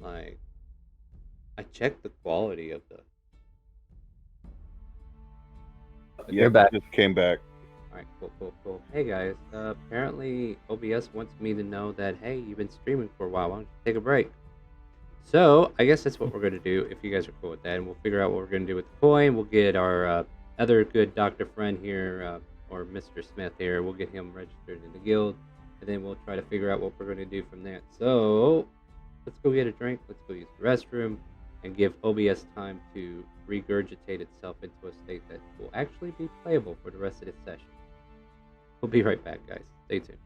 like I checked the quality of the. You're back. Just came back. All right, cool. Hey guys, apparently OBS wants me to know that hey, you've been streaming for a while. Why don't you take a break? So I guess that's what we're gonna do if you guys are cool with that, and we'll figure out what we're gonna do with the coin. We'll get our other good doctor friend here, or Mr. Smith here. We'll get him registered in the guild, and then we'll try to figure out what we're gonna do from there. So let's go get a drink. Let's go use the restroom, and give OBS time to regurgitate itself into a state that will actually be playable for the rest of this session. We'll be right back, guys. Stay tuned.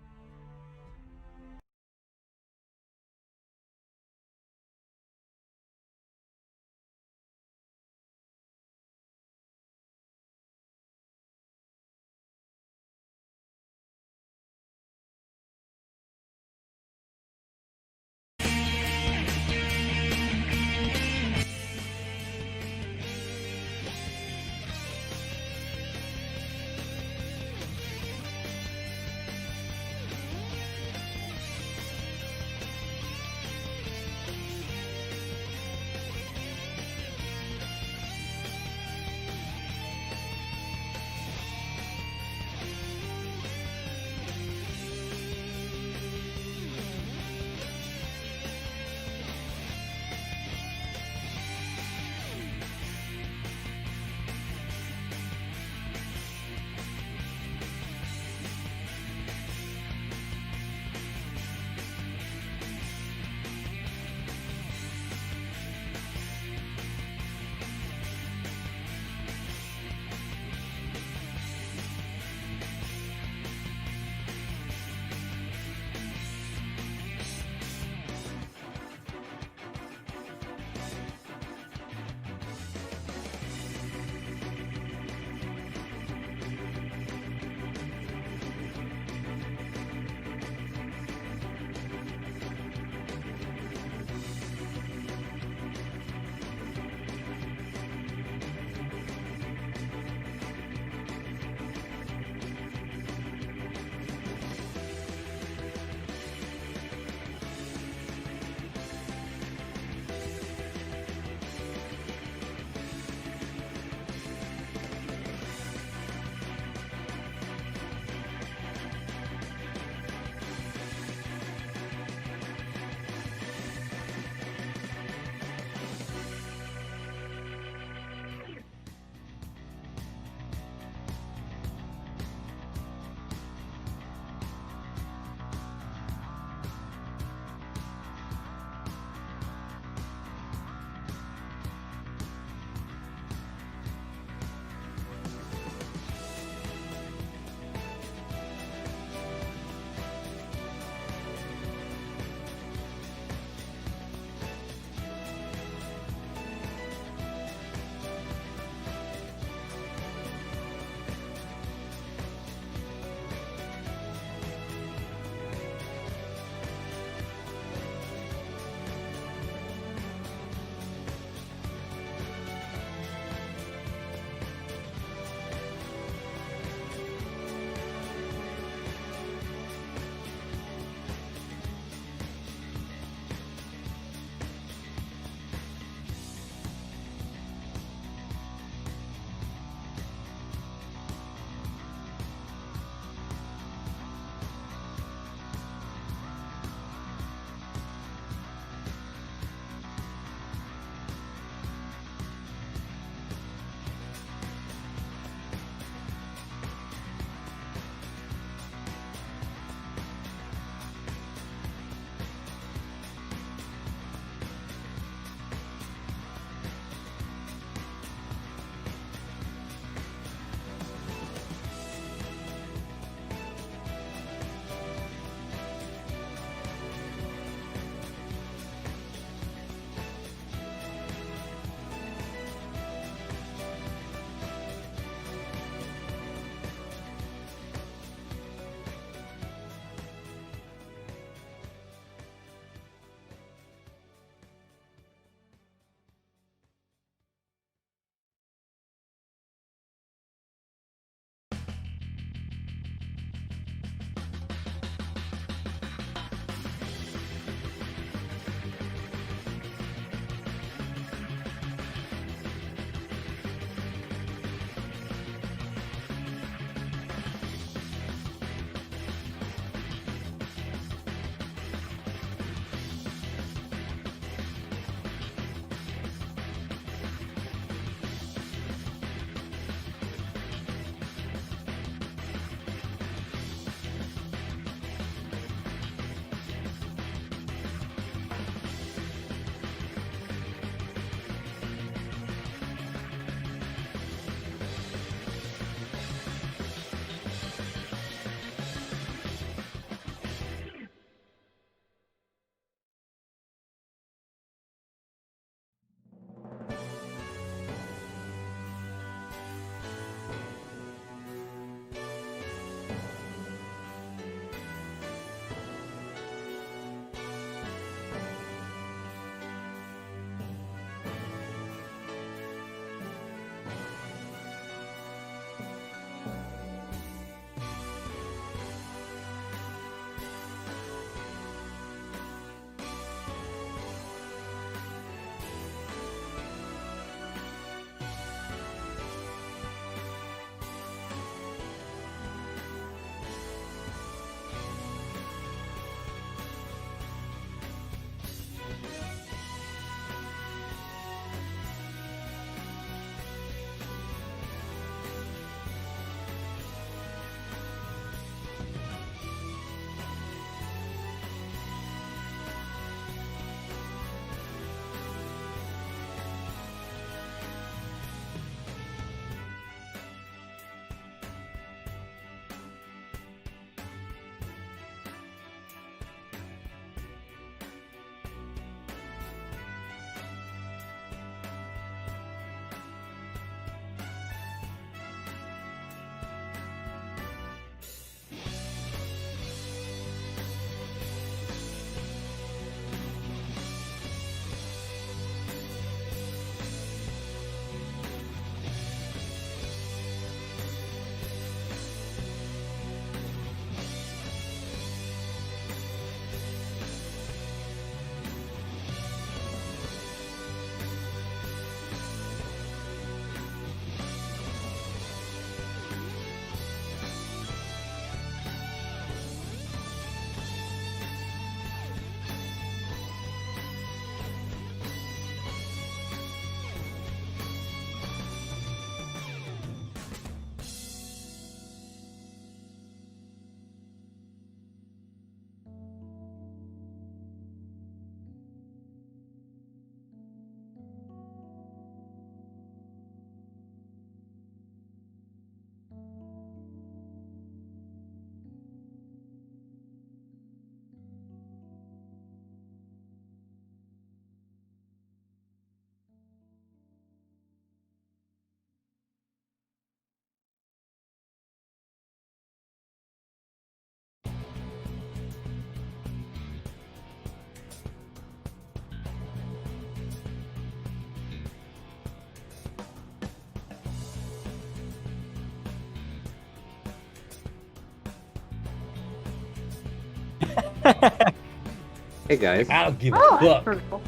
Hey guys. I'll give Oh, a that's fuck. pretty cool.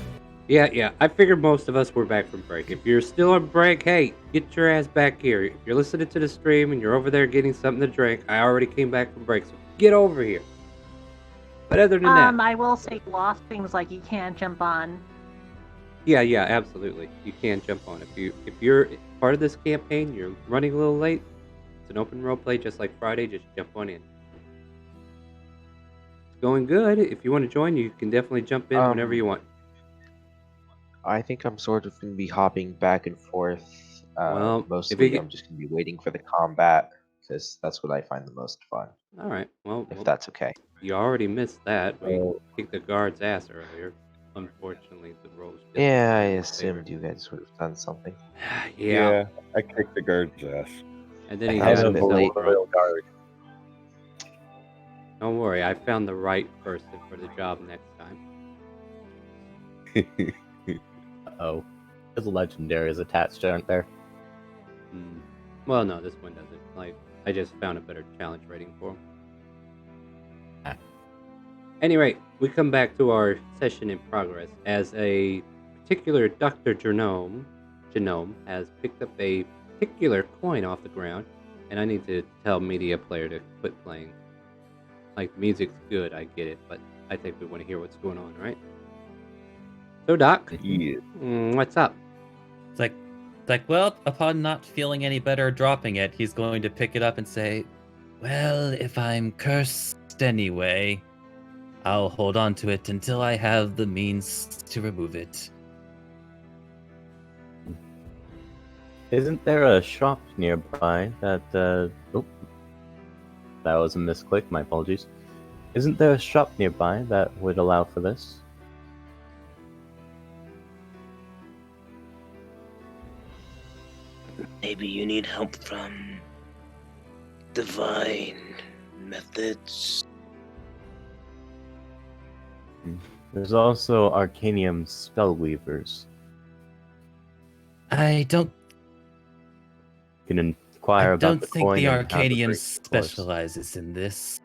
Yeah. I figured most of us were back from break. If you're still on break, hey, get your ass back here. If you're listening to the stream and you're over there getting something to drink, I already came back from break, so get over here. But other than that, I will say Lost things like you can't jump on. yeah, absolutely. You can jump on. If you're part of this campaign, you're running a little late. It's an open role play just like Friday. Just jump on in. It's going good. If you want to join, you can definitely jump in whenever you want. I think I'm sort of going to be hopping back and forth. Well, Mostly, I'm just going to be waiting for the combat because that's what I find the most fun. All right. Well, If that's okay. you already missed that. We Oh. kicked the guard's ass earlier. Unfortunately, the rolls. just Yeah, I weren't in our assumed favor. you guys would have done something. Yeah. I kicked the guard's ass. And then he I got was a bit himself late. drunk. Royal guard. Don't worry, I found the right person for the job next time. Oh, there's legendaries attached, aren't there? Well, no, this one doesn't. Like, I just found a better challenge rating for him. Ah. Anyway, we come back to our session in progress as a particular Dr. Genome has picked up a particular coin off the ground, and I need to tell media player to quit playing. Like, the music's good, I get it, but I think we want to hear what's going on, right? So, Doc, Yeah. what's up? It's like, well, upon not feeling any better dropping it, he's going to pick it up and say, well, if I'm cursed anyway, I'll hold on to it until I have the means to remove it. Isn't there a shop nearby that, oh, that was a misclick, my apologies. Isn't there a shop nearby that would allow for this? Maybe you need help from divine methods. There's also Arcanium Spellweavers. I don't You can inquire about the think coin the and how to Arcadium break the course. specializes in this.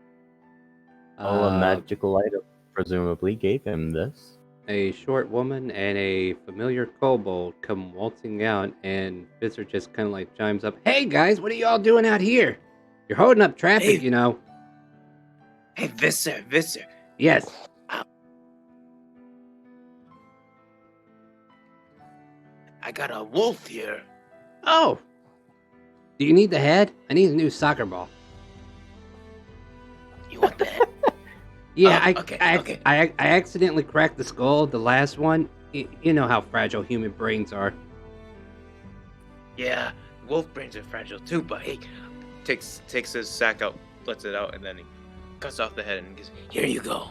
All a magical item presumably gave him this. A short woman and a familiar kobold come waltzing out, and Visser just kind of like chimes up, "Hey guys, what are y'all doing out here? You're holding up traffic, Hey. you know." Hey, Visser. Yes. I got a wolf here. Oh. Do you need the head? I need a new soccer ball. You want that? Yeah, Oh, okay. I accidentally cracked the skull, the last one. You know how fragile human brains are. Yeah, wolf brains are fragile too, but he takes his sack out, lets it out, and then he cuts off the head and goes, "Here you go."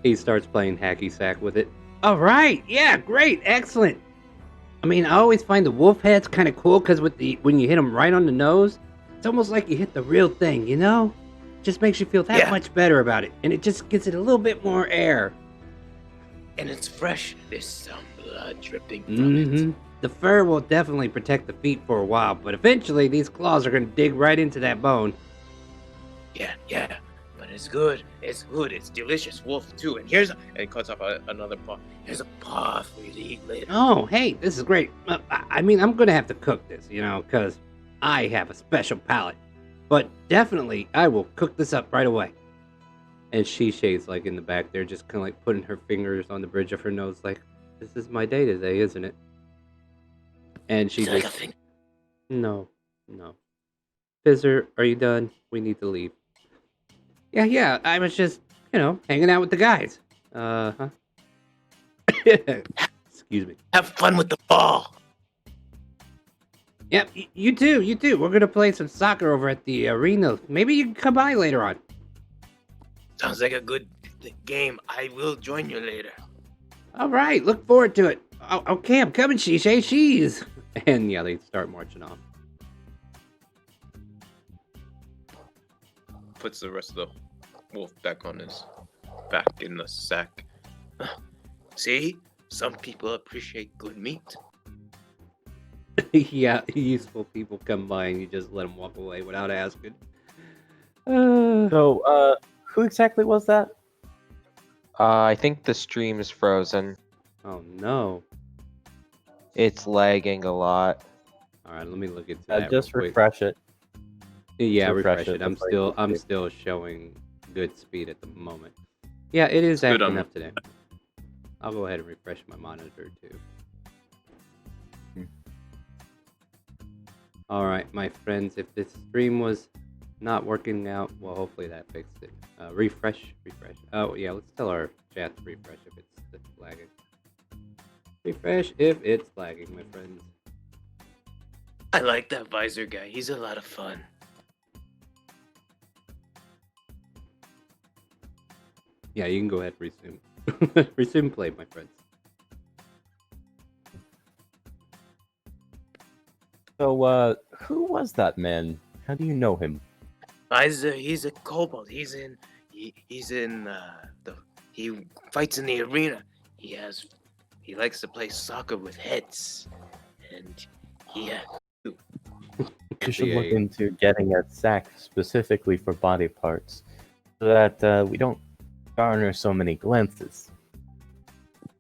He starts playing hacky sack with it. All right, yeah, great, excellent. I mean, I always find the wolf heads kind of cool because when you hit them right on the nose, it's almost like you hit the real thing, you know? Just makes you feel that much better about it, and it just gives it a little bit more air. And it's fresh. There's some blood dripping from it. The fur will definitely protect the feet for a while, but eventually these claws are going to dig right into that bone. Yeah, but it's good. It's good. It's delicious. Wolf too. And and he cuts off another paw. Here's a paw for you to eat later. Oh, hey, this is great. I mean, I'm going to have to cook this, you know, because I have a special palate. But definitely, I will cook this up right away. And she shades like in the back there, just kind of like putting her fingers on the bridge of her nose, like, this is my day today, isn't it? And she Like just, a thing. no. Fizzer, are you done? We need to leave. Yeah, I was just, hanging out with the guys. Excuse me. Have fun with the ball. Yep, you too. We're gonna play some soccer over at the arena. Maybe you can come by later on. Sounds like a good game. I will join you later. All right, look forward to it. Oh, okay, I'm coming, she's. And yeah, they start marching off. Puts the rest of the wolf back in the sack. See? Some people appreciate good meat. Yeah, useful people come by and you just let them walk away without asking. So, who exactly was that? I think the stream is frozen. Oh no. It's lagging a lot. All right, let me look into that Just real quick. refresh it. Yeah, refresh refresh it it. I'm before you I'm proceed. still showing good speed at the moment. Yeah, it is Good acting on- up today. I'll go ahead and refresh my monitor too. Hmm. All right, my friends, if this stream was not working out, well, hopefully that fixed it. Refresh. Oh yeah, let's tell our chat to refresh if it's lagging. Refresh if it's lagging, my friends. I like that visor guy. He's a lot of fun. Yeah, you can go ahead and resume. Resume play, my friends. So, who was that man? How do you know him? Visor, he's a kobold. He's in he fights in the arena. He likes to play soccer with heads, and You should look Yeah. into getting a sack specifically for body parts, so that we don't garner so many glances.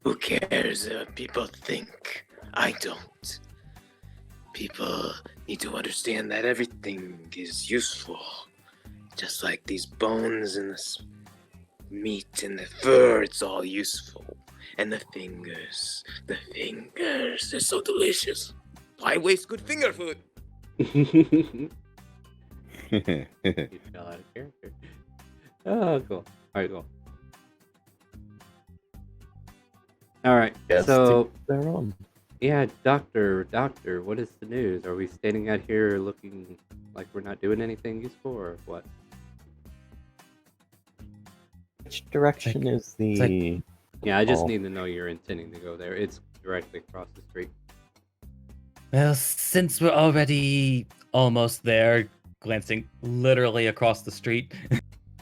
who cares? People think. I don't. People need to understand that everything is useful. Just like these bones and this meat and the fur, it's all useful. And the fingers, they're so delicious. Why waste good finger food? You fell out of character. Oh, cool. Alright, cool. Alright, Yes, so, their own. yeah, doctor, what is the news? Are we standing out here looking like we're not doing anything useful, or what? Which direction is the? Yeah, I just Oh. need to know you're intending to go there. It's directly across the street. Well, since we're already almost there, glancing literally across the street,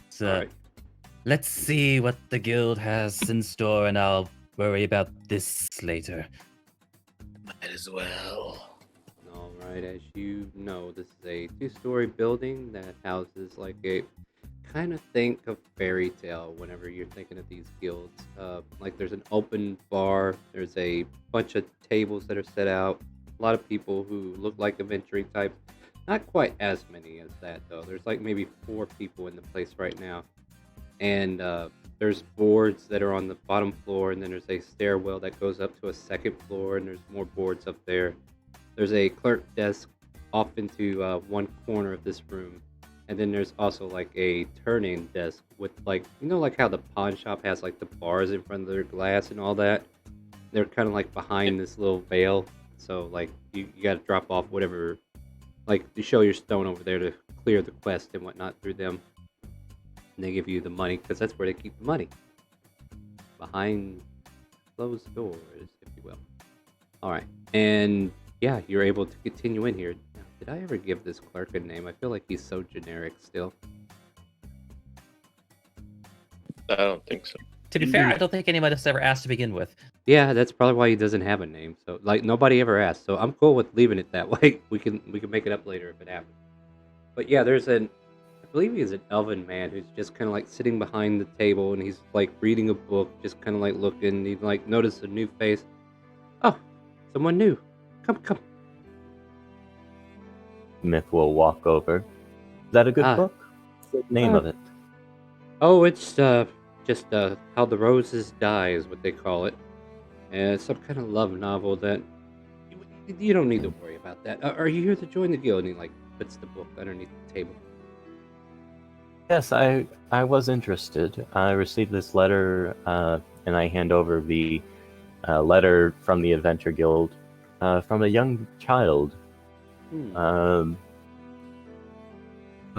so Alright. let's see what the guild has in store, and I'll worry about this later. Might as well. Alright, as you know, this is a two-story building that houses like a kind of think of fairy tale whenever you're thinking of these guilds. Like there's an open bar, there's a bunch of tables that are set out, a lot of people who look like adventuring types. Not quite as many as that though. There's like maybe 4 people in the place right now. And there's boards that are on the bottom floor, and then there's a stairwell that goes up to a second floor, and there's more boards up there. There's a clerk desk off into one corner of this room, and then there's also like a turning desk with like, you know, like how the pawn shop has like the bars in front of their glass and all that. They're kind of like behind this little veil, so like you got to drop off whatever, like you show your stone over there to clear the quest and whatnot through them. And they give you the money because that's where they keep the money, behind closed doors, if you will. All right, and yeah, you're able to continue in here. Now, did I ever give this clerk a name? I feel like he's so generic still. I don't think so. To be fair, I don't think anyone has ever asked to begin with. Yeah, that's probably why he doesn't have a name. So like nobody ever asked. So I'm cool with leaving it that way. We can make it up later if it happens. But yeah, there's I believe he's an elven man who's just kind of like sitting behind the table, and he's like reading a book, just kind of like looking. He like noticed a new face. Oh, someone new. Come. Myth will walk over. Is that a good Ah. book? What's the name of it? Oh, it's just How the Roses Die is what they call it. And it's some kind of love novel that you don't need to worry about that. Are you here to join the guild? And he like puts the book underneath the table. Yes, I was interested. I received this letter, and I hand over the letter from the Adventure Guild from a young child. So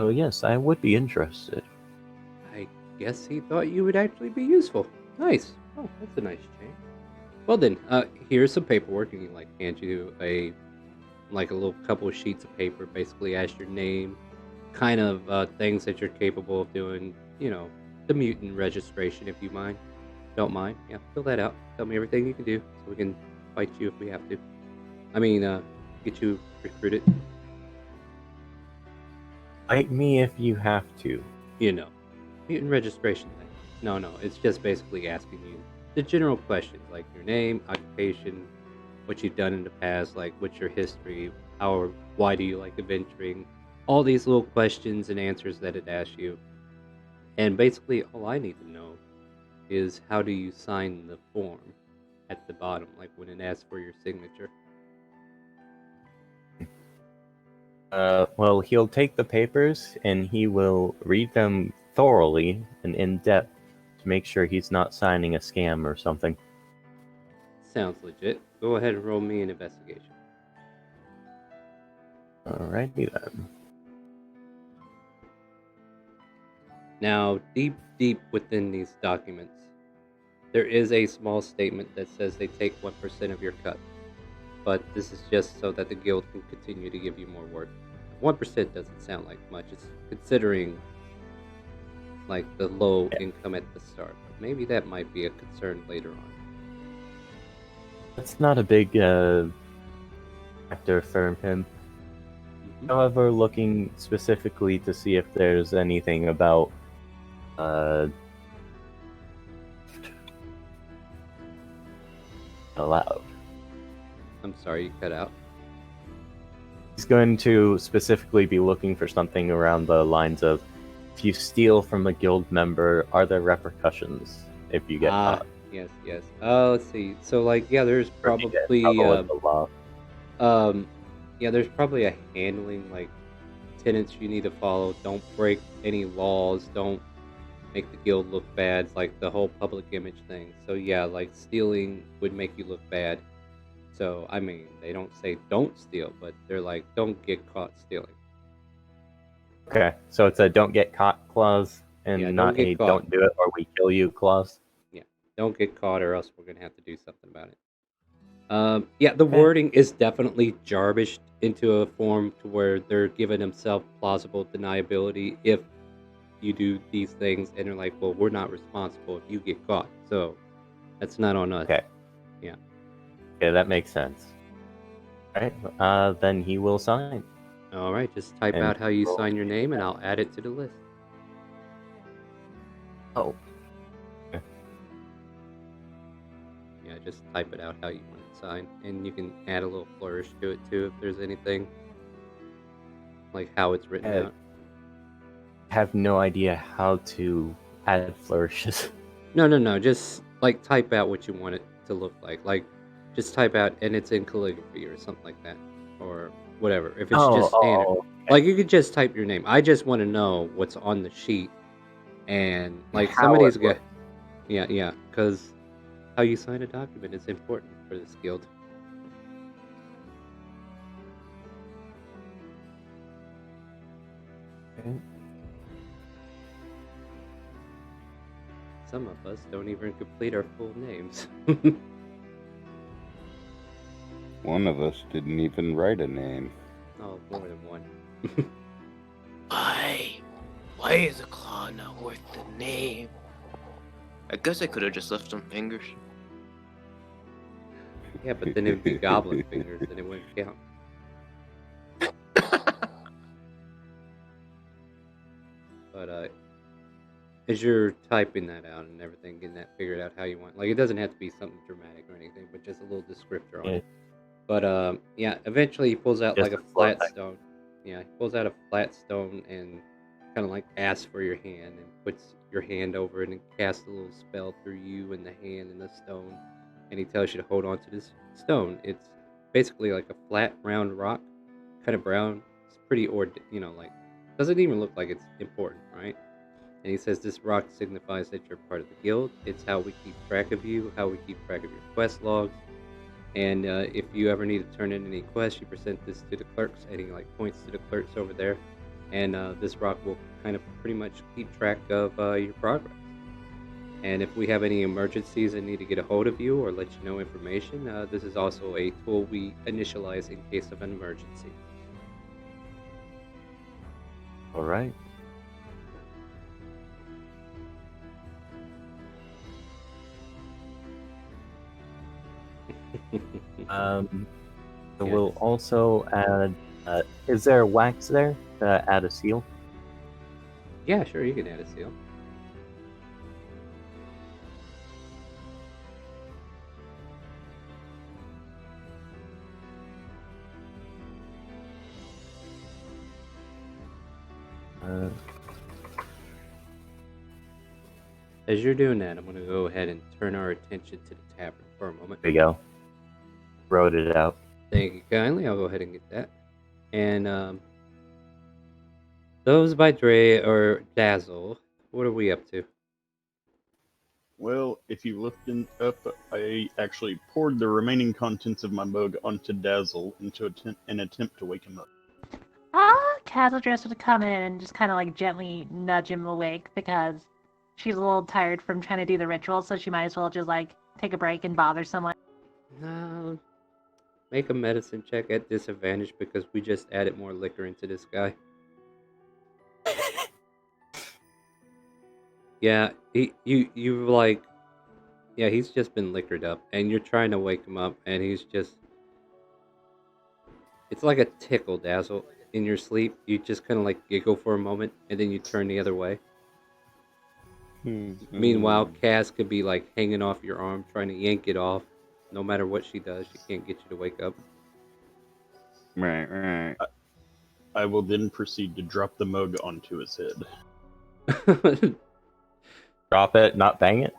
yes, I would be interested. I guess he thought you would actually be useful. Nice. Oh, that's a nice change. Well then, here's some paperwork, and he like hands you a little couple of sheets of paper, basically as your name, kind of things that you're capable of doing. You know, the mutant registration, if you don't mind. Yeah, fill that out. Tell me everything you can do, so we can fight you if we have to. I mean, get you recruited. Fight me if you have to. You know, mutant registration thing. No. It's just basically asking you the general questions like your name, occupation, what you've done in the past, like what's your history, how or why do you like adventuring, all these little questions and answers that it asks you. And basically, all I need to know is how do you sign the form at the bottom, like when it asks for your signature. Well, he'll take the papers and he will read them thoroughly and in depth to make sure he's not signing a scam or something. Sounds legit. Go ahead and roll me an investigation. Alrighty then. Now, deep within these documents, there is a small statement that says they take 1% of your cut. But this is just so that the guild can continue to give you more work. 1% doesn't sound like much. It's considering like the low income at the start. But maybe that might be a concern later on. That's not a big factor for him. Mhm. However, looking specifically to see if there's anything about allowed. I'm sorry, you cut out. He's going to specifically be looking for something around the lines of, if you steal from a guild member, are there repercussions if you get caught? Yes. Let's see. So like, yeah, there's Or if you get in probably trouble with the law. yeah, there's probably a handling like tenets you need to follow. Don't break any laws. Don't make the guild look bad. It's like the whole public image thing. So yeah, like stealing would make you look bad. So I mean, they don't say don't steal, but they're like don't get caught stealing. Okay, so it's a don't get caught clause and Yeah, don't not get a caught. don't do it or we kill you clause. Yeah, don't get caught, or else we're gonna have to do something about it. Yeah, the Okay. wording is definitely jarbished into a form to where they're giving themselves plausible deniability if you do these things, and they're like, well, we're not responsible if you get caught, so that's not on us. Okay. Yeah. Okay, that makes sense. Alright, then he will sign. All right, just type And out how you roll sign your name, and I'll add it to the list. Oh, Yeah, just type it out how you want it signed, and you can add a little flourish to it too if there's anything like how it's written Yeah. out. I have no idea how to add flourishes. No. Just like type out what you want it to look like. Like, just type out, and it's in calligraphy or something like that, or whatever. If it's just standard, like you could just type your name. I just want to know what's on the sheet, and like How somebody's it got, yeah, because how you sign a document is important for this guild. Okay. Some of us don't even complete our full names. One of us didn't even write a name. Oh, more than one. Why is a claw not worth the name? I guess I could have just left some fingers. Yeah, but then it would be goblin fingers, and it wouldn't count. But as you're typing that out and everything, getting that figured out how you want, like it doesn't have to be something dramatic or anything, but just a little descriptor on it. But yeah, eventually he pulls out Just like a a slow flat type. stone. Yeah, he pulls out a flat stone and kind of like asks for your hand and puts your hand over it and casts a little spell through you and the hand and the stone. And he tells you to hold on to this stone. It's basically like a flat, round rock, kind of brown. It's pretty, like, doesn't even look like it's important, right? And he says this rock signifies that you're part of the guild. It's how we keep track of you, how we keep track of your quest logs. And if you ever need to turn in any quests, you present this to the clerks, and he like points to the clerks over there. And this rock will kind of pretty much keep track of your progress. And if we have any emergencies and need to get a hold of you or let you know information, this is also a tool we initialize in case of an emergency. All right. So Yeah, we'll just- also add. Is there wax there to add a seal? Yeah, sure, you can add a seal. As you're doing that, I'm going to go ahead and turn our attention to the tavern for a moment. There you go. Wrote it out. Thank you kindly. I'll go ahead and get that. And those by Dre or Dazzle, what are we up to? Well, if you looked up, I actually poured the remaining contents of my mug onto Dazzle into an attempt to wake him up. Kaz will just come in and just kind of like gently nudge him awake because she's a little tired from trying to do the ritual, so she might as well just like take a break and bother someone. No. Make a medicine check at disadvantage because we just added more liquor into this guy. Yeah, you like, yeah, he's just been liquored up, and you're trying to wake him up, and he's just, it's like a tickle, Dazzle. In your sleep, you just kind of like giggle for a moment, and then you turn the other way. Meanwhile, Cass could be like hanging off your arm, trying to yank it off. No matter what she does, she can't get you to wake up. Right. I will then proceed to drop the mug onto his head. Drop it, not bang it.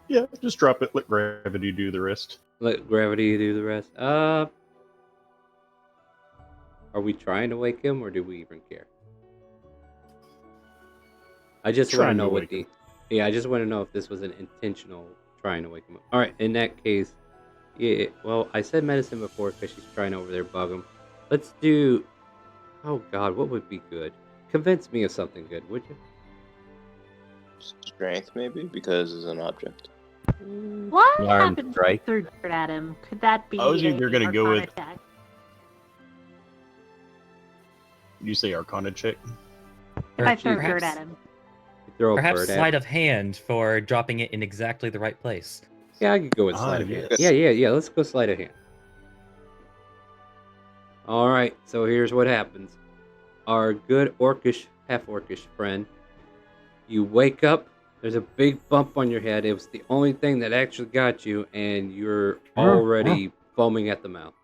Yeah, just drop it. Let gravity do the rest. Let gravity do the rest. Are we trying to wake him, or do we even care? I just want to know what the... Yeah, I just want to know if this was an intentional trying to wake him up. Alright, in that case... Yeah, well, I said medicine before because she's trying to over there bug him. Let's do... Oh god, what would be good? Convince me of something good, would you? Strength, maybe, because it's an object. What Armed happened strike. through dirt at him? Could that be I was either gonna go Arcana with- check? You say Arcana check? If I throw dirt at him. Throw a Perhaps bird sleight at... of hand for dropping it in exactly the right place. Yeah, I could go with sleight of hand. yes. Yeah, let's go sleight of hand. Alright, so here's what happens. Our good orcish, half-orcish friend, you wake up, there's a big bump on your head. It was the only thing that actually got you, and you're already foaming at the mouth.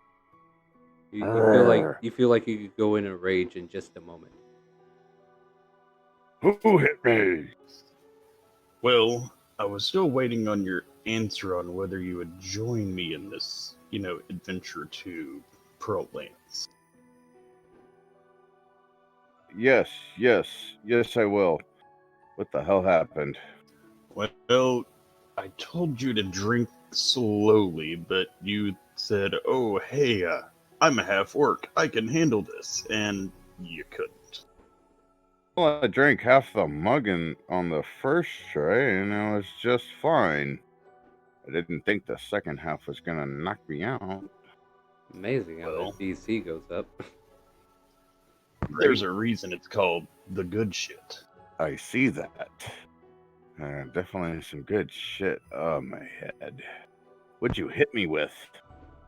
You feel like you could go in a rage in just a moment. Who hit me? Well, I was still waiting on your answer on whether you would join me in this, adventure to Pearl Lands. Yes, I will. What the hell happened? Well, I told you to drink slowly, but you said, "Oh, hey, I'm a half-orc. I can handle this," and you couldn't. Well, I drank half the mug on the first try, and I was just fine. I didn't think the second half was gonna knock me out. Amazing how Well. the DC goes up. There's a reason it's called the good shit. I see that. Definitely some good shit. Oh, my head. What'd you hit me with?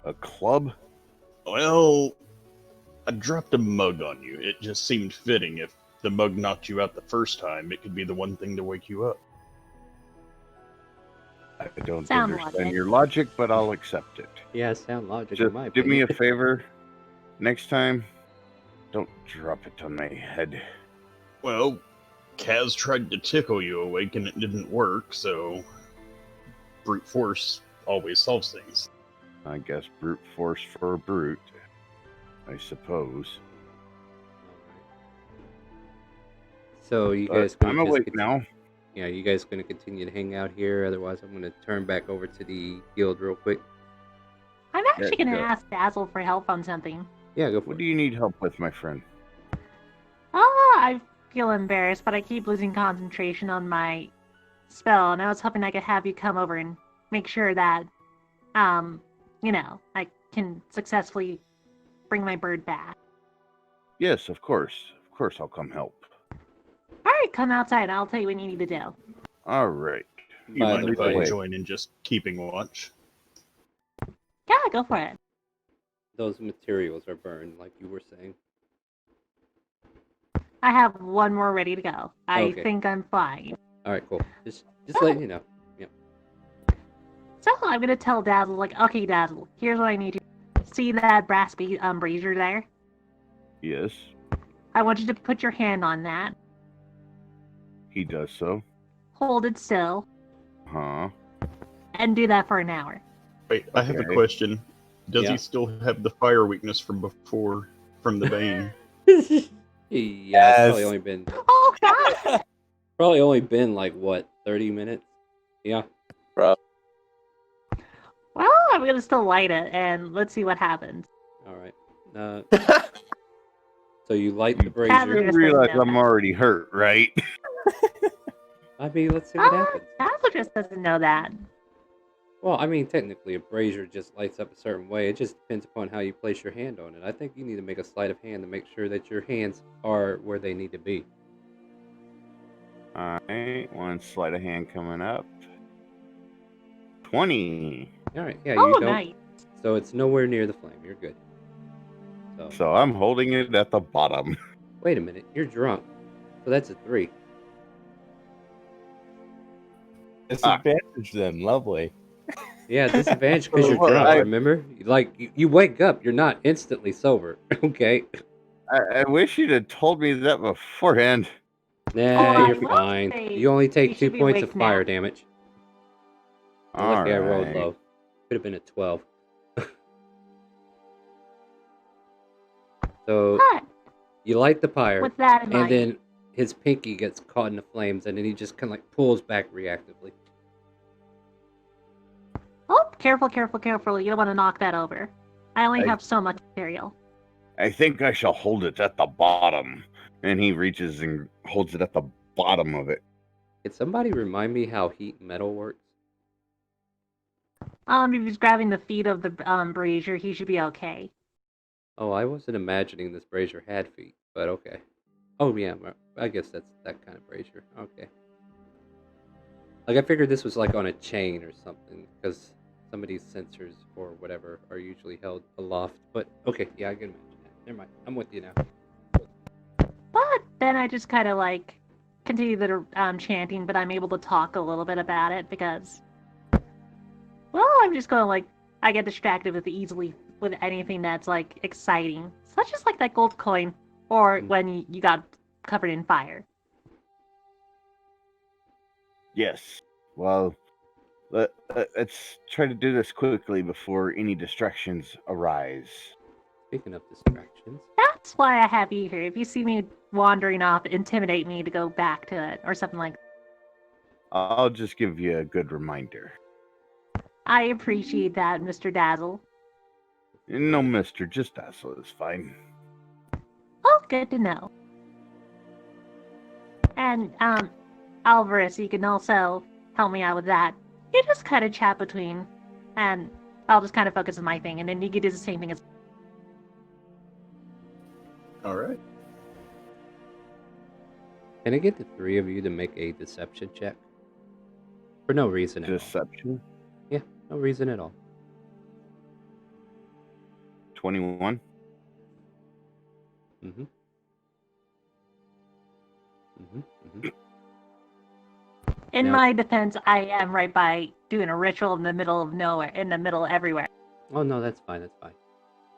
A club? Well, I dropped a mug on you. It just seemed fitting. If the mug knocked you out the first time, it could be the one thing to wake you up. I don't Sound understand logic. your logic, but I'll accept it. Yeah, sound logic Just in my do me a opinion. favor. Next time, don't drop it on my head. Well, Kaz tried to tickle you awake and it didn't work, so brute force always solves things. I guess brute force for a brute. I suppose. So you But guys gonna I'm just awake continue- now. Yeah, you guys gonna continue to hang out here? Otherwise, I'm gonna turn back over to the guild real quick. I'm actually Yeah, gonna go. ask Dazzle for help on something. Yeah, go for What it. do you need help with, my friend? I feel embarrassed, but I keep losing concentration on my spell, and I was hoping I could have you come over and make sure that, I can successfully bring my bird back. Yes, of course. Of course I'll come help. Alright, come outside. I'll tell you what you need to do. All right. You By mind the if I way- join in just keeping watch? Yeah, go for it. Those materials are burned, like you were saying. I have one more ready to go. I Okay. think I'm fine. All right, cool. Just letting you know. So I'm gonna tell Dazzle, okay, Dazzle, here's what I need you to do. See that brass brazier there? Yes. I want you to put your hand on that. He does so. Hold it still. Huh? And do that for an hour. Wait, I have a Okay. question. Does Yeah. he still have the fire weakness from before, from the Bane? Yeah, it's probably Yes. only been Oh, God! like what, 30 minutes? Yeah. Well, I'm going to still light it, and let's see what happens. All right. So you light the You brazier. Hazardous doesn't realize know I'm that. already hurt, right? I mean, let's see what happens. Hazardous doesn't know that. Well, I mean, technically, a brazier just lights up a certain way. It just depends upon how you place your hand on it. I think you need to make a sleight of hand to make sure that your hands are where they need to be. Alright, one sleight of hand coming up. 20. All right. Yeah, Oh, you don't. nice. So it's nowhere near the flame. You're good. So I'm holding it at the bottom. Wait a minute. You're drunk. So that's a 3. Disadvantage them. Lovely. Yeah, disadvantage because you're Well, drunk. I- Remember, you wake up. You're not instantly sober. Okay. I wish you'd have told me that beforehand. Nah, I you're will fine. say You only you take 2 should be points of awake now. fire damage. Lucky I rolled Alright. low. Could have been a 12. So But you light the pyre, with that in and mind, then his pinky gets caught in the flames, and then he just kind of like pulls back reactively. oh, careful, careful, careful. You don't want to knock that over. I only I- have so much material. I think I shall hold it at the bottom. And he reaches and holds it at the bottom of it. Can somebody remind me how heat metal works? If he's grabbing the feet of the brazier, he should be okay. Oh, I wasn't imagining this brazier had feet, but okay. Oh yeah, I guess that's that kind of brazier. Okay. Like I figured this was like on a chain or something, because some of these sensors or whatever are usually held aloft. But okay, yeah, I can imagine that. Never mind. I'm with you now. But then I just kind of like continue the chanting, but I'm able to talk a little bit about it because, well, I'm just going like I get distracted with anything that's like exciting, such as like that gold coin or when you got covered in fire. Yes. Well, let's try to do this quickly before any distractions arise. Speaking of distractions, That's why I have you here. If you see me wandering off, intimidate me to go back to it or something like that. I'll just give you a good reminder. I appreciate that, Mr. Dazzle. No, mister, just Dazzle is fine. Oh, good to know. And, Alvarez, you can also help me out with that. You just kind of chat between, and I'll just kind of focus on my thing, and then you can do the same thing as. All right. can I get the 3 of you to make a deception check? For no reason at all. Deception. Yeah, no reason at all. 21. Mm-hmm. Mm-hmm. Mm-hmm. In Now- my defense, I am right by doing a ritual in the middle of nowhere, in the middle everywhere. Oh no, that's fine. That's fine.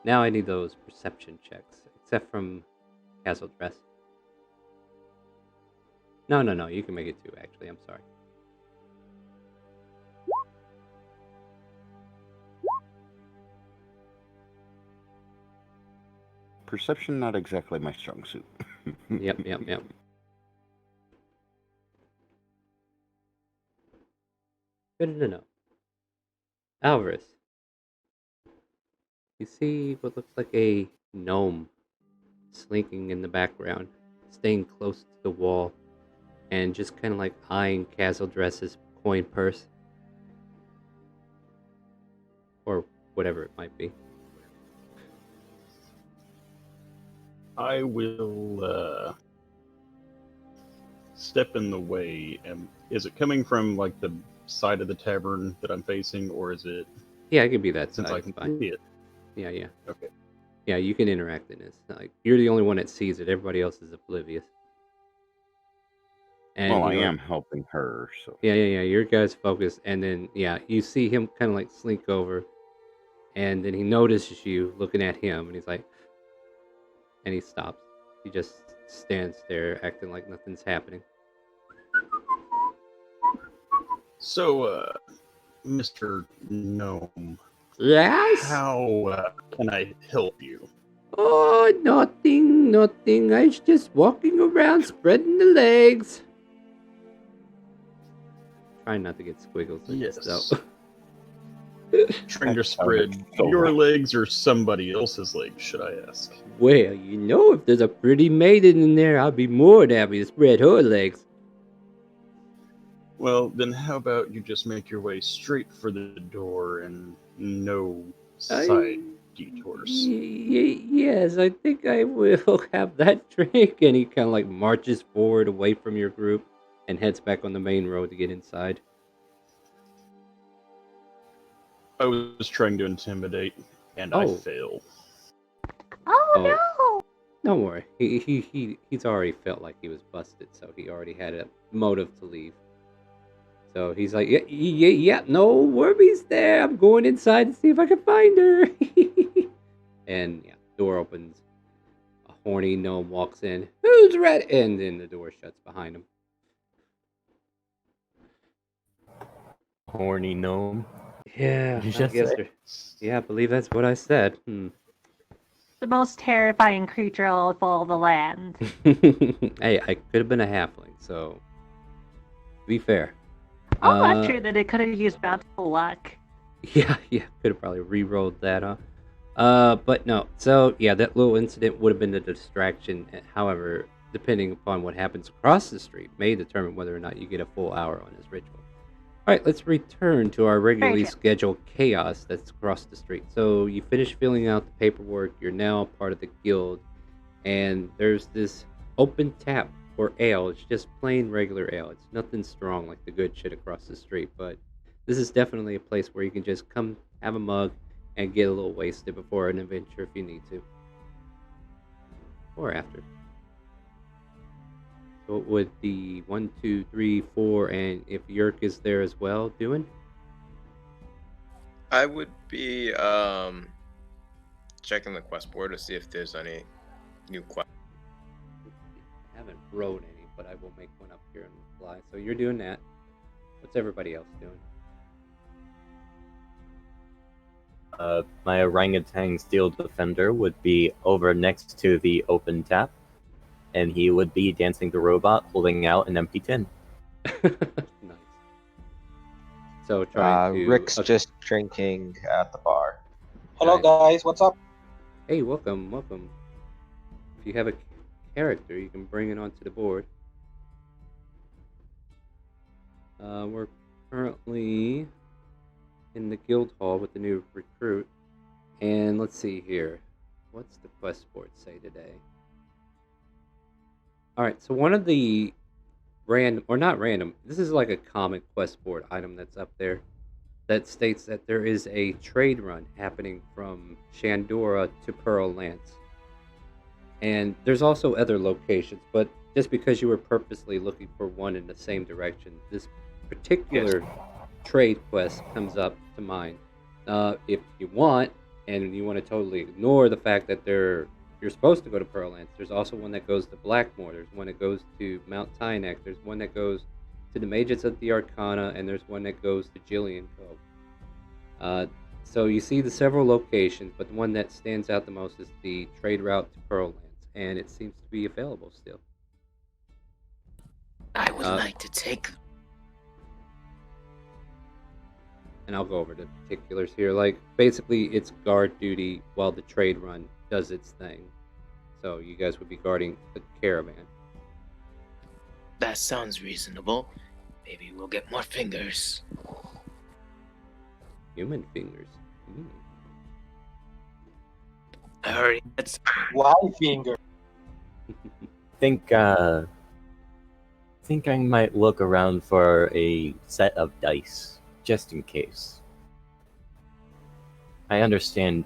Now I need those perception checks, except from Castle Dress. No, you can make it 2. Actually, I'm sorry. Perception, not exactly my strong suit. Yep. Good to know. Alvarez, you see what looks like a gnome slinking in the background, staying close to the wall, and just kind of like eyeing Castle Dress's coin purse. Or whatever it might be. I will step in the way. And is it coming from like the side of the tavern that I'm facing, or is it Yeah, it could be that since side. I It's can fine. see it? Yeah. Okay. Yeah, you can interact in this. Like you're the only one that sees it. Everybody else is oblivious. And Well, I you know, am helping her, so. Yeah. Your guys focus, and then you see him kind of like slink over, and then he notices you looking at him, and he's like, and he stops. He just stands there acting like nothing's happening. So, Mr. Gnome, Yes? how can I help you? Oh, nothing. I was just walking around spreading the legs. Trying not to get squiggles like this, Yes. though. Trying to That sounded spread so your right. legs or somebody else's legs, should I ask? Well, if there's a pretty maiden in there, I'll be more than happy to spread her legs. Well, then how about you just make your way straight for the door and no side detours? Yes, I think I will have that drink. And he kind of like marches forward away from your group and heads back on the main road to get inside. I was trying to intimidate, and I Oh. failed. Oh, Oh. no! Don't worry. He's already felt like he was busted, so he already had a motive to leave. So he's like, yeah, no worries there. I'm going inside to see if I can find her. And yeah, door opens. A horny gnome walks in. Who's ready? And then the door shuts behind him. Horny gnome. Yeah, You I just guess. say? Yeah, I believe that's what I said. The most terrifying creature of all the land. Hey, I could have been a halfling, so to be fair. Oh, that's true that it could have used bountiful luck. Yeah, could have probably re-rolled that, huh? But no. So yeah, that little incident would have been a distraction. However, depending upon what happens across the street, may determine whether or not you get a full hour on his ritual. All right, let's return to our regularly true. scheduled chaos that's across the street. So you finish filling out the paperwork. You're now part of the guild, and there's this open tap for ale. It's just plain regular ale. It's nothing strong like the good shit across the street, but this is definitely a place where you can just come have a mug and get a little wasted before an adventure if you need to, or after. So what would the 1, 2, 3, 4, and if Yerk is there as well doing? I would be checking the quest board to see if there's any new quests. I haven't wrote any, but I will make one up here on the fly. So you're doing that. What's everybody else doing? My orangutan steel defender would be over next to the open tap, and he would be dancing the robot holding out an empty tin. Nice. So trying to. Rick's just drinking at the bar. Hello, Nice. guys. What's up? Hey, welcome. If you have a character, you can bring it onto the board. We're currently in the guild hall with the new recruit, and let's see here. What's the quest board say today? All right, so one of the random, or not random, this is like a common quest board item that's up there that states that there is a trade run happening from Shandora to Pearl Lance. And there's also other locations, but just because you were purposely looking for one in the same direction, this particular trade quest comes up to mind. If you want, and you want to totally ignore the fact that you're supposed to go to Pearl Lance, there's also one that goes to Blackmore, there's one that goes to Mount Tynak, there's one that goes to the Mages of the Arcana, and there's one that goes to Jillian Cove. So you see the several locations, but the one that stands out the most is the trade route to Pearl Lance, and it seems to be available still. I would like to take. And I'll go over the particulars here. Like, basically, it's guard duty while the trade run does its thing. So you guys would be guarding the caravan. That sounds reasonable. Maybe we'll get more fingers. Human fingers. I already had some. Why finger? think I might look around for a set of dice, just in case. I understand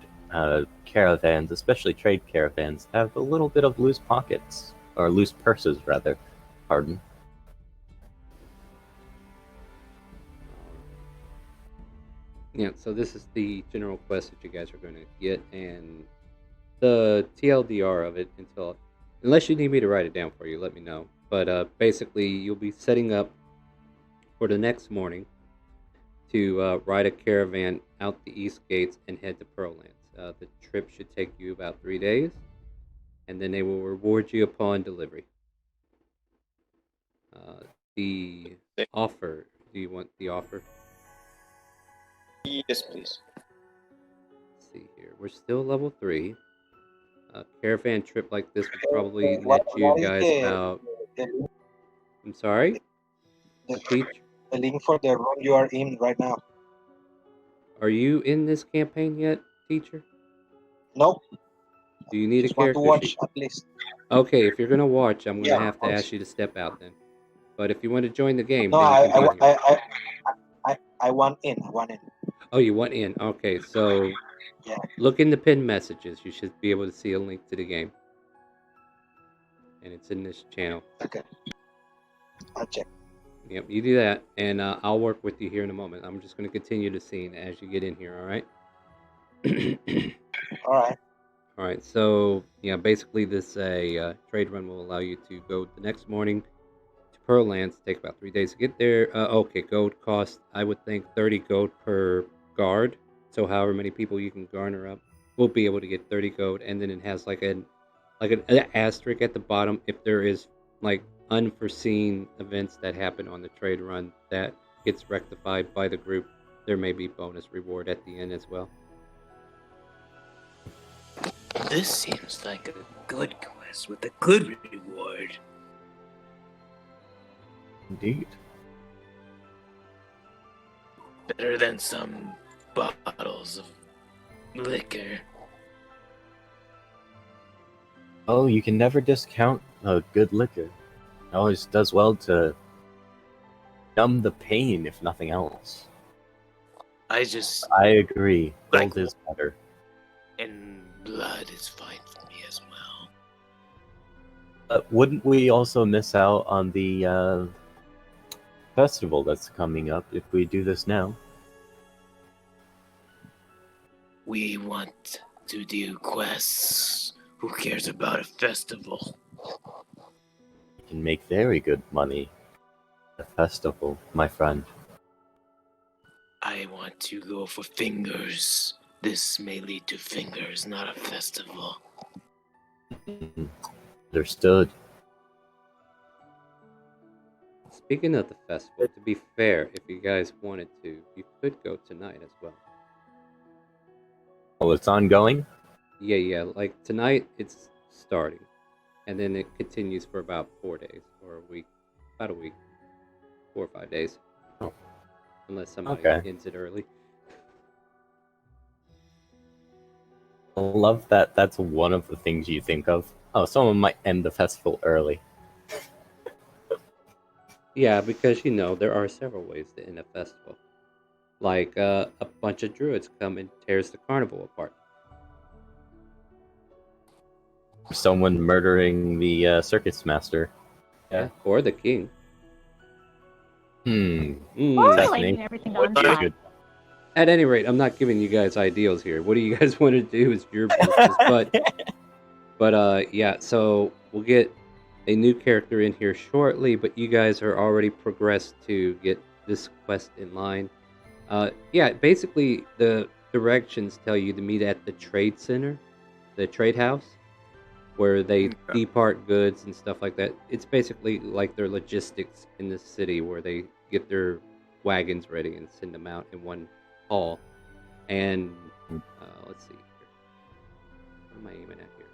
caravans, especially trade caravans, have a little bit of loose pockets, or loose purses, rather. Pardon. Yeah, so this is the general quest that you guys are going to get, and the TLDR of it, until Unless you need me to write it down for you, let me know. But basically, you'll be setting up for the next morning to ride a caravan out the east gates and head to Pearllands. The trip should take you about 3 days, and then they will reward you upon delivery. The offer. Do you want the offer? Yes, please. Let's see here. We're still level 3. A caravan trip like this would probably net What you is guys about. the, I'm sorry? the, Teach. the link for the room you are in right now? Are you in this campaign yet, teacher? Nope. Do you need a Just want to character watch sheet? at least. Okay, if you're gonna watch, I'm Yeah, gonna have of to course. ask you to step out then. But if you want to join the game, No, then you I, can be in I, here. I want in. I want in. Oh, you want in? Okay, so Yeah. look in the pinned messages. You should be able to see a link to the game, and it's in this channel. Okay. I'll check. Yep, you do that, and I'll work with you here in a moment. I'm just gonna continue the scene as you get in here. All right. All right. All right, so yeah, basically this trade run will allow you to go the next morning to Pearllands. Take about 3 days to get there. Okay, gold cost, I would think 30 gold per guard. So however many people you can garner up, we'll be able to get 30 gold, and then it has like an asterisk at the bottom if there is like unforeseen events that happen on the trade run that gets rectified by the group. There may be bonus reward at the end as well. This seems like a good quest with a good reward. Indeed. Better than some bottles of liquor. Oh, you can never discount a good liquor. It always does well to numb the pain, if nothing else. I agree. Like- Gold is better. and blood is fine for me as well. But wouldn't we also miss out on the festival that's coming up if we do this now? We want to do quests. Who cares about a festival? We can make very good money. A festival, my friend. I want to go for fingers. This may lead to fingers, not a festival. Understood. Speaking of the festival, to be fair, if you guys wanted to, you could go tonight as well. Oh, it's ongoing? Yeah, like tonight it's starting, and then it continues for about 4 days, or a week, about a week, 4 or 5 days. Oh. Unless somebody Okay. ends it early. I love that that's one of the things you think of. Oh, someone might end the festival early. Yeah, because there are several ways to end a festival. Like a bunch of druids come and tears the carnival apart. Someone murdering the circus master. Yeah, or the king. Hmm. Or That's lighting me. everything What on do you- fire. Good. At any rate, I'm not giving you guys ideals here. What do you guys want to do is your business. But yeah, so we'll get a new character in here shortly, but you guys are already progressed to get this quest in line. Yeah, basically the directions tell you to meet at the trade center, the trade house, where they Okay. depart goods and stuff like that. It's basically like their logistics in the city where they get their wagons ready and send them out in one haul. And let's see here. What am I aiming at here?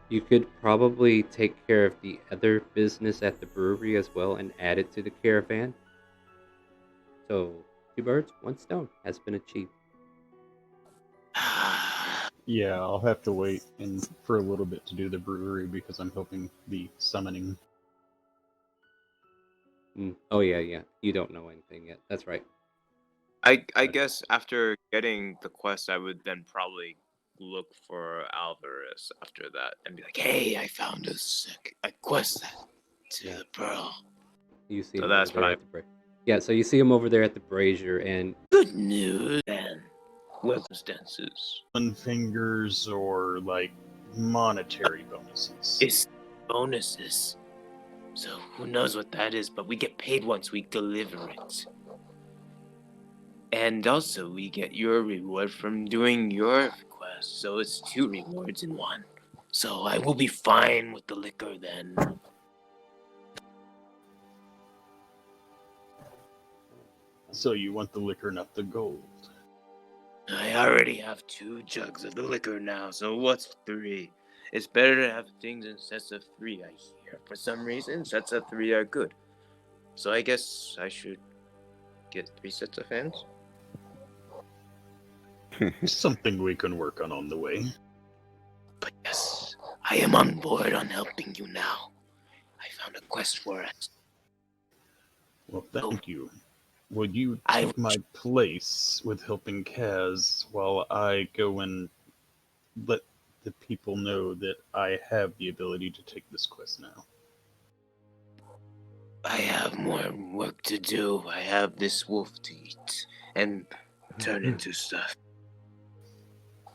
You could probably take care of the other business at the brewery as well and add it to the caravan. So, 2 birds, 1 stone has been achieved. Yeah, I'll have to wait for a little bit to do the brewery because I'm hoping the summoning. Oh, yeah. You don't know anything yet. That's right. I guess after getting the quest, I would then probably look for Alvarez after that and be like, Hey, I found a quest to Yeah. the pearl. You see So him that's over there what at the Yeah, so you see him over there at the brazier, and Good news, and circumstances. Fingers or like monetary bonuses. It's bonuses. So who knows what that is, but we get paid once we deliver it. And also, we get your reward from doing your quest. So it's 2 rewards in 1. So I will be fine with the liquor then. So you want the liquor, not the gold. I already have 2 jugs of the liquor now, so what's 3? It's better to have things in sets of 3, I hear. For some reason, sets of 3 are good. So I guess I should get 3 sets of hands? Something we can work on the way. But yes, I am on board on helping you now. I found a quest for us. Well, thank you. Would you I- take my place with helping Kaz while I go and let the people know that I have the ability to take this quest now? I have more work to do. I have this wolf to eat and turn into stuff.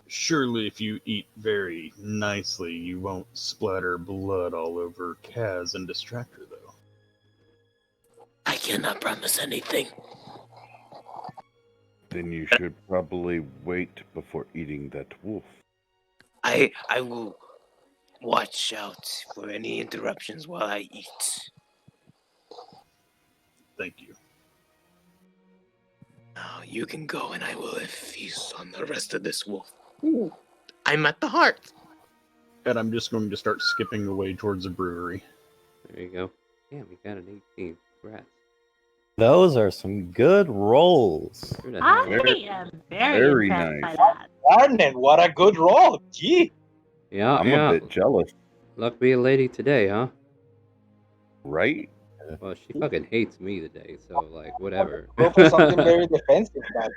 Surely if you eat very nicely, you won't splatter blood all over Kaz and distract her, though. I cannot promise anything. Then you should probably wait before eating that wolf. I will watch out for any interruptions while I eat. Thank you. Now you can go and I will feast on the rest of this wolf. Ooh, I'm at the heart. And I'm just going to start skipping away towards the brewery. There you go. Yeah, we got an 18. Congrats. Those are some good rolls. Who the hell- I am very Very impressed by nice. that. Arnon, what a good roll. Gee. Yeah, I'm yeah. a bit jealous, Luck be a lady today, huh? right? Well, she fucking hates me today, so like whatever. Go for something very defensive, but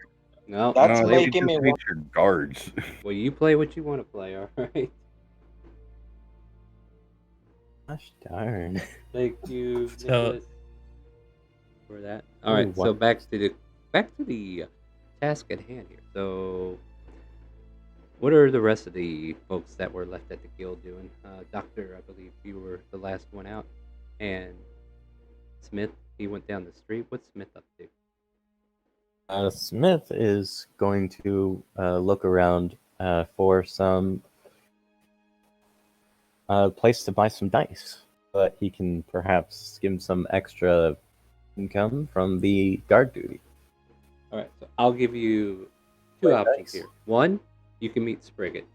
No, That's no, play- she making just me hates your guards. well, you play what you want to play, all right? Gosh darn. Thank you, So- Nicholas, for that. All right, Ooh, so what- back to the task at hand here. So, what are the rest of the folks that were left at the guild doing? Doctor, I believe you were the last one out, and Smith, he went down the street. What's Smith up to? Smith is going to look around for some place to buy some dice, but he can perhaps give him some extra income from the guard duty. All right, so I'll give you two Play options dice. here. One, you can meet Sprigget,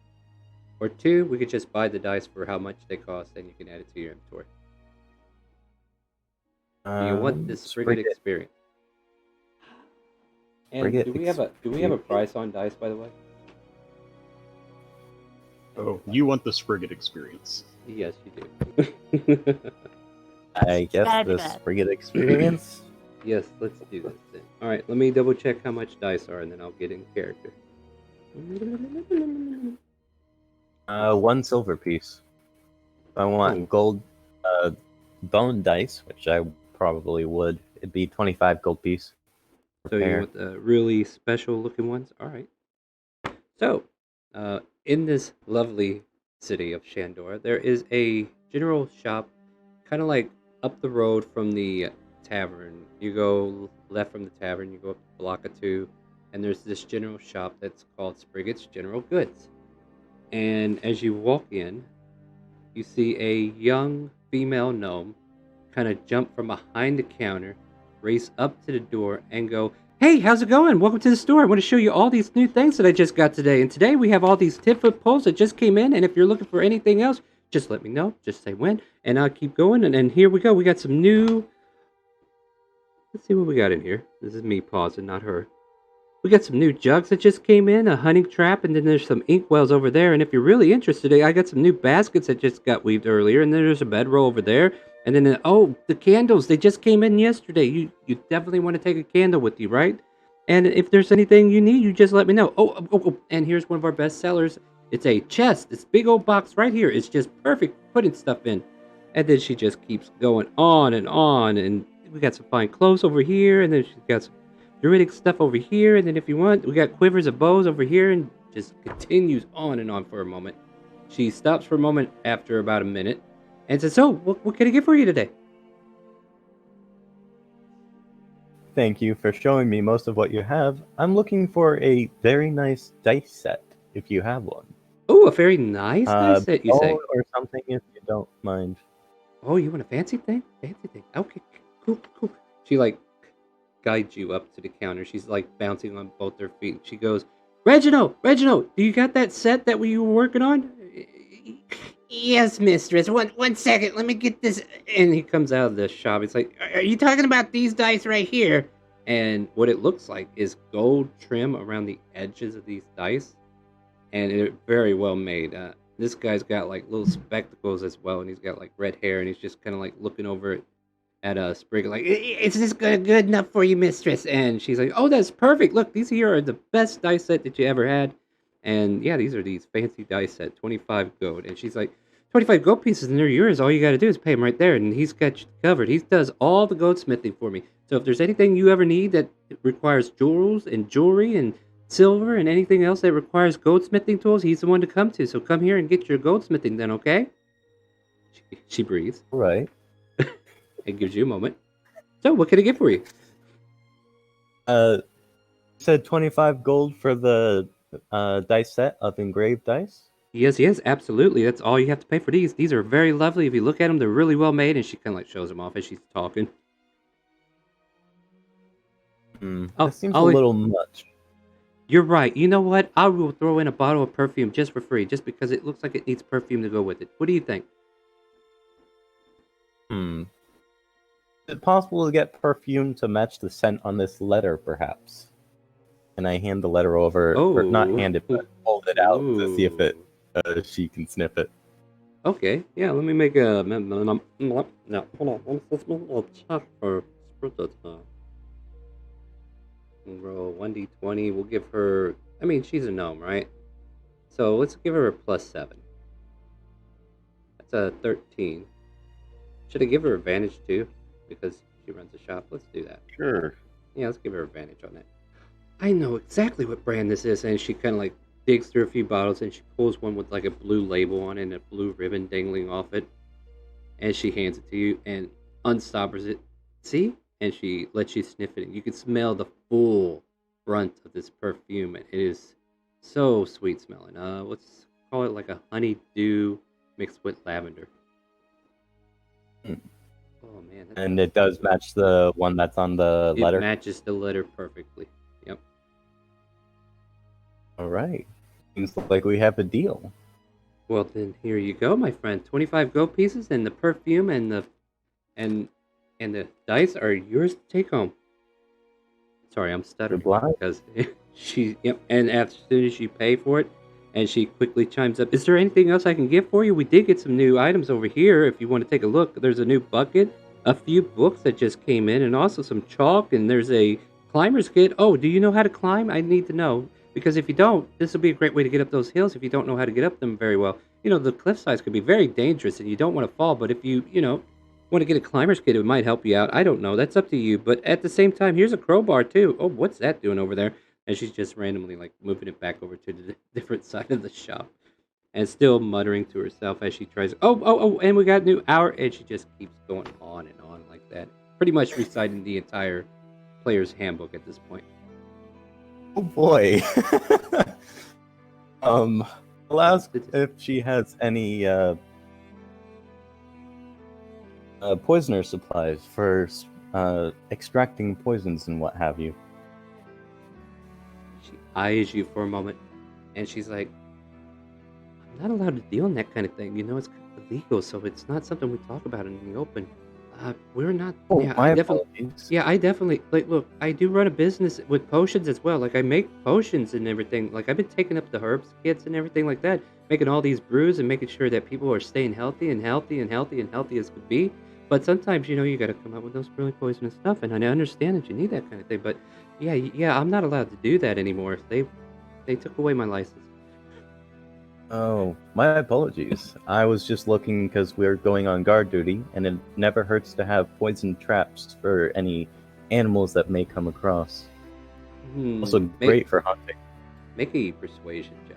or two, we could just buy the dice for how much they cost, and you can add it to your inventory. Do you want this Sprigget experience? And Sprigget do we have a experience. price on dice, by the way? Oh, you want the Sprigget experience. Yes, you do. I guess Gotta do the that. Sprigget experience. Yes, let's do this then. All right, let me double check how much dice are, and then I'll get in character. 1 silver piece. If I want gold bone dice, which I probably would, it'd be 25 gold piece. So you Fair. want the really special looking ones? All right. So, in this lovely city of Shandor, there is a general shop, kind of like up the road from the tavern. You go left from the tavern, you go up a block or two, and there's this general shop that's called Sprigget's General Goods. And as you walk in, you see a young female gnome kind of jump from behind the counter, race up to the door, and go, "Hey, how's it going? Welcome to the store. I want to show you all these new things that I just got today. And today we have all these 10-foot poles that just came in. And if you're looking for anything else, just let me know. Just say when, and I'll keep going. And here we go. We got some new... Let's see what we got in here. This is me pausing, not her. We got some new jugs that just came in, a hunting trap, and then there's some inkwells over there. And if you're really interested, I got some new baskets that just got weaved earlier. And then there's a bedroll over there. And then, the candles, they just came in yesterday. You definitely want to take a candle with you, right? And if there's anything you need, you just let me know. Oh, and here's one of our best sellers. It's a chest, this big old box right here. It's just perfect for putting stuff in. And then she just keeps going on. And we got some fine clothes over here. And then she's got some druidic stuff over here. And then if you want, we got quivers of bows over here. And just continues on and on for a moment. She stops for a moment after about a minute and says, "So, what can I get for you today?" Thank you for showing me most of what you have. I'm looking for a very nice dice set, if you have one. Oh, a very nice dice set, you say? Gold or something, if you don't mind. Oh, you want a fancy thing? Fancy thing. Okay, cool. She like guides you up to the counter. She's like bouncing on both her feet. She goes, Reginald, do you got that set that you were working on? Yes, mistress. One second. Let me get this. And he comes out of the shop. It's like, are you talking about these dice right here? And what it looks like is gold trim around the edges of these dice. And it's very well made. This guy's got like little spectacles as well. And he's got like red hair. And he's just kind of like looking over it at Sprig, like, is this good enough for you, mistress? And she's like, oh, that's perfect. Look, these here are the best dice set that you ever had. And yeah, these are these fancy dice set, 25 gold. And she's like, 25 gold pieces, and they're yours. All you got to do is pay him right there, and he's got you covered. He does all the goldsmithing for me. So if there's anything you ever need that requires jewels and jewelry and silver and anything else that requires goldsmithing tools, he's the one to come to. So come here and get your goldsmithing then, okay? She breathes. All right. It gives you a moment. So, what can I get for you? You said 25 gold for the dice set of engraved dice? Yes, absolutely. That's all you have to pay for these. These are very lovely. If you look at them, they're really well made. And she kind of like shows them off as she's talking. That seems a little much. You're right. You know what? I will throw in a bottle of perfume just for free, just because it looks like it needs perfume to go with it. What do you think? Is it possible to get perfume to match the scent on this letter, perhaps? And I hand the letter over, or not hand it, but hold it out to see if she can sniff it. Okay, yeah, let me make a... No, hold on. Let's check for... Roll 1d20. We'll give her... I mean, she's a gnome, right? So let's give her a +7. That's a 13. Should I give her advantage too? Because she runs the shop. Let's do that. Sure. Yeah, let's give her advantage on that. I know exactly what brand this is. And she kind of like digs through a few bottles and she pulls one with like a blue label on it and a blue ribbon dangling off it. And she hands it to you and unstoppers it. See? And she lets you sniff it. And you can smell the full brunt of this perfume. And it is so sweet smelling. Let's call it like a honeydew mixed with lavender. Oh man! And it does match the one that's on the letter? It matches the letter perfectly. Yep. All right. Seems like we have a deal. Well then, here you go, my friend. 25 gold pieces, and the perfume and the dice are yours to take home. Sorry, I'm stuttering because Yep. And as soon as you pay for it, and she quickly chimes up, is there anything else I can get for you? We did get some new items over here if you want to take a look. There's a new bucket, a few books that just came in, and also some chalk, and there's a climber's kit. Oh, do you know how to climb? I need to know. Because if you don't, this will be a great way to get up those hills if you don't know how to get up them very well. You know, the cliff sides could be very dangerous, and you don't want to fall, but if you want to get a climber's kit, it might help you out. I don't know. That's up to you. But at the same time, here's a crowbar, too. Oh, what's that doing over there? And she's just randomly like moving it back over to the different side of the shop, and still muttering to herself as she tries. Oh! And we got a new hour, and she just keeps going on and on like that, pretty much reciting the entire player's handbook at this point. Oh boy. I'll ask if she has any poisoner supplies for extracting poisons and what have you. She eyes you for a moment, and she's like, I'm not allowed to deal in that kind of thing. You know, it's illegal, so it's not something we talk about in the open. We're not... Oh, yeah, my apologies. Yeah, I definitely... Like, look, I do run a business with potions as well. Like, I make potions and everything. Like, I've been taking up the herbs kits and everything like that, making all these brews and making sure that people are staying healthy as could be. But sometimes, you gotta come up with those really poisonous stuff, and I understand that you need that kind of thing, but yeah, I'm not allowed to do that anymore. They took away my license. Oh, my apologies. I was just looking because we're going on guard duty, and it never hurts to have poison traps for any animals that may come across. Also great for hunting. Make a persuasion check.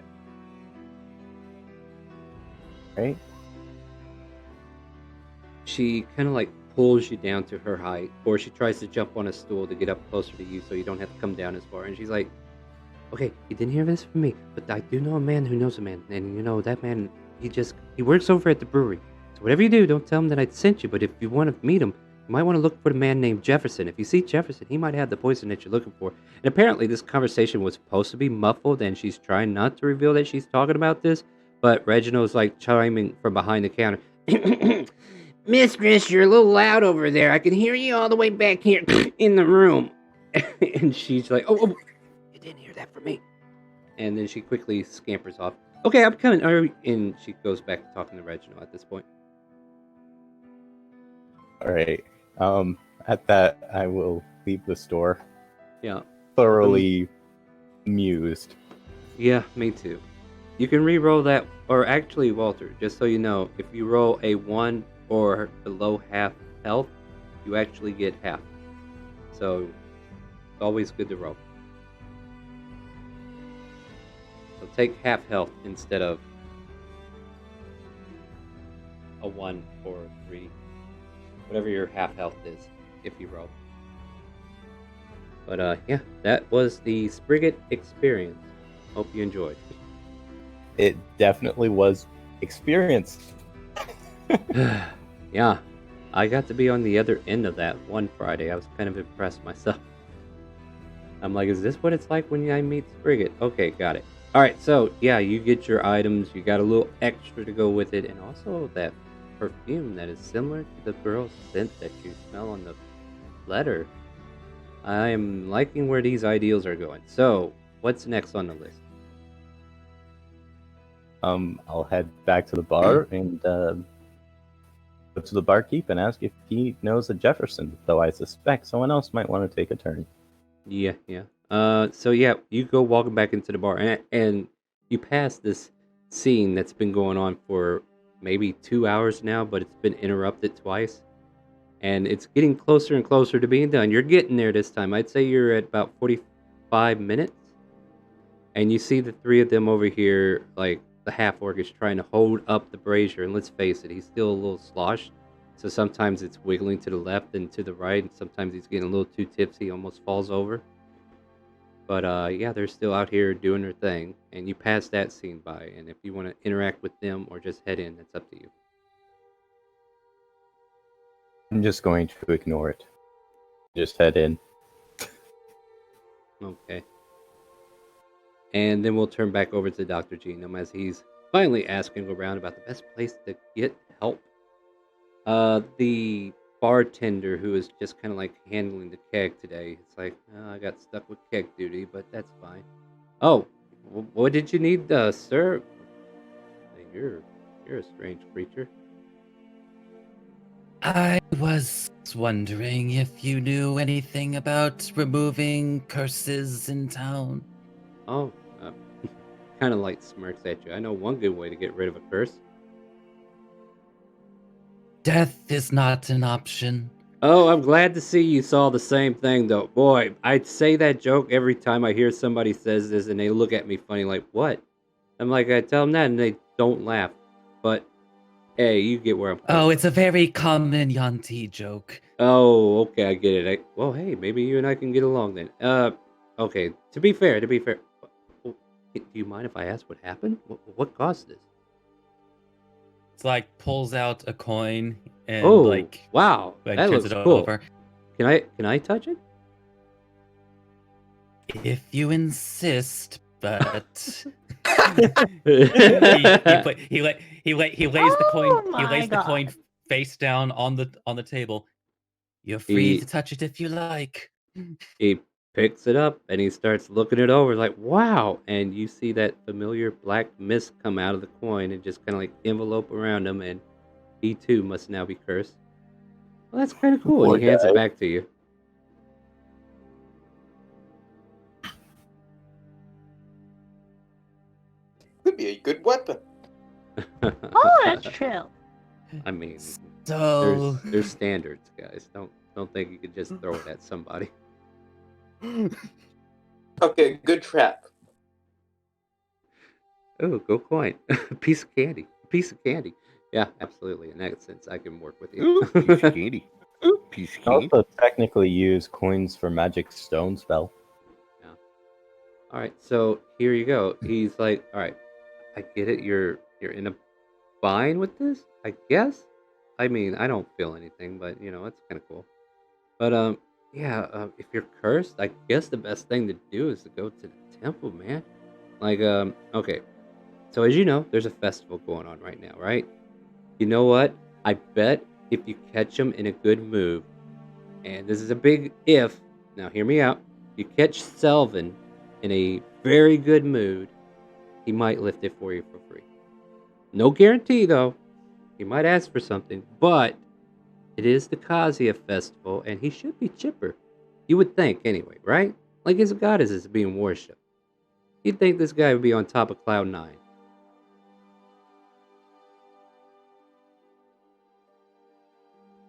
right? She kind of like pulls you down to her height, or she tries to jump on a stool to get up closer to you so you don't have to come down as far. And she's like, okay, you didn't hear this from me, but I do know a man who knows a man. And you know, that man, he works over at the brewery. So whatever you do, don't tell him that I sent you. But if you want to meet him, you might want to look for the man named Jefferson. If you see Jefferson, he might have the poison that you're looking for. And apparently this conversation was supposed to be muffled, and she's trying not to reveal that she's talking about this. But Reginald's like chiming from behind the counter. Mistress, you're a little loud over there. I can hear you all the way back here in the room. And she's like, oh, you didn't hear that from me. And then she quickly scampers off. Okay, I'm coming. And she goes back to talking to Reginald at this point. All right. At that, I will leave the store. Yeah. Thoroughly amused. Yeah, me too. You can re-roll that, or actually, Walter, just so you know, if you roll a 1 or below half health, you actually get half. So, it's always good to roll. So take half health instead of a 1 or 3. Whatever your half health is, if you roll. But yeah, that was the Sprigget experience. Hope you enjoyed. It definitely was experienced. Yeah, I got to be on the other end of that one Friday. I was kind of impressed myself. I'm like, is this what it's like when I meet Sprigget? Okay, got it. Alright, so yeah, you get your items, you got a little extra to go with it, and also that perfume that is similar to the girl's scent that you smell on the letter. I am liking where these ideals are going. So, what's next on the list? I'll head back to the bar and go to the barkeep and ask if he knows a Jefferson, though I suspect someone else might want to take a turn. Yeah. So yeah, you go walking back into the bar, and you pass this scene that's been going on for maybe 2 hours now, but it's been interrupted twice. And it's getting closer and closer to being done. You're getting there this time. I'd say you're at about 45 minutes. And you see the three of them over here, like the half-orc is trying to hold up the brazier. And let's face it, he's still a little sloshed. So sometimes it's wiggling to the left and to the right. And sometimes he's getting a little too tipsy, almost falls over. But yeah, they're still out here doing their thing. And you pass that scene by. And if you want to interact with them or just head in, that's up to you. I'm just going to ignore it. Just head in. Okay. And then we'll turn back over to Dr. Genome as he's finally asking around about the best place to get help. The bartender who is just kind of like handling the keg today, it's like, I got stuck with keg duty, but that's fine. Oh, what did you need, sir? You're a strange creature. I was wondering if you knew anything about removing curses in town. Oh, kind of like smirks at you. I know one good way to get rid of a curse. Death is not an option. Oh, I'm glad to see you saw the same thing, though. Boy, I say that joke every time I hear somebody says this, and they look at me funny like, what? I'm like, I tell them that, and they don't laugh. But, hey, you get where I'm coming from. It's a very common Yanti joke. Oh, okay, I get it. Well, hey, maybe you and I can get along then. Okay, to be fair, do you mind if I ask what happened? What caused this? It's like pulls out a coin and wow, that turns looks it cool. over. Can I touch it? If you insist, but he lays the coin face down on the table. You're free to touch it if you like. He picks it up and he starts looking it over like, wow. And you see that familiar black mist come out of the coin and just kind of like envelope around him, and he too must now be cursed. Well, that's kind of cool. And he hands it back to you. Could be a good weapon. Oh, that's true. I mean, So there's standards, guys. Don't think you could just throw it at somebody. Okay, good trap. Oh, go coin. Piece of candy. piece of candy. Yeah, absolutely. In that sense, I can work with Ooh, you. piece of candy. Ooh, piece of You candy. also technically use coins for magic stone spell. All right, so here you go. He's like, all right, I get it. You're in a bind with this, I guess. I mean, I don't feel anything, but it's kind of cool. But yeah. If you're cursed, I guess the best thing to do is to go to the temple, man. Like, okay. So as you know, there's a festival going on right now, right? You know what? I bet if you catch him in a good mood, and this is a big if. Now hear me out. You catch Selvin in a very good mood, he might lift it for you for free. No guarantee though. He might ask for something, but it is the Kazuya festival, and he should be chipper. You would think, anyway, right? Like his goddess is being worshipped. You'd think this guy would be on top of cloud 9.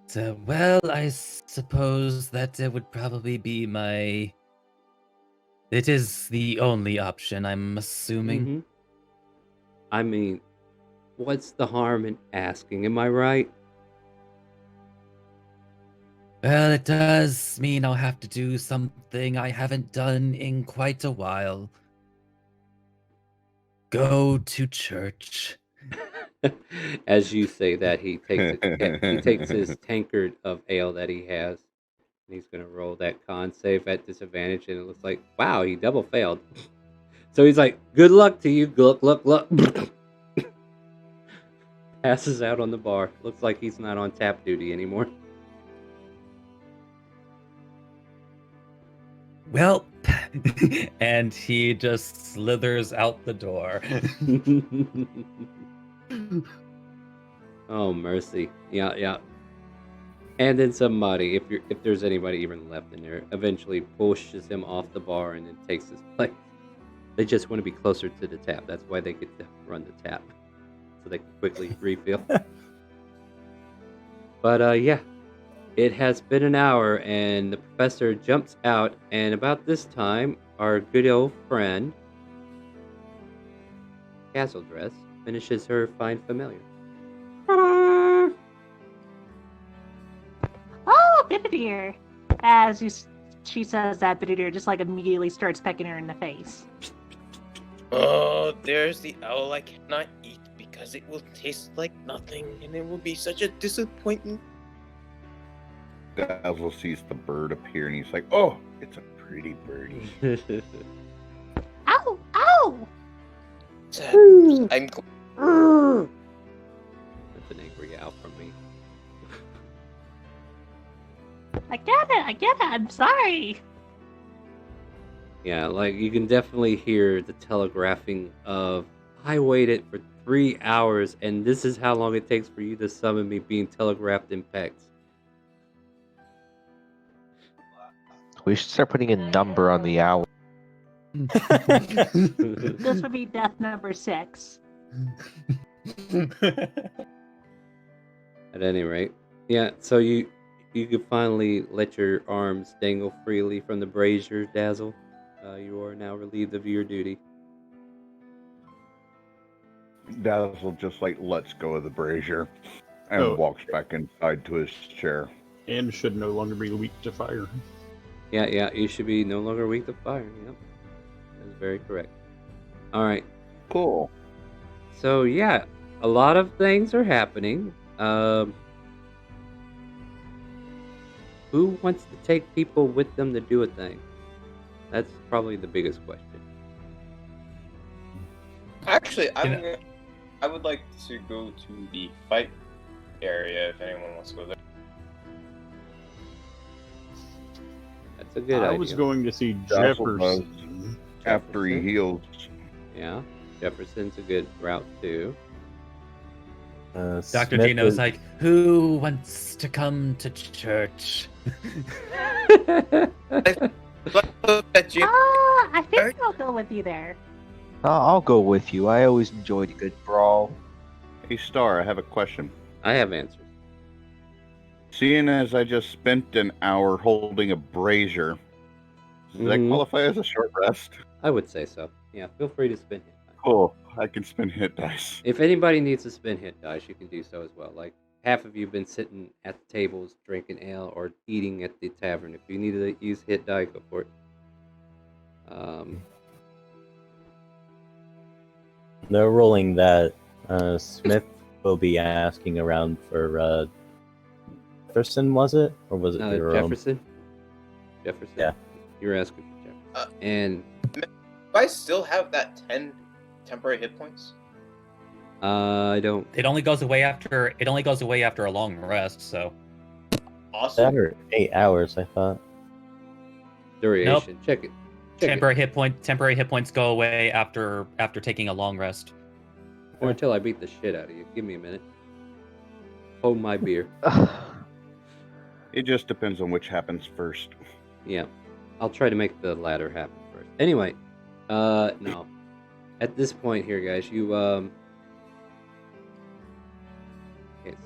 So, well, I suppose that it would probably be my. It is the only option, I'm assuming. Mm-hmm. I mean, what's the harm in asking? Am I right? Well, it does mean I'll have to do something I haven't done in quite a while. Go to church. As you say that, he takes his tankard of ale that he has, and he's gonna roll that con save at disadvantage, and it looks like, wow, he double failed. So he's like, good luck to you, luck. Passes out on the bar. Looks like he's not on tap duty anymore. Well, and he just slithers out the door. Oh mercy. Yeah. And then somebody, if there's anybody even left in there, eventually pushes him off the bar and then takes his place. They just want to be closer to the tap. That's why they get to run the tap, so they can quickly refill. But yeah, it has been an hour, and the professor jumps out, and about this time, our good old friend, Castle Dress, finishes her fine familiar. Oh, Bibidir! As she says that, Bibidir just like immediately starts pecking her in the face. Oh, there's the owl I cannot eat because it will taste like nothing and it will be such a disappointment. Dazzle sees the bird appear and he's like, oh, it's a pretty birdie. Ow! Ow! I'm That's an angry owl from me. I get it, I'm sorry. Yeah, like you can definitely hear the telegraphing of, I waited for 3 hours and this is how long it takes for you to summon me, being telegraphed in pecs. We should start putting a number on the owl. This would be death number 6. At any rate, yeah, so you can finally let your arms dangle freely from the brazier, Dazzle. You are now relieved of your duty. Dazzle just like lets go of the brazier and walks back inside to his chair. And should no longer be weak to fire. Yeah, you should be no longer weak to fire. Yep, that's very correct. All right. Cool. So yeah, a lot of things are happening. Who wants to take people with them to do a thing? That's probably the biggest question. Actually, I would like to go to the fight area if anyone wants to go there. That's a good idea. I was going to see Dazzle does Jefferson. after he heals. Yeah, Jefferson's a good route too. Dr. Gino's like, who wants to come to church? I think I'll go with you there. I'll go with you. I always enjoyed a good brawl. Hey, Star, I have a question. I have answers. Seeing as I just spent an hour holding a brazier, does that qualify as a short rest? I would say so. Yeah, feel free to spend hit time. Cool. I can spin hit dice. If anybody needs to spin hit dice, you can do so as well. Like half of you have been sitting at the tables drinking ale or eating at the tavern. If you need to use hit die, go for it. They're rolling that Smith will be asking around for Jefferson, was it? Or was it Jerome? Jefferson? Jefferson? Yeah. You're asking for Jefferson. And Do I still have that 10 temporary hit points? I don't. It only goes away after a long rest. So Awesome. That or 8 hours, I thought. Duration. Check it. temporary hit points go away after taking a long rest. Or until I beat the shit out of you. Give me a minute. Hold my beer. It just depends on which happens first. Yeah. I'll try to make the latter happen first. Anyway, no. At this point here, guys, you, okay,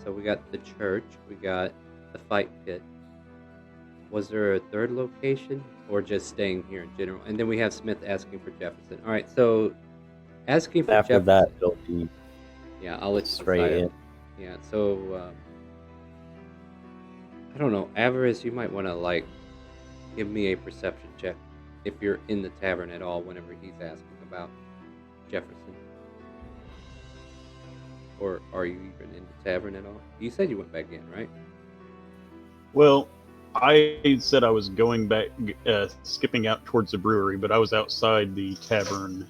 so we got the church, we got the fight pit. Was there a third location, or just staying here in general? And then we have Smith asking for Jefferson. All right, so asking for After Jefferson. that, it'll be Yeah, I'll let you straight decide. in. Yeah, so I don't know, Avarice, you might want to like give me a perception check if you're in the tavern at all whenever he's asking about Jefferson. Or are you even in the tavern at all? You said you went back in, right? Well, I said I was going back, skipping out towards the brewery, but I was outside the tavern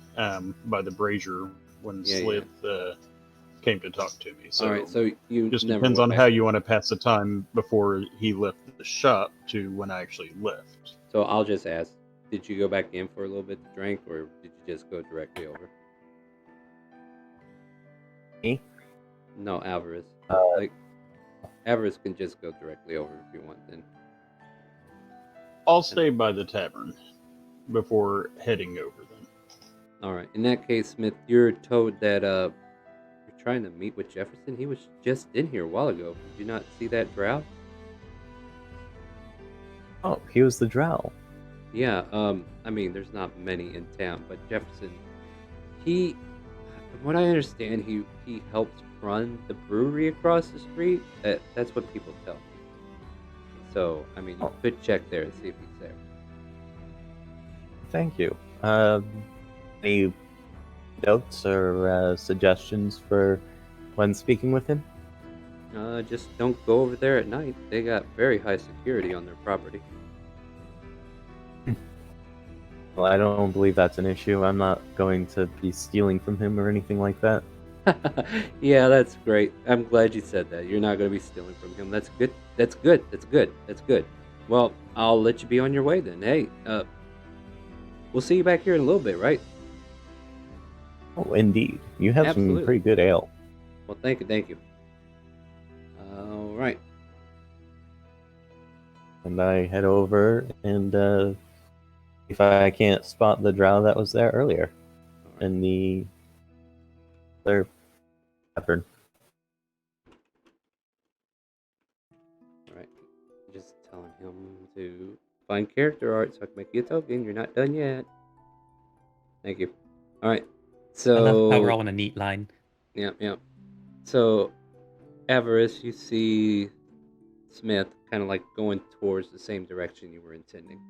by the brazier when Slith came to talk to me. So all right, so you just never depends went on back. how you want to pass the time before he left the shop to when I actually left. So I'll just ask, did you go back in for a little bit to drink, or did you just go directly over? Me? No, Avarice. Like, Avarice can just go directly over if you want, then. I'll stay by the tavern before heading over then. Alright, in that case, Smith, you're told that you're trying to meet with Jefferson. He was just in here a while ago. Did you not see that drow? Oh, he was the drow. Yeah, I mean, there's not many in town, but Jefferson, from what I understand, he helps run the brewery across the street. That's what people tell me. So, I mean, you could check there and see if he's there. Thank you. Any notes or suggestions for when speaking with him? Just don't go over there at night. They got very high security on their property. Well, I don't believe that's an issue. I'm not going to be stealing from him or anything like that. Yeah, that's great. I'm glad you said that. You're not going to be stealing from him. That's good. That's good. That's good. That's good. Well, I'll let you be on your way then. Hey, we'll see you back here in a little bit, right? Oh, indeed. You have Absolutely. some pretty good ale. Well, thank you. Thank you. All right. And I head over and if I can't spot the drow that was there earlier in the their tavern. All right. Just telling him to find character art so I can make you a token. You're not done yet. Thank you. All right. I love So how we're all in a neat line. Yeah. So, Avarice, you see Smith kind of like going towards the same direction you were intending.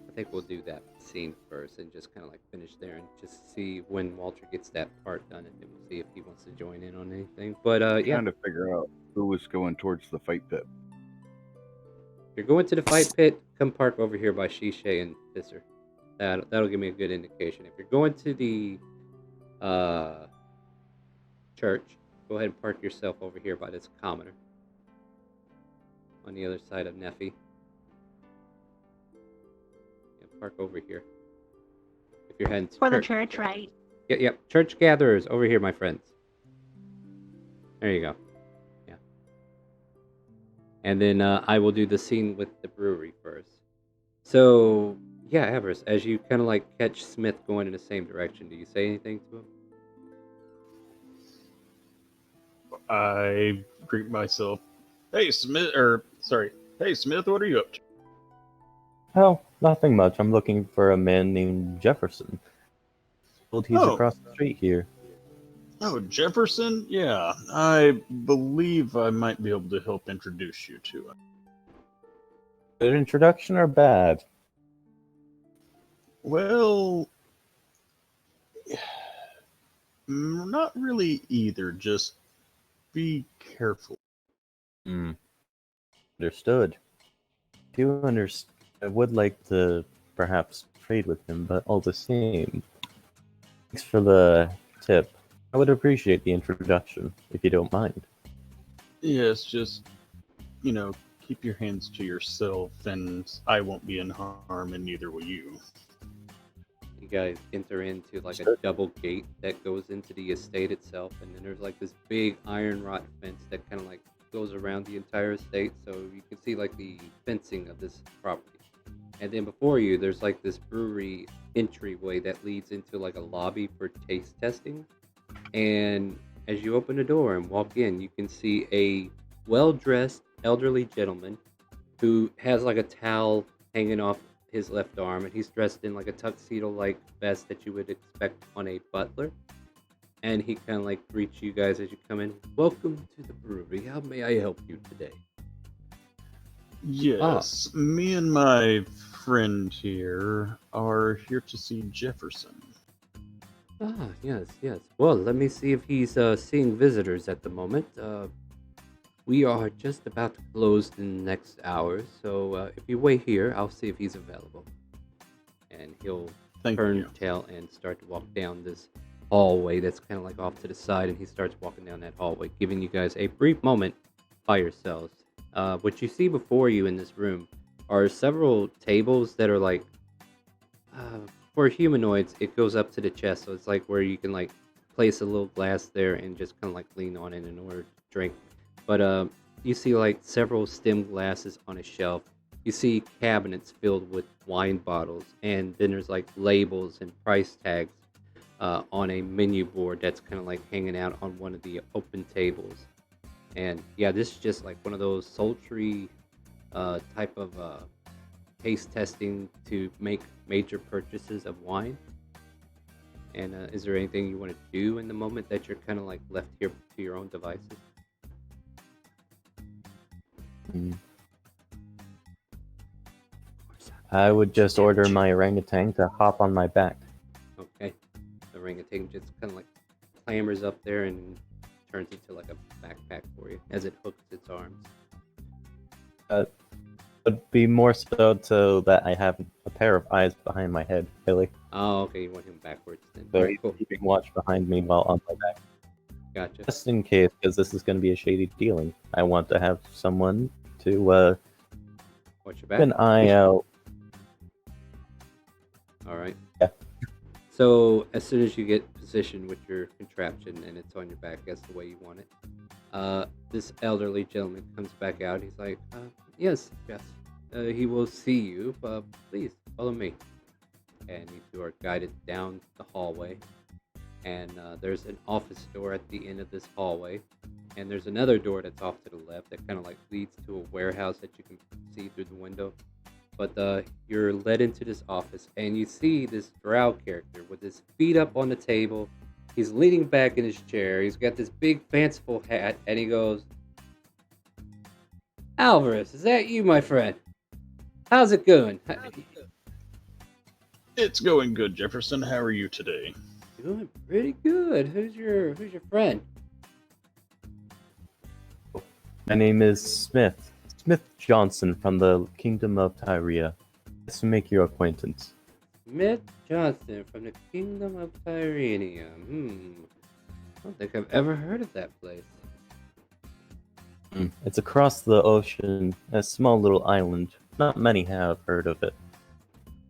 I think we'll do that scene first and just kind of like finish there and just see when Walter gets that part done, and then we'll see if he wants to join in on anything. But yeah, Trying to figure out who was going towards the fight pit. if you're going to the fight pit, come park over here by Shisha and Pisser. That'll give me a good indication. If you're going to the church, go ahead and park yourself over here by this commoner on the other side of Nephi. Yeah, park over here. If you're heading to For the church. church, right? Yep. Church gatherers over here, my friends. There you go. Yeah. And then I will do the scene with the brewery first. So, yeah, Avarice, as you kind of like catch Smith going in the same direction, do you say anything to him? I greet myself. Hey Smith, what are you up to? Oh, Nothing much. I'm looking for a man named Jefferson. Well, he's Oh. across the street here. Oh, Jefferson? Yeah, I believe I might be able to help introduce you to him. Good introduction or bad? Well, not really either. Just be careful. Understood. I would like to perhaps trade with him, but all the same, thanks for the tip. I would appreciate the introduction, if you don't mind. Yes, just, keep your hands to yourself, and I won't be in harm, and neither will you. You guys enter into like a double gate that goes into the estate itself, and then there's like this big iron rod fence that kind of like goes around the entire estate, so you can see like the fencing of this property. And then before you, there's like this brewery entryway that leads into like a lobby for taste testing. And as you open the door and walk in, you can see a well-dressed elderly gentleman who has like a towel hanging off his left arm, and he's dressed in like a tuxedo-like vest that you would expect on a butler. And he kind of like greets you guys as you come in. Welcome to the brewery. How may I help you today? Yes, me and my friend here are here to see Jefferson. Yes. Well, let me see if he's seeing visitors at the moment. We are just about to close in the next hour, so if you wait here, I'll see if he's available. And he'll turn tail and start to walk down this hallway that's kind of like off to the side, and he starts walking down that hallway, giving you guys a brief moment by yourselves. What you see before you in this room are several tables that are like, for humanoids, it goes up to the chest, so it's like where you can like place a little glass there and just kind of like lean on it in order to drink. But you see like several stem glasses on a shelf. You see cabinets filled with wine bottles, and then there's like labels and price tags on a menu board that's kind of like hanging out on one of the open tables. And yeah, this is just like one of those sultry type of taste testing to make major purchases of wine. And is there anything you want to do in the moment that you're kind of like left here to your own devices? I would just order my orangutan to hop on my back. Okay. The orangutan just kind of like clambers up there and turns into like a backpack for you as it hooks its arms. Would be more so that I have a pair of eyes behind my head, Billy. Oh, okay. You want him backwards then. So Alright, he's cool. keeping watch behind me while on my back. Gotcha. Just in case, because this is going to be a shady dealing. I want to have someone to Watch your keep back. an eye out. Alright. Yeah. So as soon as you get positioned with your contraption and it's on your back, that's the way you want it. This elderly gentleman comes back out. He's like, yes. He will see you, but please follow me. And you two are guided down the hallway. And there's an office door at the end of this hallway. And there's another door that's off to the left that kind of like leads to a warehouse that you can see through the window. But you're led into this office, and you see this drow character with his feet up on the table. He's leaning back in his chair. He's got this big fanciful hat, and he goes, Alvarez, is that you, my friend? How's it going? It's going good, Jefferson. How are you today? Doing pretty good. Who's your friend? My name is Smith. Smith Johnson from the Kingdom of Tyria. Nice to make your acquaintance. Smith Johnson from the Kingdom of Tyrenia. I don't think I've ever heard of that place. It's across the ocean, a small little island. Not many have heard of it.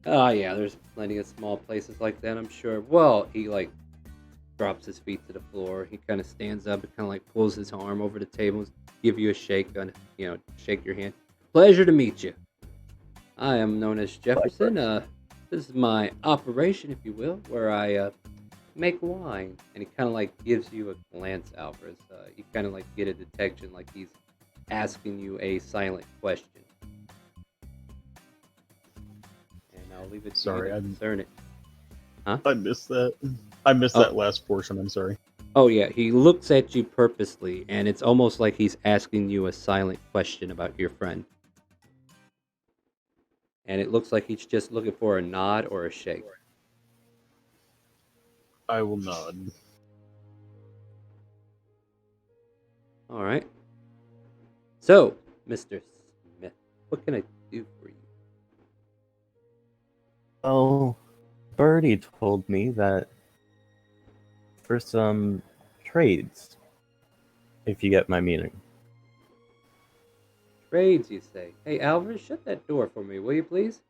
Oh yeah, there's plenty of small places like that, I'm sure. Well, he like drops his feet to the floor. He kind of stands up and kind of like pulls his arm over the table, give you a shake shake your hand. Pleasure to meet you. I am known as Jefferson. This is my operation, if you will, where I make wine. And he kind of like gives you a glance, Alvarez. You kind of like get a detection like he's asking you a silent question. I'll leave it to Sorry, you to discern it. Huh? I missed that. I missed Oh. that last portion. I'm sorry. Oh yeah, he looks at you purposely, and it's almost like he's asking you a silent question about your friend. And it looks like he's just looking for a nod or a shake. I will nod. All right. So, Mr. Smith, what can I do for you? Well, Birdie told me that for some trades, if you get my meaning. Trades, you say? Hey, Alvarez, shut that door for me, will you please?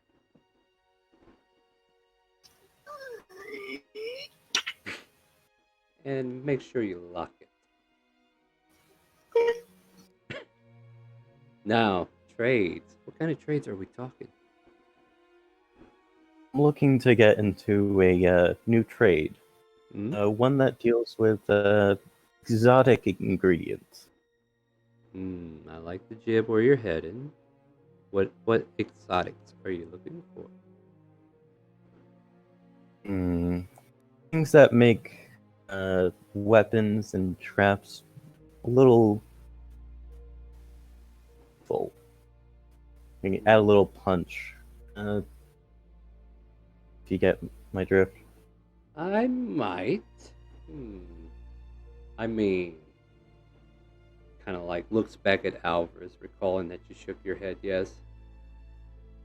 And make sure you lock it. Now, trades. What kind of trades are we talking? I'm looking to get into a new trade, Hmm? one that deals with exotic ingredients. I like the jib where you're heading. What exotics are you looking for? Things that make weapons and traps a little full. You can add a little punch. If you get my drift. I might. I mean, kind of like looks back at Alvarez, recalling that you shook your head yes.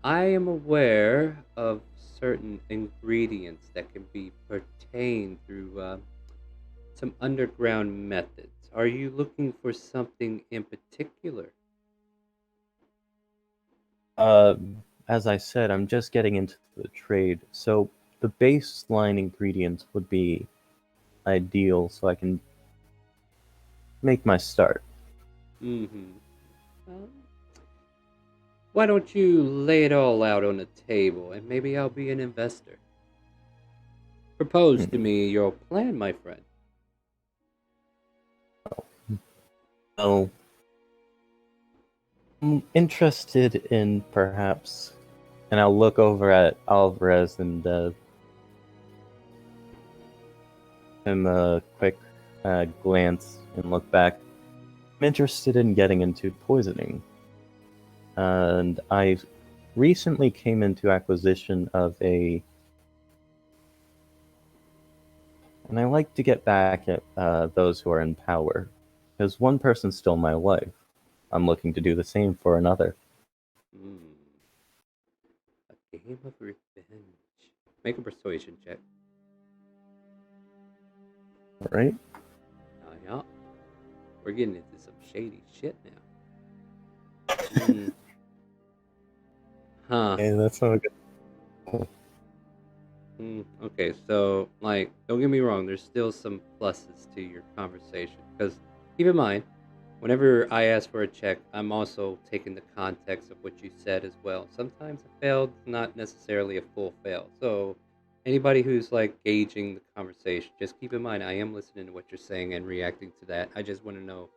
I am aware of certain ingredients that can be pertained through some underground methods. Are you looking for something in particular? As I said, I'm just getting into the trade, so the baseline ingredients would be ideal so I can make my start. Well, why don't you lay it all out on the table and maybe I'll be an investor? Propose to me your plan, my friend. So, I'm interested in perhaps, and I'll look over at Alvarez and him a quick glance and look back. I'm interested in getting into poisoning. And I recently came into acquisition of and I like to get back at those who are in power, because one person stole my life. I'm looking to do the same for another. A game of revenge. Make a persuasion check. All right. Yeah. We're getting into some shady shit now. Huh. Hey, that's not good. Okay, so, like, don't get me wrong, there's still some pluses to your conversation. Because, keep in mind, whenever I ask for a check, I'm also taking the context of what you said as well. Sometimes a failed is not necessarily a full fail. So, anybody who's, like, gauging the conversation, just keep in mind, I am listening to what you're saying and reacting to that. I just want to know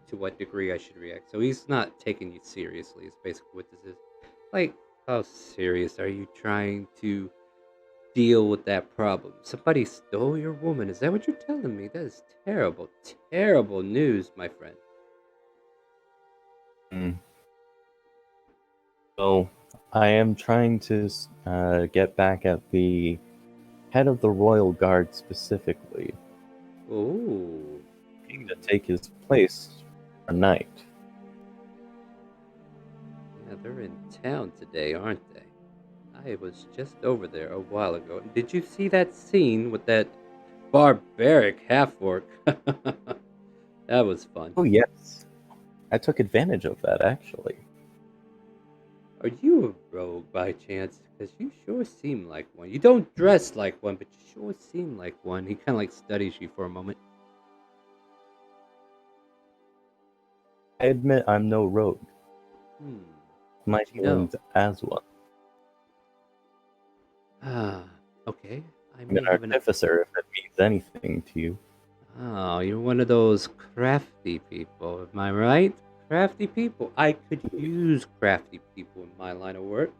to what degree I should react. So, he's not taking you seriously, is basically what this is. Like, how serious are you trying to deal with that problem? Somebody stole your woman. Is that what you're telling me? That is terrible, terrible news, my friend. So, I am trying to get back at the head of the Royal Guard specifically. Ooh. To take his place for a night. Yeah, they're in town today, aren't they? I was just over there a while ago. Did you see that scene with that barbaric half-orc? That was fun. Oh, yes. I took advantage of that, actually. Are you a rogue by chance? Because you sure seem like one. You don't dress like one, but you sure seem like one. He kind of like studies you for a moment. I admit I'm no rogue. My How'd you know? feelings as one. Okay. I I'm may an have an... artificer, if it means anything to you. Oh, you're one of those crafty people, am I right? Crafty people. I could use crafty people in my line of work.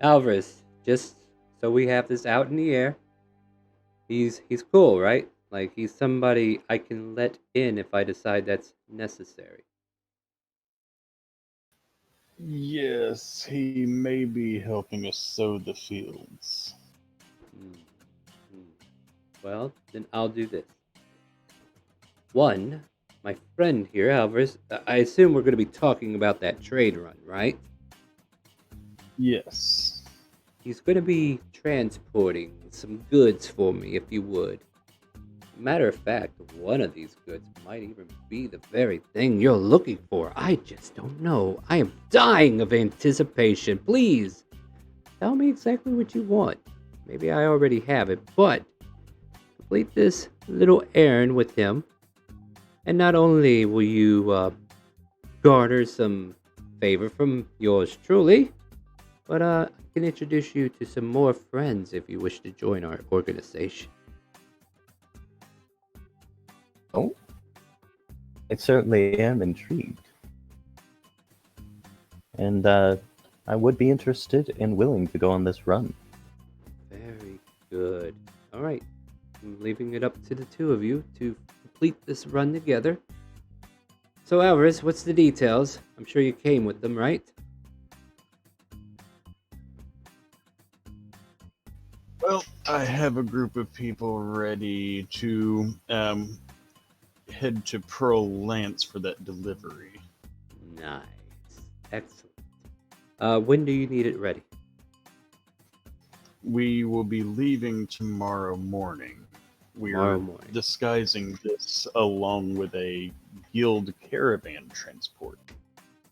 Alvarez, just so we have this out in the air, he's cool, right? Like he's somebody I can let in if I decide that's necessary. Yes, he may be helping us sow the fields. Hmm. Hmm. Well, then I'll do this. One, my friend here, Alvarez, I assume we're going to be talking about that trade run, right? Yes. He's going to be transporting some goods for me, if you would. Matter of fact, one of these goods might even be the very thing you're looking for. I just don't know. I am dying of anticipation. Please, tell me exactly what you want. Maybe I already have it, but complete this little errand with him. And not only will you garner some favor from yours truly, but I can introduce you to some more friends if you wish to join our organization. Oh, I certainly am intrigued. And I would be interested and willing to go on this run. Very good. All right. I'm leaving it up to the two of you to complete this run together. So, Alvarez, what's the details? I'm sure you came with them, right? Well, I have a group of people ready to head to Pearl Lance for that delivery. Nice. Excellent. When do you need it ready? We will be leaving tomorrow morning. Tomorrow We're morning. disguising this along with a guild caravan transport.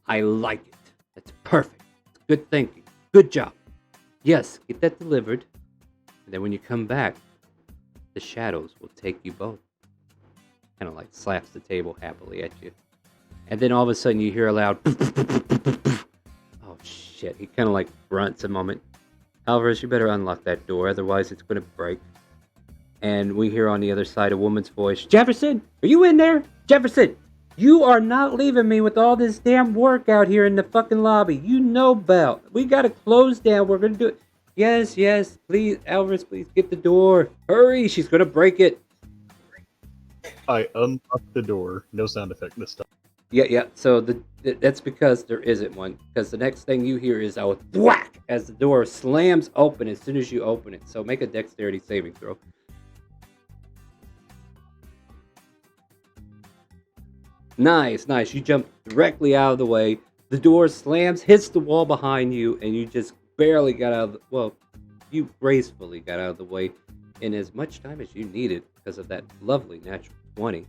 I like it. That's perfect. Good thinking. Good job. Yes, get that delivered. And then when you come back, the shadows will take you both. Kind of like slaps the table happily at you. And then all of a sudden you hear a loud oh shit. He kind of like grunts a moment. Alvarez, you better unlock that door, otherwise it's going to break. And we hear on the other side a woman's voice, Jefferson, are you in there? Jefferson, you are not leaving me with all this damn work out here in the fucking lobby. You know, Belle. We got to close down. We're going to do it. Yes, yes, please, Alvarez, please get the door. Hurry, she's going to break it. I unlocked the door. No sound effect this time. Yeah. So that's because there isn't one. Because the next thing you hear is a whack as the door slams open as soon as you open it. So make a dexterity saving throw. Nice. You jump directly out of the way. The door slams, hits the wall behind you, and you just barely got out of the... Well, you gracefully got out of the way in as much time as you needed because of that lovely natural 20.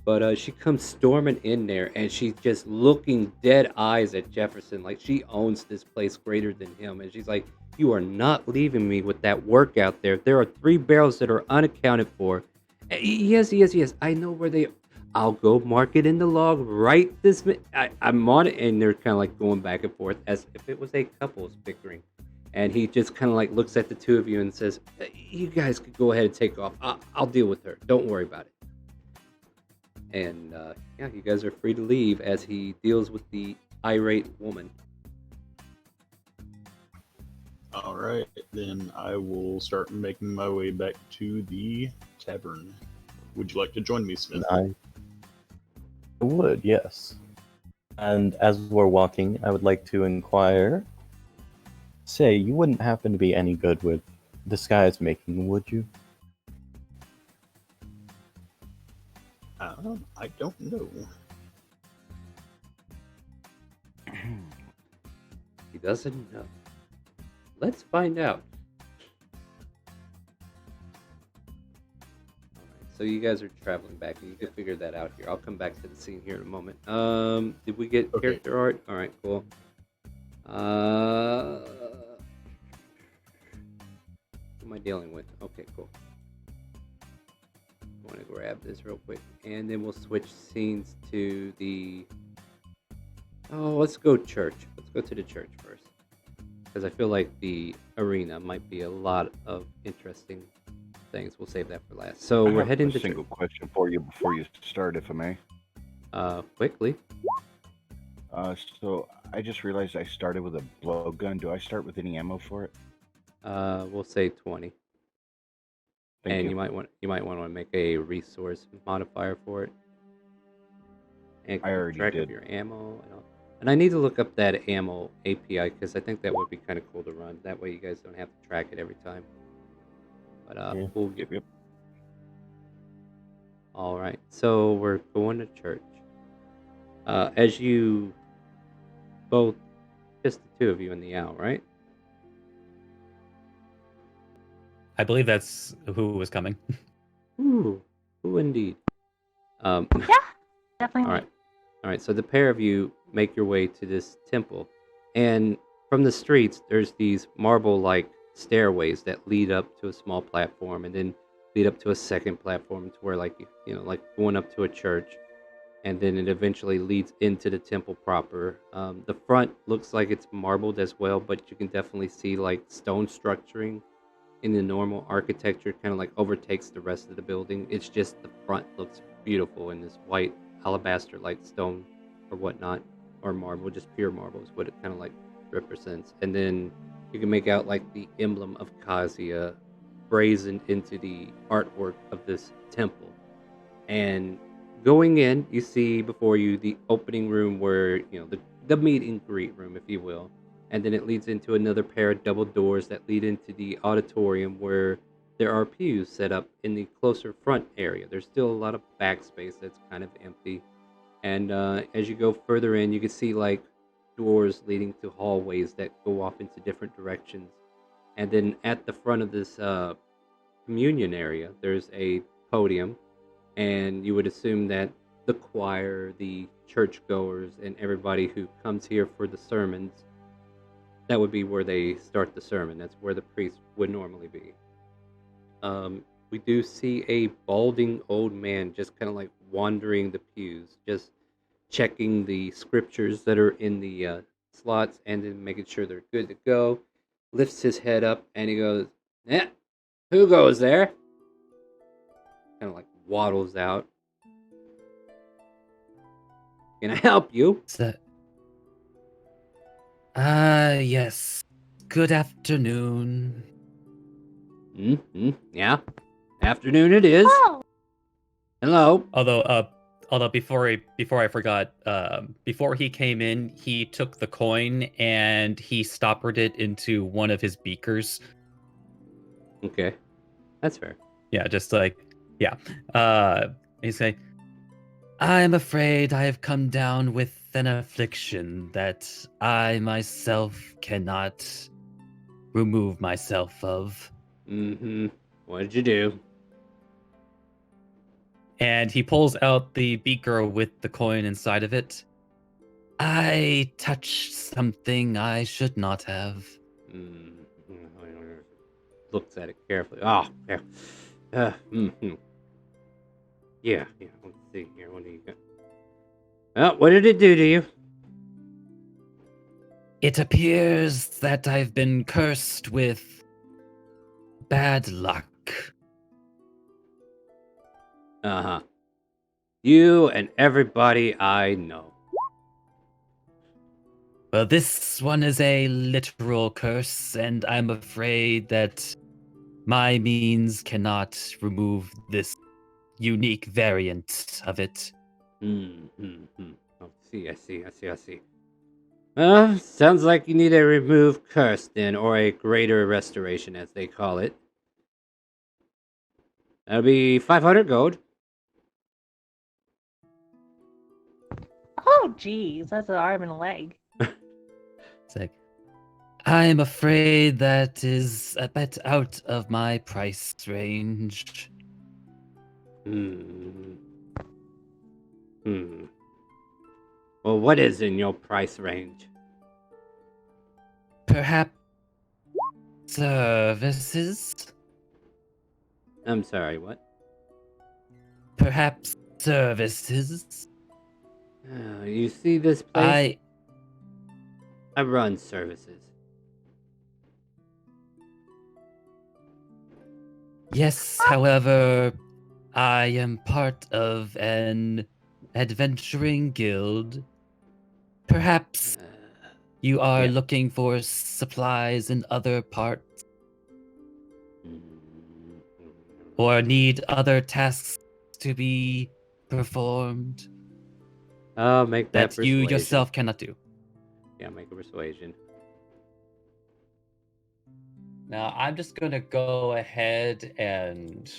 But she comes storming in there, and she's just looking dead eyes at Jefferson like she owns this place greater than him. And she's like, you are not leaving me with that work out there. There are 3 barrels that are unaccounted for. Yes. I know where they... I'll go mark it in the log right this minute. I'm on it, and they're kind of like going back and forth as if it was a couple's bickering. And he just kind of like looks at the two of you and says, you guys could go ahead and take off. I'll deal with her. Don't worry about it. And yeah, you guys are free to leave as he deals with the irate woman. All right, then I will start making my way back to the tavern. Would you like to join me, Smith? I would, yes. And as we're walking, I would like to inquire. Say, you wouldn't happen to be any good with disguise making, would you? I don't know. He doesn't know. Let's find out. Alright, so you guys are traveling back, and you can figure that out here. I'll come back to the scene here in a moment. Did we get character art? Alright, cool. Who am I dealing with? Okay, cool. I want to grab this real quick, and then we'll switch scenes to the... Oh, let's go church. Let's go to the church first, because I feel like the arena might be a lot of interesting things. We'll save that for last. So we're heading to a single question for you before you start, if I may. Quickly. So I just realized I started with a blowgun. Do I start with any ammo for it? We'll say 20. Thank And you. you might want to make a resource modifier for it. And I keep already track did. of your ammo and all. And I need to look up that ammo API because I think that would be kind of cool to run. That way you guys don't have to track it every time. But Yeah. we'll Yep, yep. All right. So we're going to church. As you both, just the two of you in the owl, right? I believe that's who was coming. Ooh, indeed. Yeah, definitely. All right. All right. So the pair of you make your way to this temple, and from the streets, there's these marble-like stairways that lead up to a small platform, and then lead up to a second platform to where, like you know, like going up to a church, and then it eventually leads into the temple proper. The front looks like it's marbled as well, but you can definitely see like stone structuring in the normal architecture kind of like overtakes the rest of the building. It's just the front looks beautiful in this white alabaster like stone or whatnot, or marble, just pure marble is what it kind of like represents. And then you can make out like the emblem of Kazuya brazened into the artwork of this temple. And going in, you see before you the opening room where, you know, the meet and greet room, if you will. And then it leads into another pair of double doors that lead into the auditorium where there are pews set up in the closer front area. There's still a lot of backspace that's kind of empty. And as you go further in, you can see like doors leading to hallways that go off into different directions. And then at the front of this communion area, there's a podium, and you would assume that the choir, the churchgoers, and everybody who comes here for the sermons, that would be where they start the sermon. That's where the priest would normally be. We do see a balding old man just kind of like wandering the pews, just checking the scriptures that are in the slots and then making sure they're good to go. Lifts his head up and he goes, "Yeah, who goes there?" Kind of like waddles out. "Can I help you?" So, yes. Good afternoon. Mm-hmm. Yeah. Afternoon it is. Oh, Hello. Although before I forgot, before he came in, he took the coin and he stoppered it into one of his beakers. Okay. That's fair. Yeah, just like yeah. He's saying, "I'm afraid I have come down with an affliction that I myself cannot remove myself of." Mm-hmm. What did you do? And he pulls out the beaker with the coin inside of it. "I touched something I should not have." Mm. Looks at it carefully. Oh, yeah. Mm-hmm. Yeah. Let's see here. What do you got? Oh, what did it do to you? "It appears that I've been cursed with bad luck." Uh-huh. You and everybody I know. Well, this one is a literal curse, and I'm afraid that my means cannot remove this unique variant of it. Mm-hmm. Oh, I see. Sounds like you need a remove curse then, or a greater restoration as they call it. That'll be 500 gold. oh, geez, that's an arm and a leg. It's like, I'm afraid that is a bit out of my price range. Hmm. Well, what is in your price range? Perhaps services? I'm sorry, what? Perhaps services? You see this place? I run services. Yes, however, I am part of an adventuring guild. Perhaps you are yeah. looking for supplies in other parts. or need other tasks to be performed Make that that you persuasion. yourself cannot do. Yeah, make a persuasion. Now, I'm just going to go ahead and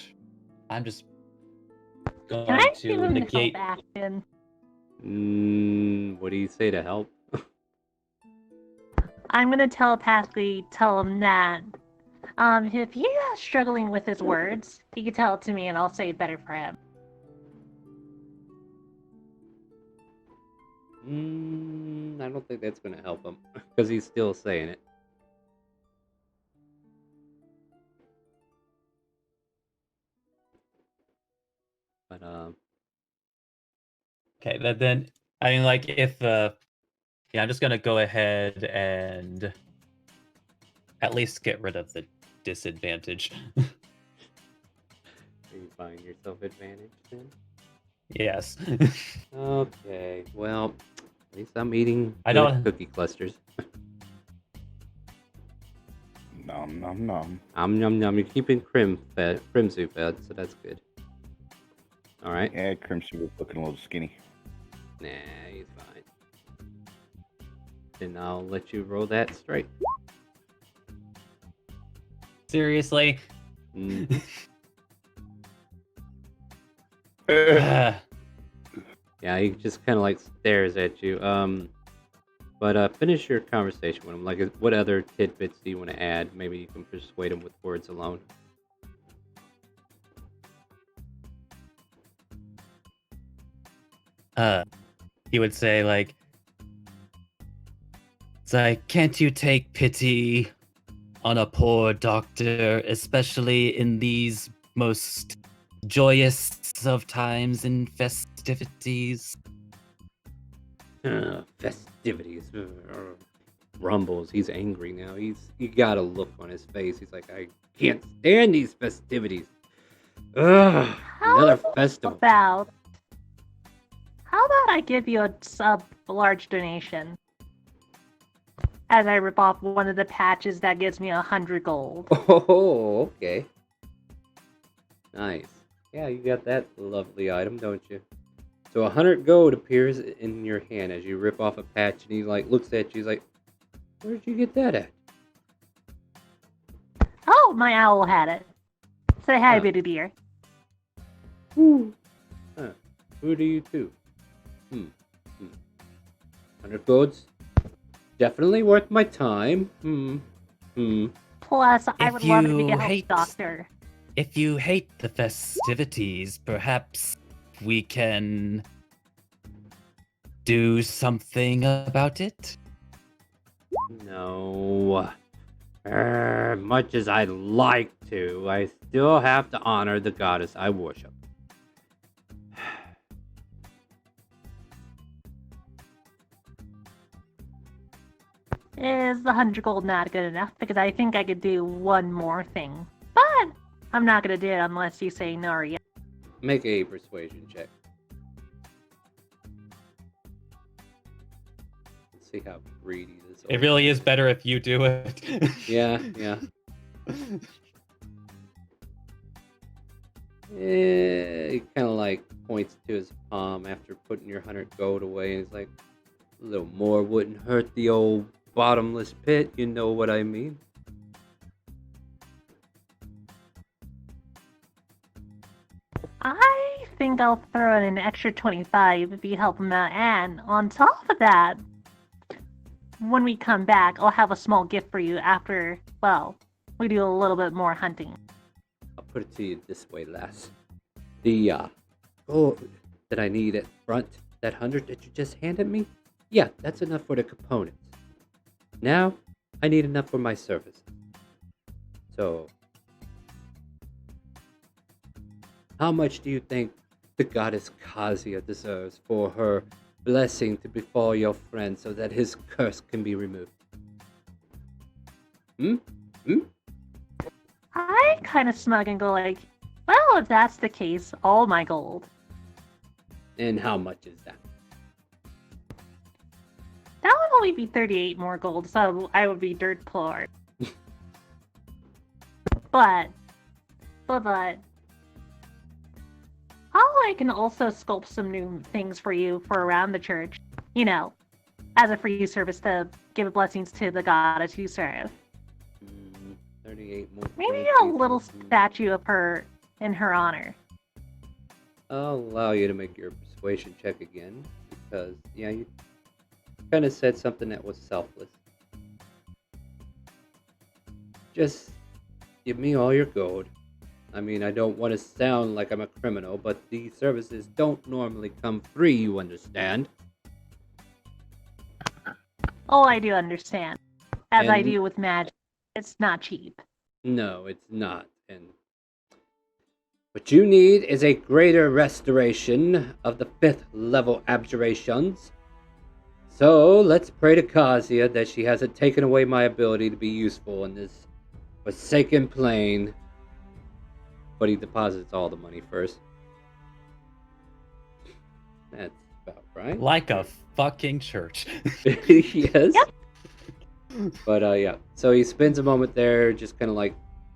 I'm just Can going I to give him the negate. help action? What do you say to help? I'm gonna telepathically tell him that if he's struggling with his words, he can tell it to me and I'll say it better for him. I don't think that's gonna help him because he's still saying it. But Okay, then I mean, like, if yeah, I'm just gonna go ahead and at least get rid of the disadvantage. you find yourself advantage then. Yes. Okay, well, at least I'm eating I good don't- cookie clusters. Nom nom nom. Yum yum. You're keeping Crimsoo fed, so that's good. All right. Yeah, Crimson was looking a little skinny. Nah, he's fine. Then I'll let you roll that straight. Seriously? Mhm. Yeah, he just kind of like stares at you. But finish your conversation with him. Like, what other tidbits do you want to add? Maybe you can persuade him with words alone. He would say, like, it's like, can't you take pity on a poor doctor, especially in these most joyous of times and festivities? Festivities. Rumbles. He's angry now. He got a look on his face. He's like, I can't stand these festivities. Ugh, another festival. How about I give you a large donation? As I rip off one of the patches that gives me 100 gold. Oh, okay. Nice. Yeah, you got that lovely item, don't you? So 100 gold appears in your hand as you rip off a patch, and he like looks at you. He's like, "Where'd you get that at?" Oh, my owl had it. Say hi, Oh. bitty dear. Who do you two? 100 golds? Definitely worth my time. Plus, I If would love to you be a hate- doctor. If you hate the festivities, perhaps we can do something about it? No. Much as I'd like to, I still have to honor the goddess I worship. Is the 100 gold not good enough? Because I think I could do one more thing. But I'm not going to do it unless you say no or yes. Make a persuasion check. Let's see how greedy this It really is better if you do it. Yeah. He kind of like points to his palm after putting your 100 gold away, and he's like, a little more wouldn't hurt the old bottomless pit, you know what I mean? I think I'll throw in an extra 25 if you help him out. And on top of that, when we come back, I'll have a small gift for you after, well, we do a little bit more hunting. I'll put it to you this way, lass. The gold that I need at front, that 100 that you just handed me, yeah, that's enough for the components. Now, I need enough for my service. So, how much do you think the goddess Kasia deserves for her blessing to befall your friend so that his curse can be removed? I kind of smug and go like, well, if that's the case, all my gold. And how much is that? That would only be 38 more gold, so I would be dirt poor. But but I can also sculpt some new things for you for around the church. You know, as a free service to give blessings to the goddess you serve. 38 more. Maybe a little statue of her in her honor. I'll allow you to make your persuasion check again, because, yeah, you kind of said something that was selfless. Just give me all your gold. I mean, I don't want to sound like I'm a criminal, but these services don't normally come free, you understand? Oh, I do understand. As I And- do with magic. It's not cheap. No, it's not. And what you need is a greater restoration of the 5th level abjurations. So let's pray to Kazia that she hasn't taken away my ability to be useful in this forsaken plane. But he deposits all the money first. That's about right. Like a fucking church. Yes. Yep. But yeah, so he spends a moment there, just kind of like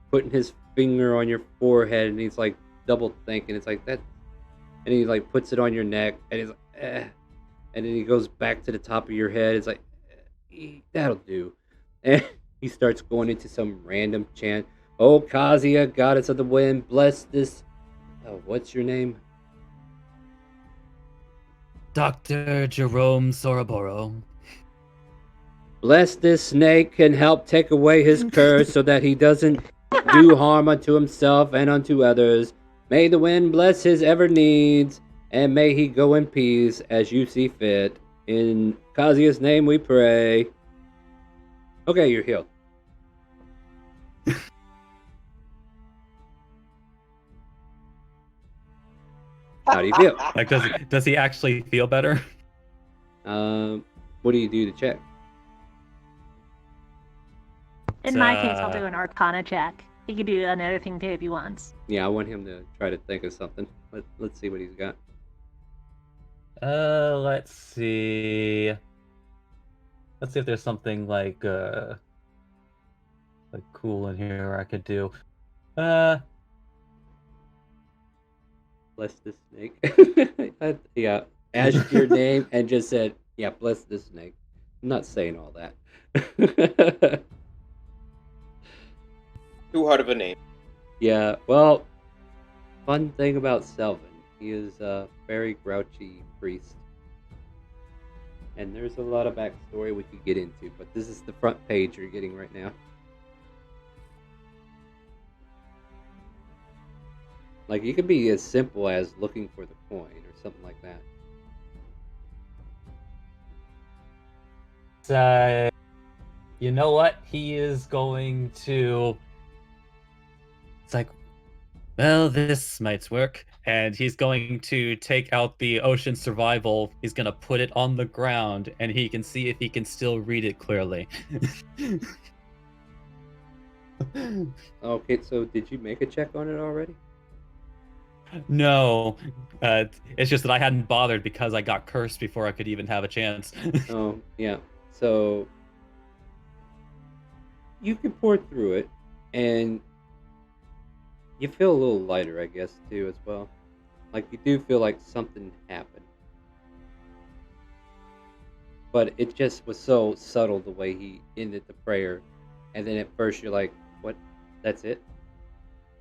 putting his finger on your forehead, and he's like double thinking. It's like that, and he like puts it on your neck, and he's like, and then he goes back to the top of your head. It's like, that'll do, and he starts going into some random chant. Oh, Kazia, goddess of the wind, bless this. Oh, what's your name? Dr. Jerome Soroboro. Bless this snake and help take away his curse so that he doesn't do harm unto himself and unto others. May the wind bless his ever needs, and may he go in peace as you see fit. In Kazia's name we pray. Okay, you're healed. How do you feel? Like, does he actually feel better? What do you do to check? In my case, I'll do an Arcana check. He could do another thing too if he wants. Yeah, I want him to try to think of something. Let's see what he's got. Let's see. Let's see if there's something like cool in here I could do. Bless the snake. Yeah, asked your name and just said, yeah, bless the snake. I'm not saying all that. Too hard of a name. Yeah, well, fun thing about Selvin, he is a very grouchy priest. And there's a lot of backstory we could get into, but this is the front page you're getting right now. Like, it could be as simple as looking for the coin or something like that. You know what? He is going to... It's like, well, this might work. And he's going to take out the ocean survival. He's going to put it on the ground, and he can see if he can still read it clearly. Okay, so did you make a check on it already? No, it's just that I hadn't bothered because I got cursed before I could even have a chance. Oh, yeah. So you can pour through it, and you feel a little lighter, I guess, too, as well. Like, you do feel like something happened. But it just was so subtle the way he ended the prayer. And then at first you're like, what? That's it?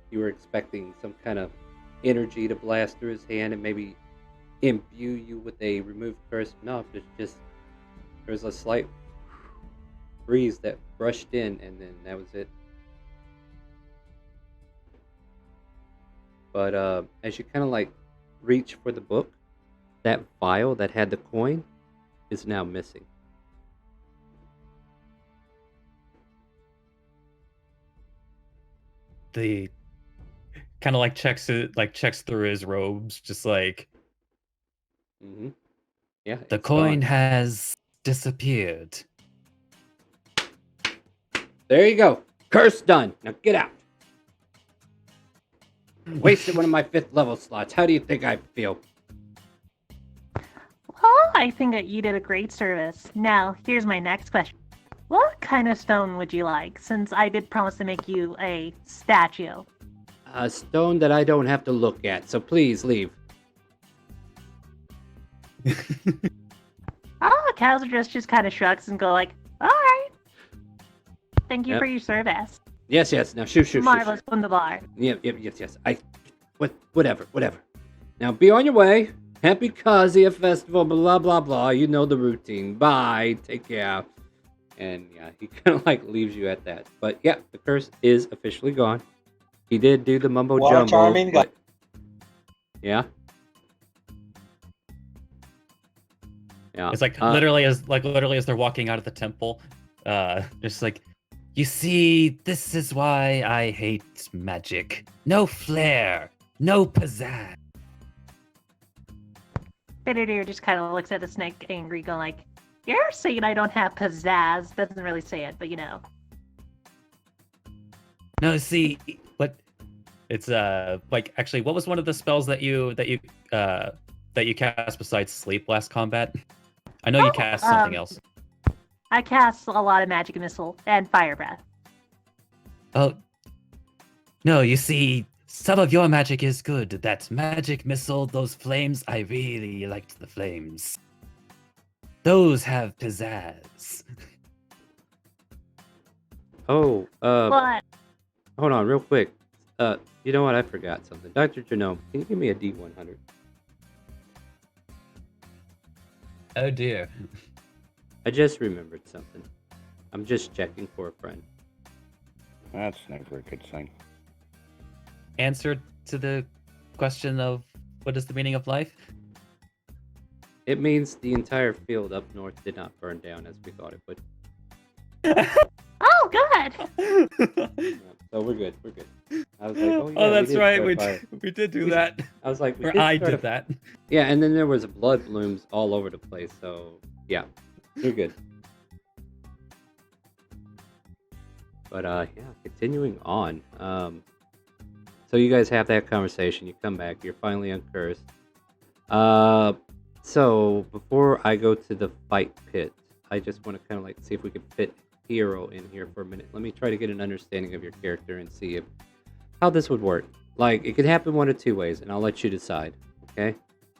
You were expecting some kind of energy to blast through his hand and maybe imbue you with a removed curse. No, there's a slight breeze that brushed in, and then that was it. But as you kind of like reach for the book, that vial that had the coin is now missing. The kind of like checks through his robes, just like, Mm-hmm. Yeah. the it's coin gone. has disappeared. There you go. Curse done. Now get out. Wasted one of my 5th level slots. How do you think I feel? Well, I think that you did a great service. Now, here's my next question. What kind of stone would you like, since I did promise to make you a statue? a stone that I don't have to look at. So please leave. Oh, Calzadress just kind of shrugs and go like, all right. Thank you Yep. for your service. Yes. Now shoot. Marvelous Wunderbar. Yes. Whatever. Now be on your way. Happy Kazuya Festival, blah, blah, blah. You know the routine. Bye. Take care. And yeah, he kind of like leaves you at that. But yeah, the curse is officially gone. He did do the mumbo What a jumbo. charming guy. But... Yeah. Yeah. It's like literally as they're walking out of the temple, just like, you see, this is why I hate magic. No flair, no pizzazz. Bitterdeer just kind of looks at the snake angry, going like, you're saying I don't have pizzazz. Doesn't really say it, but you know. No, see, what? It's like actually, what was one of the spells that you cast besides sleep last combat? I know you cast something else. I cast a lot of magic missile and fire breath. Oh, no, you see, some of your magic is good. That magic missile, those flames, I really liked the flames. Those have pizzazz. Oh, But hold on real quick. You know what? I forgot something. Dr. Genome, can you give me a D100? Oh dear. I just remembered something. I'm just checking for a friend. That's never a good thing. Answer to the question of what is the meaning of life? It means the entire field up north did not burn down as we thought it would. oh, good. Yeah, so we're good. I was like, oh yeah, that's did right. start fire. We did do that. I was like, Or I did that. Yeah, and then there was blood blooms all over the place. So yeah, you're good. But yeah, continuing on. So you guys have that conversation. You come back. You're finally uncursed. So before I go to the fight pit, I just want to kind of like see if we can fit Hero in here for a minute. Let me try to get an understanding of your character and see how this would work. Like, it could happen one of two ways, and I'll let you decide. Okay?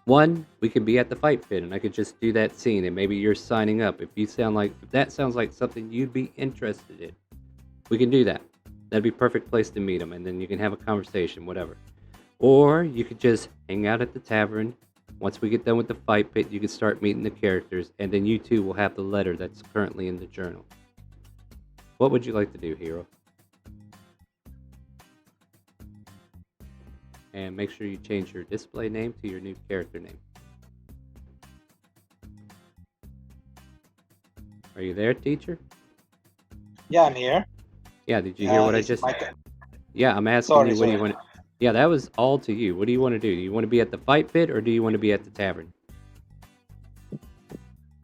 One, we could be at the fight pit, and I could just do that scene, and maybe you're signing up. If that sounds like something you'd be interested in, we can do that. That'd be a perfect place to meet them, and then you can have a conversation, whatever. Or you could just hang out at the tavern. Once we get done with the fight pit, you can start meeting the characters, and then you two will have the letter that's currently in the journal. What would you like to do, Hero? And make sure you change your display name to your new character name. Are you there, teacher? Yeah, I'm here. Yeah, did you hear what I just said? Yeah, I'm asking Sorry, you what do you sorry. want to... Yeah, that was all to you. What do you want to do? Do you want to be at the fight pit or do you want to be at the tavern?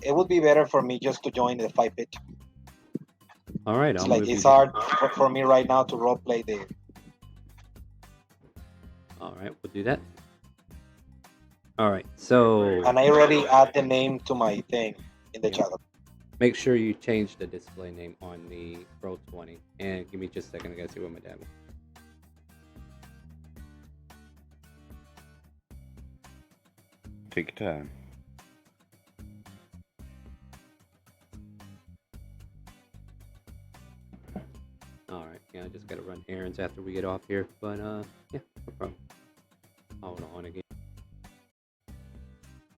It would be better for me just to join the fight pit. All right, It's I'll like move it's you. hard for me right now to roleplay the. All right, we'll do that. All right, so And I already add the name to my thing in the Yeah. chat. make sure you change the display name on the Roll20. And give me just a second, I gotta see what my dad. Take your time. All right, yeah, I just gotta run errands after we get off here, but yeah, no problem. Hold on again.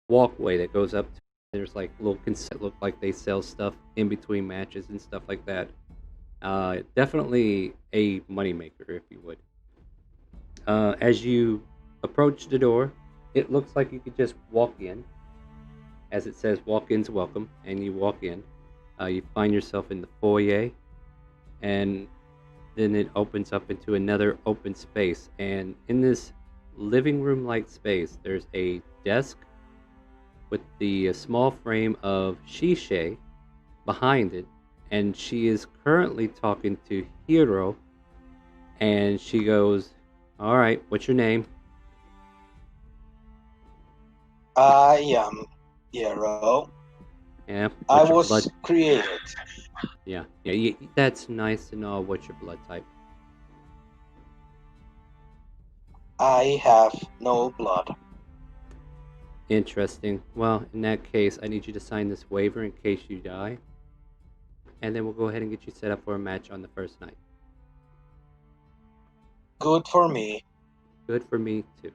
Walkway that goes up. There's like little that look like they sell stuff in between matches and stuff like that. Definitely a moneymaker, if you would. As you approach the door, it looks like you could just walk in. As it says, walk-ins welcome, and you walk in. You find yourself in the foyer, and then it opens up into another open space. And in this living room-like space, there's a desk with the small frame of Shishe behind it, and she is currently talking to Hiro, and she goes, all right, what's your name? I am Hero. Yeah, I what's your was blood? created. Yeah, that's nice to know. What's your blood type? I have no blood. Interesting. Well, in that case, I need you to sign this waiver in case you die. And then we'll go ahead and get you set up for a match on the first night. Good for me. Good for me, too.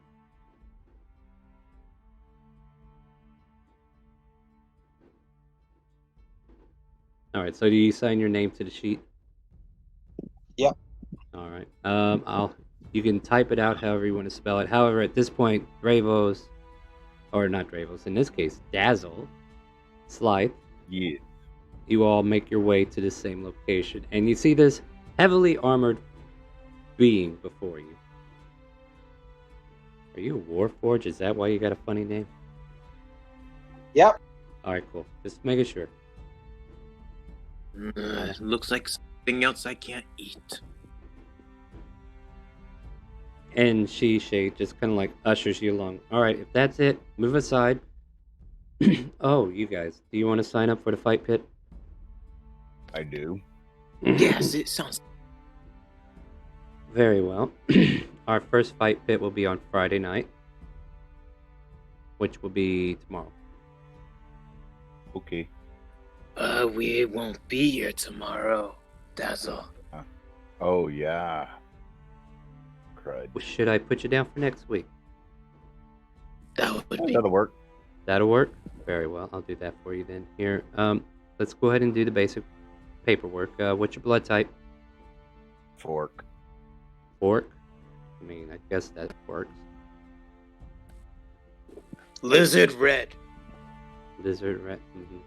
Alright, so do you sign your name to the sheet? Yep. Alright. You can type it out however you want to spell it. However, at this point, Dravos, or not Dravos, in this case, Dazzle, Slythe, Yeah. you all make your way to the same location, and you see this heavily armored being before you. Are you a Warforge? Is that why you got a funny name? Yep. Alright, cool. Just making sure. Looks like something else I can't eat. And she just kind of like ushers you along. Alright, if that's it, move aside. Oh, you guys, do you want to sign up for the fight pit? I do. Yes, it sounds. Very well. Our first fight pit will be on Friday night, which will be tomorrow. Okay. We won't be here tomorrow, Dazzle. Oh, yeah. Crud. Should I put you down for next week? That would be. That'll work. That'll work? Very well. I'll do that for you then. Here, let's go ahead and do the basic paperwork. What's your blood type? Fork. Fork? I mean, I guess that works. Lizard red. Lizard red. Mm-hmm.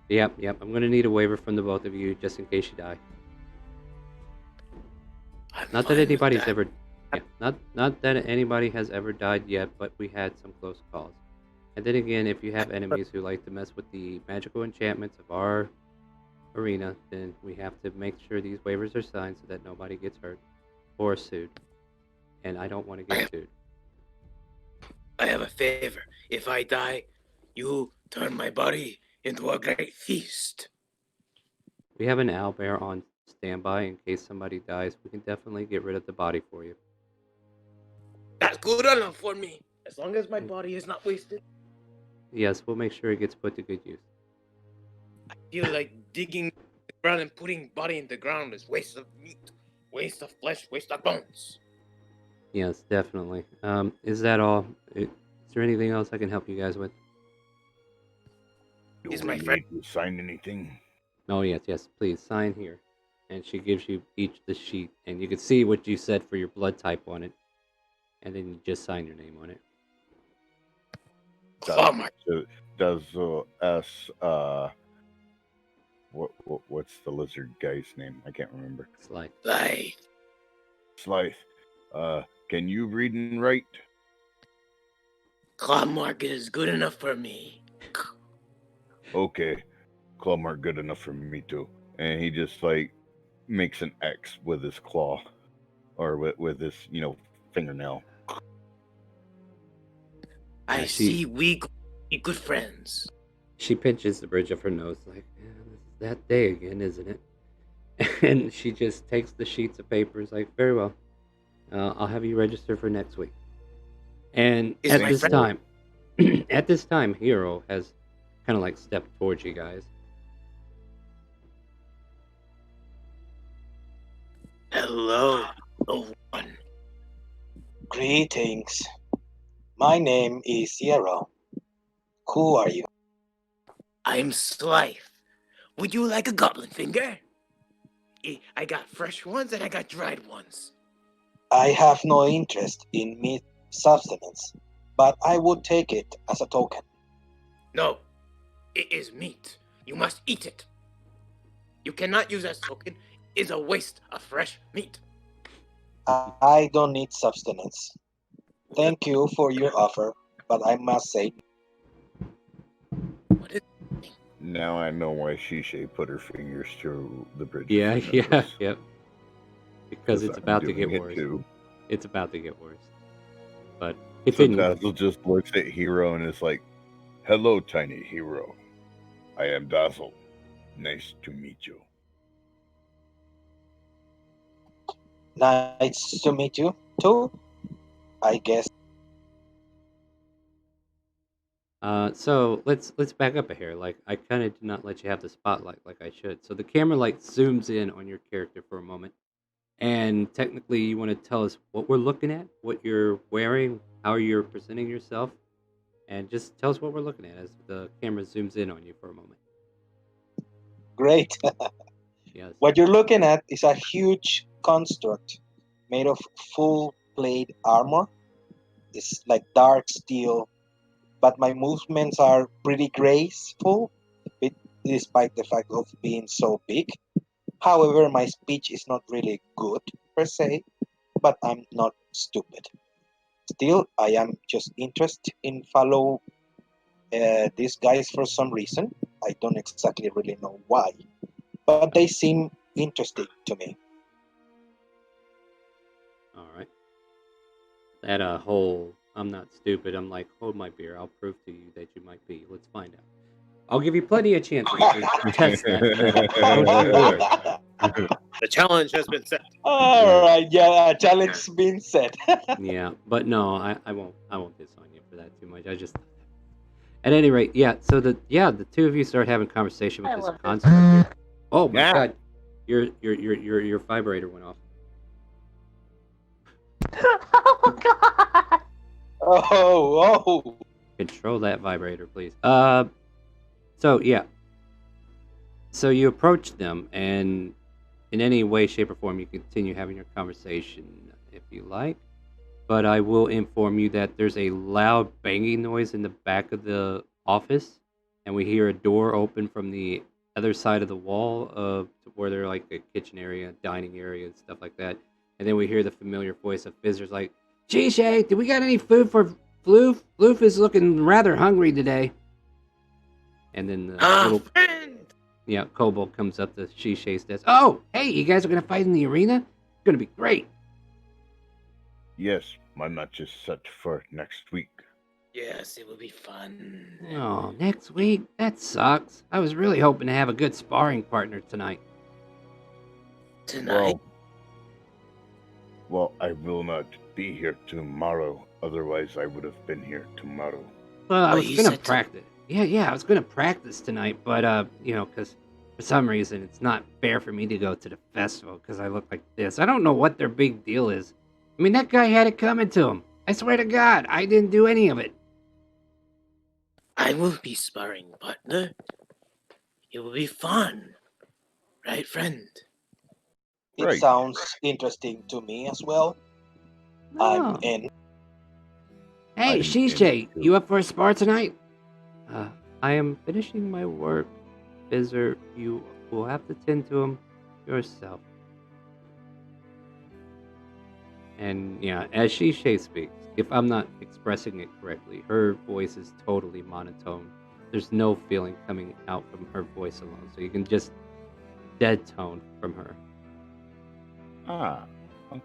Yep. I'm gonna need a waiver from the both of you just in case you die. Not that anybody's ever, not that anybody has ever died yet, but we had some close calls. And then again, if you have enemies who like to mess with the magical enchantments of our arena, then we have to make sure these waivers are signed so that nobody gets hurt or sued. And I don't want to get sued. I have a favor. If I die, you turn my body into a great feast. We have an owlbear on standby in case somebody dies. We can definitely get rid of the body for you. That's good enough for me. As long as my body is not wasted. Yes, we'll make sure it gets put to good use. I feel like digging the ground and putting body in the ground is waste of meat, waste of flesh, waste of bones. Yes, definitely. Is that all? Is there anything else I can help you guys with? Do Is we my friend- need to sign anything? Oh, yes, please, sign here. And she gives you each the sheet, and you can see what you said for your blood type on it. And then you just sign your name on it. Does what's the lizard guy's name? I can't remember. Slythe. Slythe. Can you read and write? Claw mark is good enough for me. Okay. Claw mark good enough for me too. And he just like makes an X with his claw. Or with his, fingernail. I see we be good friends. She pinches the bridge of her nose like, yeah, this is that day again, isn't it? And she just takes the sheets of papers like, very well. I'll have you register for next week. And at this time, Hero has kind of like stepped towards you guys. Hello, the one. Greetings. My name is Zero. Who are you? I'm Slythe. Would you like a goblin finger? I got fresh ones and I got dried ones. I have no interest in meat sustenance, but I would take it as a token. No, it is meat. You must eat it. You cannot use as token. It is a waste of fresh meat. I don't need sustenance. Thank you for your offer, but I must say. Now I know why Shishay put her fingers through the bridge. Yep. Because it's about to get worse. It's about to get worse. But so Dazzle just looks at Hero and is like, "Hello, tiny hero. I am Dazzle. Nice to meet you." Nice to meet you, too. I guess. So let's back up a hair. Like I kind of did not let you have the spotlight like I should. So the camera like zooms in on your character for a moment, and technically you want to tell us what we're looking at, what you're wearing, how you're presenting yourself, and just tell us what we're looking at as the camera zooms in on you for a moment. Great. Yes. What you're looking at is a huge construct made of full plate armor. It's like dark steel, but my movements are pretty graceful, be- despite the fact of being so big. However, my speech is not really good per se, but I'm not stupid. Still, I am just interested in follow these guys for some reason. I don't exactly really know why, but they seem interesting to me. All right. That whole I'm not stupid. I'm like, hold my beer. I'll prove to you that you might be. Let's find out. I'll give you plenty of chances to test that. Don't you worry. The challenge has been set. All right, yeah, challenge been set. Yeah, but no, I won't diss on you for that too much. I just at any rate, yeah. So the two of you start having conversation with I this love this. construct here. Oh my Yeah. god, your vibrator went off. Oh god! Oh. Control that vibrator, please. So yeah. So you approach them, and in any way, shape, or form, you continue having your conversation if you like. But I will inform you that there's a loud banging noise in the back of the office, and we hear a door open from the other side of the wall of where they're like a kitchen area, dining area, and stuff like that. And then we hear the familiar voice of Fizzer's like, Shishay, do we got any food for Floof? Floof is looking rather hungry today. And then the little Friend! kobold comes up to Shishay's desk. Oh, hey, you guys are gonna fight in the arena? It's gonna be great. Yes, my match is set for next week. Yes, it will be fun. Oh, next week? That sucks. I was really hoping to have a good sparring partner tonight. Tonight? Well, I will not be here tomorrow. Otherwise, I would have been here tomorrow. Well, I Oh, was you gonna said practice. Yeah, I was gonna practice tonight, but because for some reason it's not fair for me to go to the festival because I look like this. I don't know what their big deal is. I mean, that guy had it coming to him. I swear to God, I didn't do any of it. I will be sparring partner. It will be fun. Right, friend? It Right. sounds interesting to me as well. I'm No. in. Hey, I'm Shishay, in, too. you up for a spar tonight? I am finishing my work. Fizzer, you will have to tend to him yourself. And yeah, as Shishay speaks, if I'm not expressing it correctly, her voice is totally monotone. There's no feeling coming out from her voice alone, so you can just dead tone from her. Ah, okay.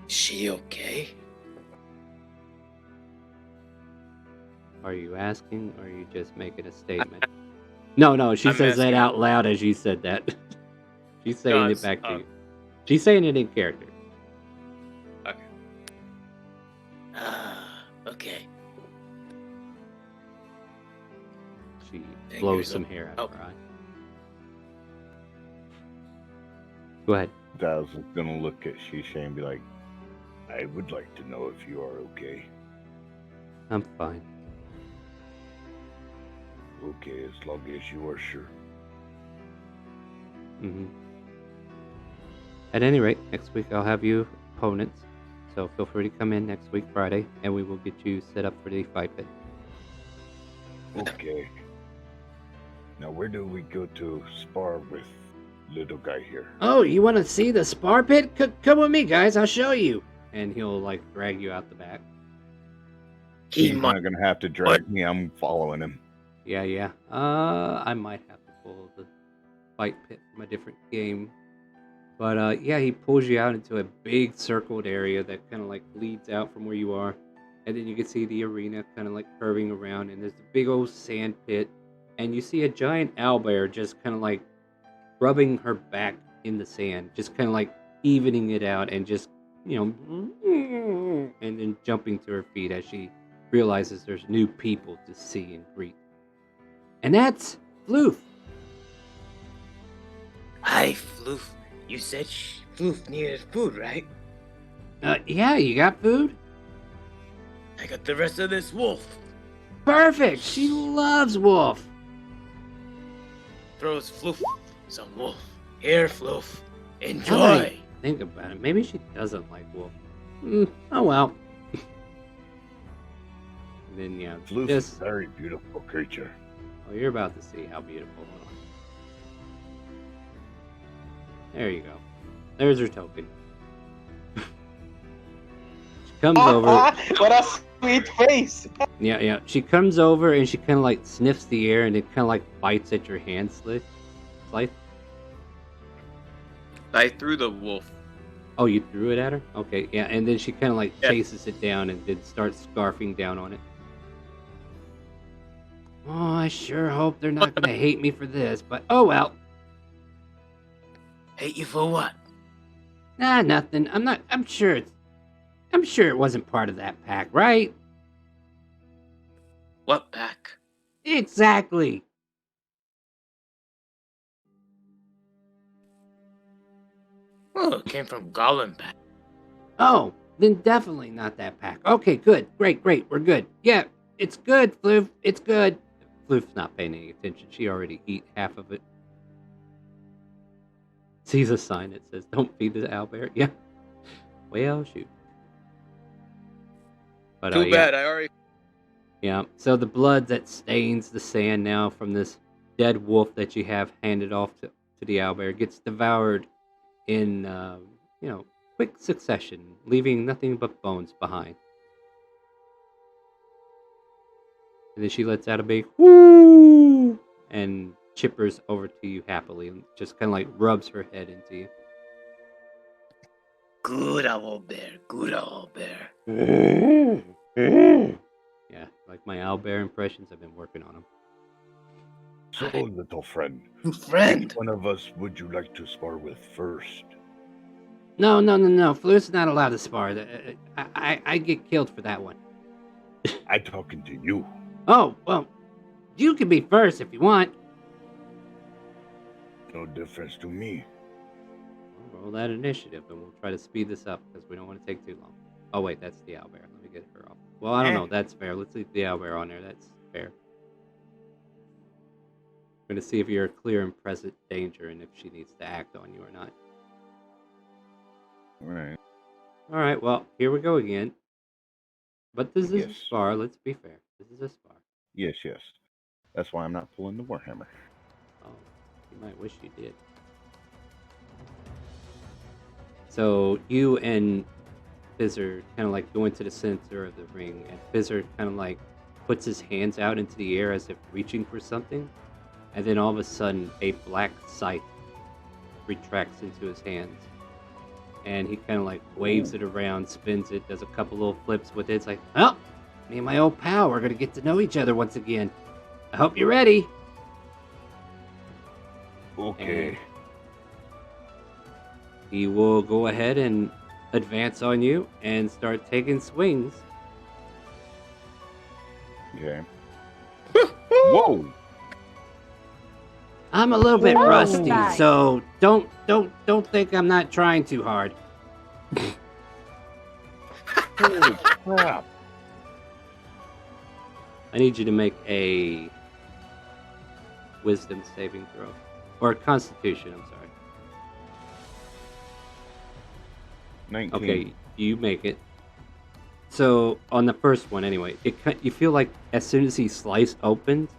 Is she okay? Are you asking, or are you just making a statement? No, she I'm says that asking. out loud as you said that. She's saying No, it back to you. She's saying it in character. Okay. Okay. She Fingers blows some up. hair out Oh. of her eye. Go ahead. Daz is gonna look at Shisha and be like, I would like to know if you are okay. I'm fine. Okay, as long as you are sure. hmm At any rate, next week I'll have you opponents, so feel free to come in next week Friday, and we will get you set up for the fight pit. Okay. Now, where do we go to spar with little guy here? Oh, you want to see the spar pit? Come with me, guys. I'll show you. And he'll like drag you out the back. He's not gonna have to drag me. I'm following him. Yeah. I might have to pull the fight pit from a different game. But yeah, he pulls you out into a big circled area that kind of like leads out from where you are. And then you can see the arena kind of like curving around, and there's a big old sand pit. And you see a giant owlbear just kind of like rubbing her back in the sand, just kind of like evening it out and just and then jumping to her feet as she realizes there's new people to see and greet. And that's Floof. Hi, Floof. You said Floof needed food, right? Yeah, you got food? I got the rest of this wolf. Perfect. She loves wolf. Throws Floof some wolf. Here, Floof. Now that I Enjoy. think about it, maybe she doesn't like wolf. Oh well. And then yeah, Floof's just a very beautiful creature. oh, you're about to see how beautiful. Hold on. There you go. There's her token. She comes over. What a sweet face! Yeah. She comes over and she kind of like sniffs the air and it kind of like bites at your hand slice. I threw the wolf. Oh, you threw it at her? Okay, yeah. And then she kind of like Yeah. chases it down and then starts scarfing down on it. Oh, I sure hope they're not gonna hate me for this, but oh well. Hate you for what? Nah, nothing. I'm sure it wasn't part of that pack, right? What pack? Exactly. Oh, it came from Goblin pack. Oh, then definitely not that pack. Okay, good. Great. We're good. Yeah, it's good, Floof. It's good. Floof's not paying any attention. She already ate half of it. Sees a sign that says, "Don't feed the owlbear." Yeah. Well, shoot. But Too yeah. bad. I already. Yeah. So the blood that stains the sand now from this dead wolf that you have handed off to the owlbear gets devoured in quick succession, leaving nothing but bones behind. And then she lets out a big whoo and chippers over to you happily and just kind of like rubs her head into you. Good owl bear. Good owl bear. Yeah, like my owlbear impressions, I've been working on them. So, little friend, Friend. which one of us would you like to spar with first? No. Flu's not allowed to spar. I get killed for that one. I'm talking to you. Oh, well, you can be first if you want. No difference to me. I'll roll that initiative and we'll try to speed this up because we don't want to take too long. Oh, wait, that's the owlbear. Let me get her off. Well, I don't know. That's fair. Let's leave the owlbear on there. That's fair. We're going to see if you're a clear and present danger and if she needs to act on you or not. Right. All right, well, here we go again. But this is a Yes. spar. Let's be fair. This is a spar. Yes. That's why I'm not pulling the Warhammer. Oh, you might wish you did. So you and Fizzer kind of like go into the center of the ring, and Fizzer kind of like puts his hands out into the air as if reaching for something, and then all of a sudden a black scythe retracts into his hands, and he kind of like waves it around, spins it, does a couple little flips with it. It's like, oh, me and my old pal, we're gonna get to know each other once again. I hope you're ready. Okay. And he will go ahead and advance on you and start taking swings. Okay. Whoa! I'm a little bit Oh, rusty, nice. so don't think I'm not trying too hard. Holy crap! I need you to make a wisdom saving throw. Or Constitution, I'm sorry. 19. Okay, you make it. So, on the first one anyway, you feel like as soon as he slice opens,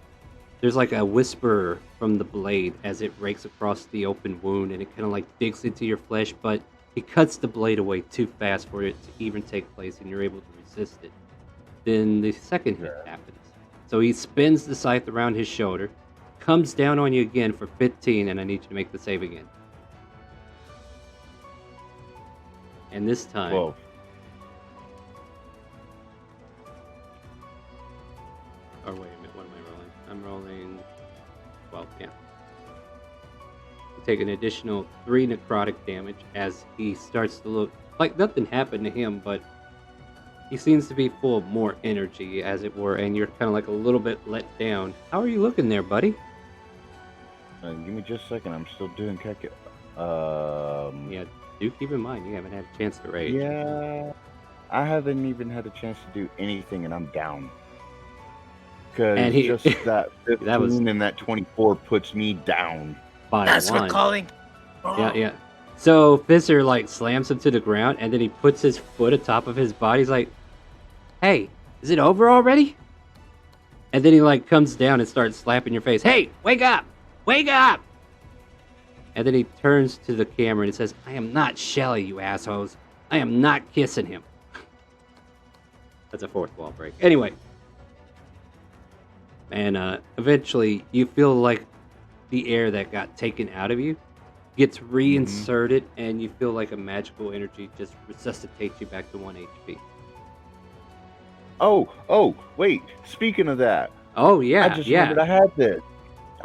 there's like a whisper from the blade as it rakes across the open wound and it kind of like digs into your flesh, but he cuts the blade away too fast for it to even take place and you're able to resist it. Then the second hit happens. So he spins the scythe around his shoulder, comes down on you again for 15, and I need you to make the save again. And this time, 12. or wait a minute, what am I rolling? I'm rolling 12, yeah. You take an additional 3 necrotic damage as he starts to look like nothing happened to him, but he seems to be full of more energy, as it were, and you're kind of like a little bit let down. How are you looking there, buddy? Give me just a second. I'm still doing calc. Yeah, do keep in mind you haven't had a chance to rage. Yeah, I haven't even had a chance to do anything, and I'm down. Because he- just that 15 That was- and that 24 puts me down. By That's one. for calling. Yeah. So Fizzer like slams him to the ground, and then he puts his foot atop of his body. He's like, "Hey, is it over already?" And then he like comes down and starts slapping your face. "Hey, wake up! Wake up!" And then he turns to the camera and he says, "I am not Shelly, you assholes. I am not kissing him." That's a fourth wall break. Anyway. And eventually you feel like the air that got taken out of you gets reinserted, and you feel like a magical energy just resuscitates you back to 1 HP. Oh, wait. Speaking of that, Oh, yeah, I just remembered I had this.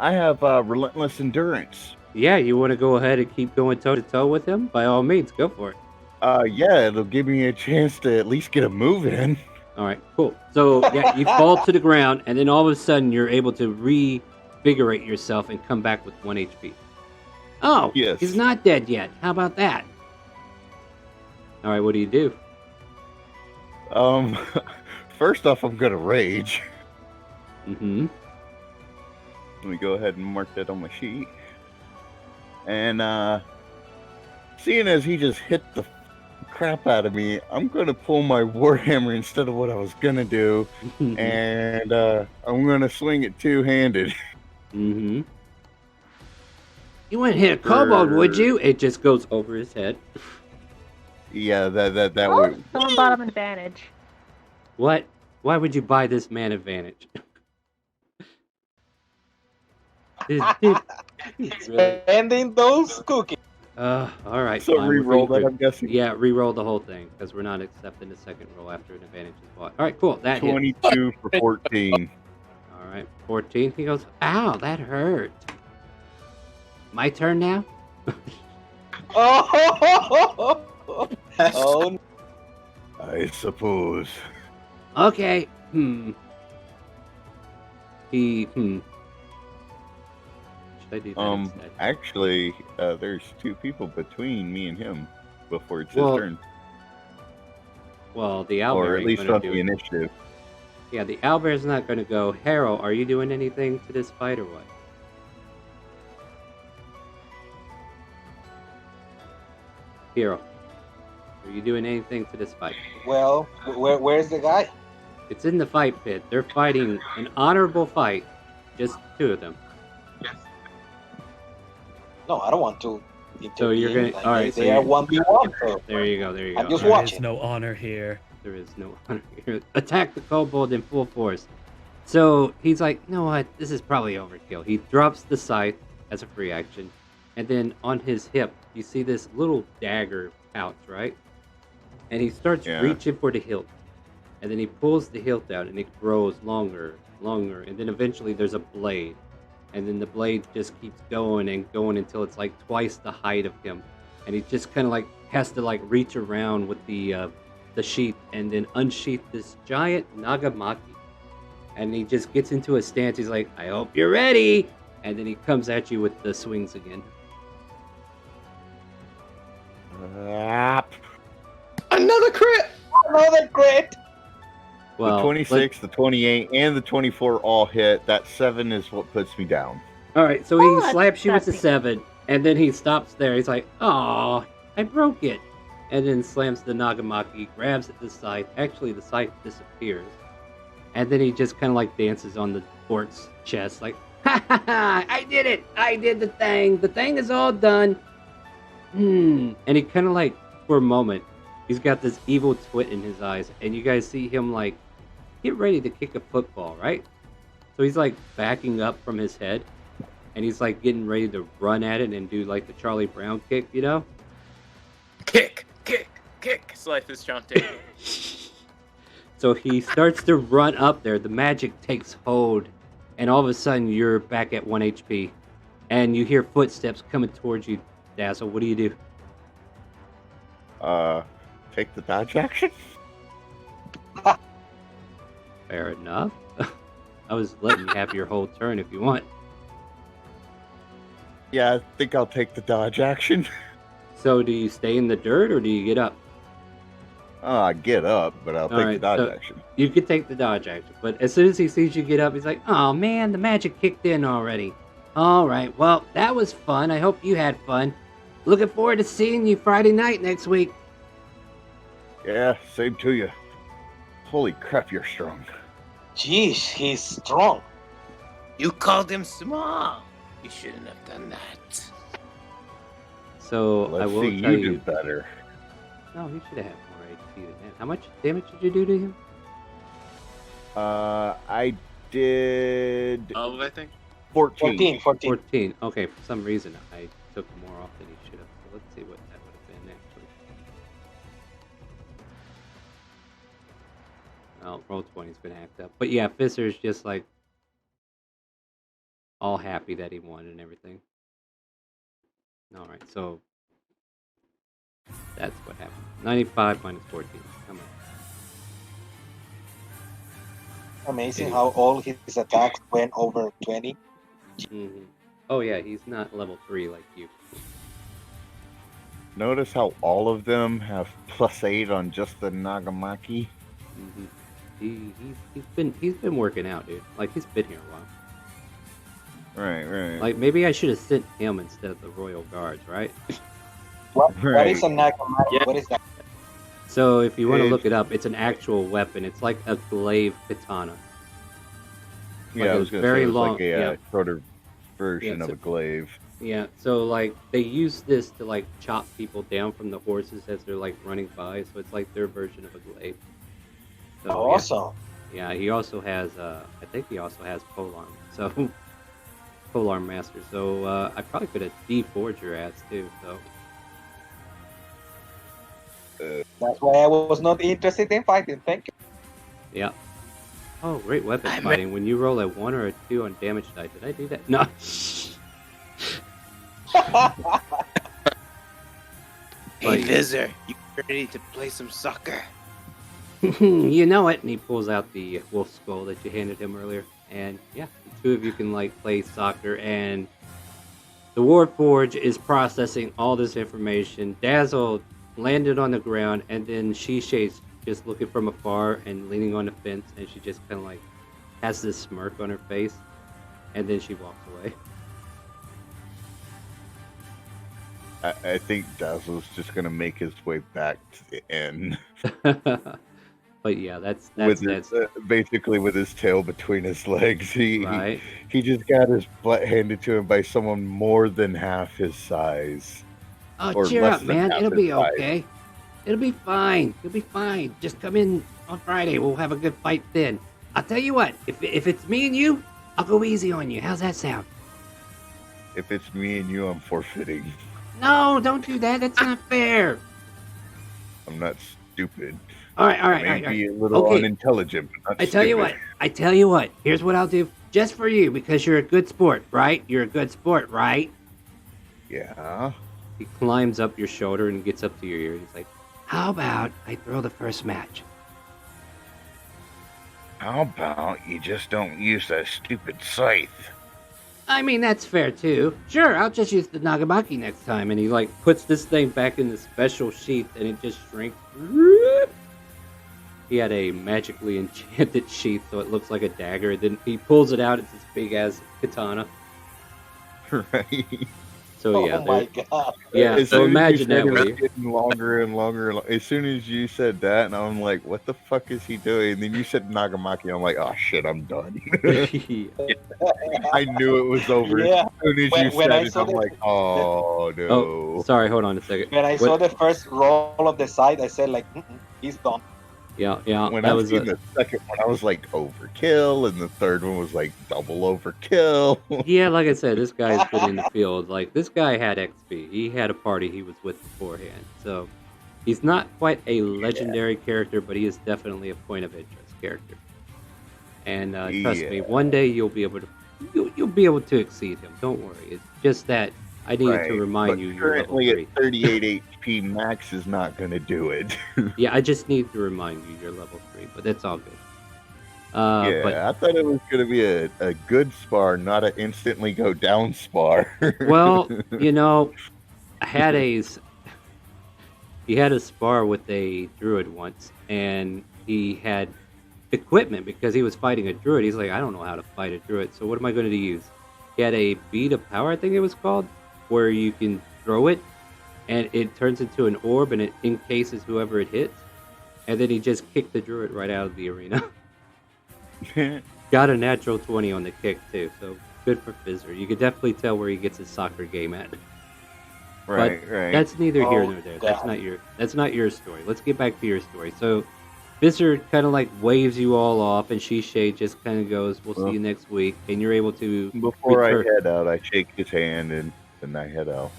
I have relentless endurance. Yeah, you want to go ahead and keep going toe-to-toe with him? By all means, go for it. Yeah, it'll give me a chance to at least get a move in. All right, cool. So, yeah, you fall to the ground, and then all of a sudden you're able to revigorate yourself and come back with 1 HP. Oh, Yes. he's not dead yet. How about that? All right, what do you do? First off, I'm gonna rage. Mm-hmm. Let me go ahead and mark that on my sheet. And seeing as he just hit the crap out of me, I'm gonna pull my warhammer instead of what I was gonna do, and I'm gonna swing it two-handed. Mm-hmm. You wouldn't hit a kobold, would you? It just goes over his head. Yeah, that Oh, way. someone bought him an advantage. What? Why would you buy this man advantage? This dude, he's really... Ending those cookies. All right. So fine, we'll re-roll that, regroup. I'm guessing. Yeah, re-roll the whole thing, because we're not accepting the second roll after an advantage is bought. All right, cool. That hits. 22 for 14. All right, 14. He goes, ow, that hurt. My turn now? Oh, oh, I suppose. Okay. Should I do that instead? Actually, there's two people between me and him before it's Well, his turn. Well, the owlbear Or at ain't least gonna on do the it. initiative. Yeah, the owlbear's not going to go. Harold, are you doing anything to this fight or what? Hero, are you doing anything to this fight? well, where's the guy? It's in the fight pit. They're fighting an honorable fight. Just two of them. No, I don't want to intervene. So you're gonna- Like, alright, so they are you- 1v1. So There you go, there you go. I'm just There watching. is no honor here. There is no honor here. Attack the kobold in full force. So he's like, you know what? This is probably overkill. He drops the scythe as a free action. And then on his hip, you see this little dagger pouch, right? And he starts Yeah. reaching for the hilt. And then he pulls the hilt out and it grows longer, longer. And then eventually there's a blade. And then the blade just keeps going and going until it's like twice the height of him. And he just kind of like has to like reach around with the sheath and then unsheath this giant nagamaki. And he just gets into a stance. He's like, I hope you're ready. And then he comes at you with the swings again. Another crit! another crit. Well, The 26, the 28, and the 24 all hit. That 7 is what puts me down. all right, so Oh, he that's slaps you with the disgusting. 7, and then he stops there. He's like, "Oh, I broke it," and then slams the nagamaki, grabs at the scythe. Actually, the scythe disappears, and then he just kind of like dances on the orc's chest, like, "Ha ha ha! I did it! I did the thing! The thing is all done." And he kind of like, for a moment, he's got this evil twit in his eyes, and you guys see him like get ready to kick a football, right? So he's like backing up from his head, and he's like getting ready to run at it and do like the Charlie Brown kick, you know? Kick, kick, kick. Slife is chanting. So he starts to run up there. The magic takes hold, and all of a sudden you're back at 1 HP, and you hear footsteps coming towards you. Dazzle, what do you do? take the dodge action. Fair enough. I was letting you have your whole turn if you want. Yeah, I think I'll take the dodge action. So do you stay in the dirt or do you get up? Get up, but I'll take the Alright, dodge so action. you could take the dodge action, but as soon as he sees you get up, he's like, "Oh man, the magic kicked in already." Alright, well, that was fun. I hope you had fun. Looking forward to seeing you Friday night next week. Yeah, same to you. Holy crap, you're strong. Jeez, he's strong. You called him small. You shouldn't have done that. So I Let's will see tell you you. do better. No, he should have more HP than that. How much damage did you do to him? I did 12, I think. 14. 14. 14. Okay, for some reason I took more off than he should have. So let's see what that would have been actually. Well, roll 20's been hacked up. But yeah, Fisser's just like all happy that he won and everything. Alright, so that's what happened. 95 minus 14. How much? Amazing how all his attacks went over 20. Mm-hmm. Oh yeah, he's not level 3 like you. Notice how all of them have +8 on just the Nagamaki? Mm-hmm. He's been working out, dude. Like he's been here a while. Right. Like maybe I should have sent him instead of the Royal Guards, right? What Right. is a Nagamaki? Yeah. What is that? So if you want to It's- look it up, it's an actual weapon. It's like a glaive katana. Yeah, Like I a was going to very say it's long- like a yeah. shorter version Yeah, of so- a glaive. Yeah, so like they use this to like chop people down from the horses as they're like running by. So it's like their version of a glaive. So, Awesome. Yeah, he also has. I think he also has polearm. So polearm master. So I probably could have deforged your ass too. So That's why I was not interested in fighting. Thank you. yeah. Oh, great weapon I'm fighting. When you roll a 1 or a 2 on damage die, did I do that? No. Hey, Vizzer, you ready to play some soccer? You know it. And he pulls out the wolf skull that you handed him earlier. And yeah, the two of you can like play soccer. And the Warforge is processing all this information. Dazzle landed on the ground, and then Shisei's just looking from afar and leaning on the fence, and she just kind of like has this smirk on her face, and then she walks away. I think Dazzle's just going to make his way back to the end. But yeah, that's basically with his tail between his legs. right. He just got his butt handed to him by someone more than half his size. Oh, or cheer less up, than man. half It'll his be size. okay. It'll be fine. You'll be fine. Just come in on Friday. We'll have a good fight then. I'll tell you what. If it's me and you, I'll go easy on you. How's that sound? If it's me and you, I'm forfeiting. No, don't do that. That's not fair. I'm not stupid. All right. Maybe a little Okay. unintelligent, but not I tell you stupid. what. Here's what I'll do. Just for you, because you're a good sport, right? You're a good sport, right? Yeah. He climbs up your shoulder and gets up to your ear. He's like, how about I throw the first match? How about you just don't use that stupid scythe? I mean, that's fair too. Sure, I'll just use the Nagamaki next time. And he like puts this thing back in the special sheath and it just shrinks. He had a magically enchanted sheath, so it looks like a dagger. Then he pulls it out, it's this big ass katana. Right. So yeah, Oh my god. yeah. As So soon as you imagine said that it was with you. getting longer and longer. As soon as you said that, and I'm like, "What the fuck is he doing?" And then you said Nagamaki, and I'm like, "Oh shit, I'm done." I knew it was over. Yeah. As soon as you When I said it, saw I'm the- like, "Oh no." Oh, sorry. Hold on a second. When I saw the first roll of the side, I said like, he's done. Yeah. When That I was seen the second one, I was like overkill, and the third one was like double overkill. yeah. Like I said, this guy's been in the field. Like this guy had XP. He had a party he was with beforehand. So he's not quite a legendary character, but he is definitely a point of interest character. And trust me, Yeah. one day you'll be able to you'll be able to exceed him. Don't worry. It's just that I need Right, to remind but you you're level currently 3. at 38 HP max is not going to do it. Yeah, I just need to remind you you're level 3, but that's all good. Yeah, But I thought it was going to be a good spar, not an instantly go down spar. well, you know, I had he had a spar with a druid once, and he had equipment because he was fighting a druid. He's like, I don't know how to fight a druid, so what am I going to use? He had a bead of power, I think it was called, where you can throw it, and it turns into an orb, and it encases whoever it hits. And then he just kicked the druid right out of the arena. Got a natural 20 on the kick too, so good for Fizzer. You could definitely tell where he gets his soccer game at. Right, But right. that's neither here Oh, nor there. God. That's not your story. Let's get back to your story. So Fizzer kind of like waves you all off, and Shishay just kind of goes, "We'll see you next week," and you're able to Before I return. head out, I shake his hand and then I head out.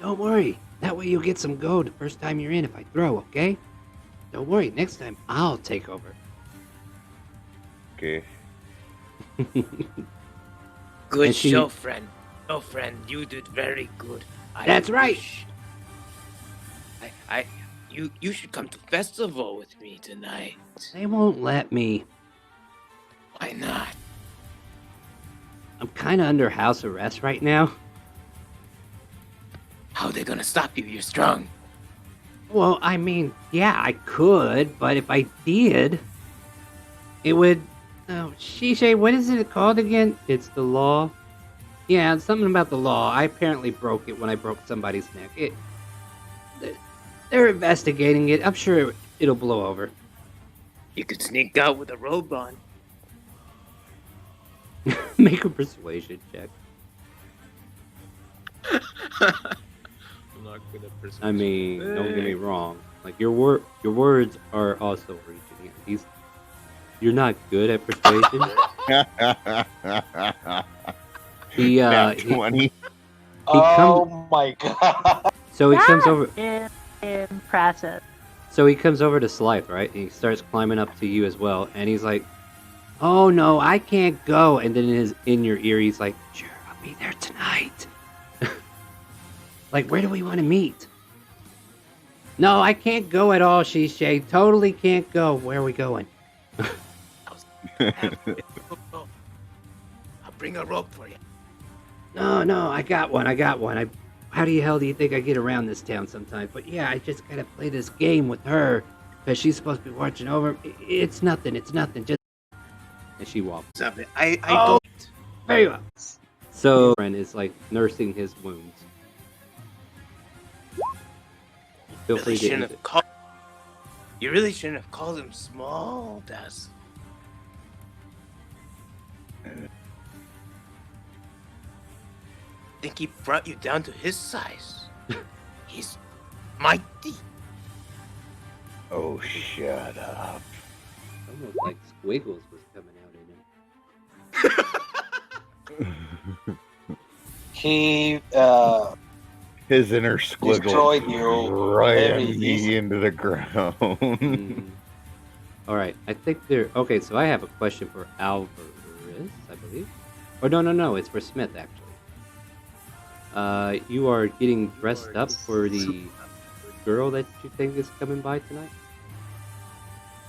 Don't worry. That way you'll get some gold the first time you're in if I throw, okay? Don't worry. Next time I'll take over. Okay. Good And she- show, friend. Oh, friend, you did very good. That's right. wish- you should come to festival with me tonight. They won't let me. Why not? I'm kind of under house arrest right now. How they gonna stop you? You're strong. Well, I mean, yeah, I could, but if I did, it would. Oh, Shishay, what is it called again? It's the law. Yeah, it's something about the law. I apparently broke it when I broke somebody's neck. They're investigating it. I'm sure it'll blow over. You could sneak out with a robe on. Make a persuasion check. I'm not good at persuasion. I mean, don't get me wrong. Like your words are also reaching him. You're not good at persuasion. He Nat he 20. Oh my god. so he comes That over. is impressive. So he comes over to Slythe, right? And he starts climbing up to you as well. And he's like, "Oh no, I can't go." And then in your ear, he's like, "Sure, I'll be there tonight." Like, where do we want to meet? No, I can't go at all, Shishay. Totally can't go. Where are we going? I'll bring a rope for you. No, I got one. How the hell do you think I get around this town sometimes? But yeah, I just gotta play this game with her because she's supposed to be watching over. It's nothing. Just. And she walks. Stop it. I Oh. don't. Very well. So friend is like nursing his wounds. Feel free Really to shouldn't end have it. called. You really shouldn't have called him small, Daz. Think he brought you down to his size. He's mighty. Oh, shut up. Almost like Squiggles was coming out in him. He His inner squiggle Destroyed you ran very me easily. into the ground. All right, I think they're okay. So I have a question for Alvarez, I believe. Or no, it's for Smith actually. You are getting dressed up for the girl that you think is coming by tonight.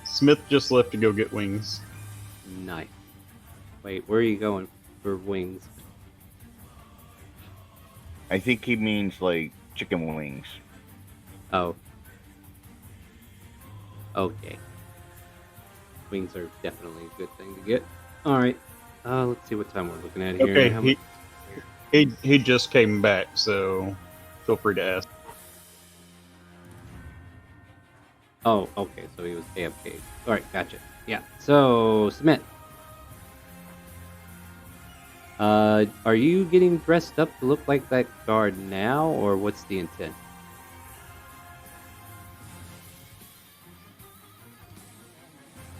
Smith just left to go get wings. Nice. Wait, where are you going for wings? I think he means like chicken wings. Oh. Okay. Wings are definitely a good thing to get. All right. Let's see what time we're looking at here. Okay, How mu- he just came back, so feel free to ask. Oh, okay. So he was AFK. All right, gotcha. Yeah. So Smith, are you getting dressed up to look like that guard now, or what's the intent?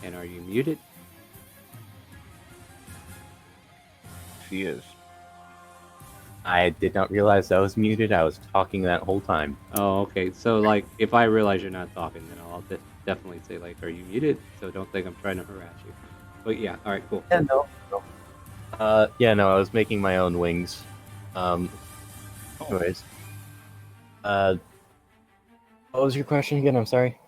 And are you muted? He is. I did not realize I was muted. I was talking that whole time. Oh, okay. So, like, if I realize you're not talking, then I'll definitely say, like, are you muted? So don't think I'm trying to harass you. But yeah, all right, cool. Yeah, no. I was making my own wings. Anyways, what was your question again? I'm sorry.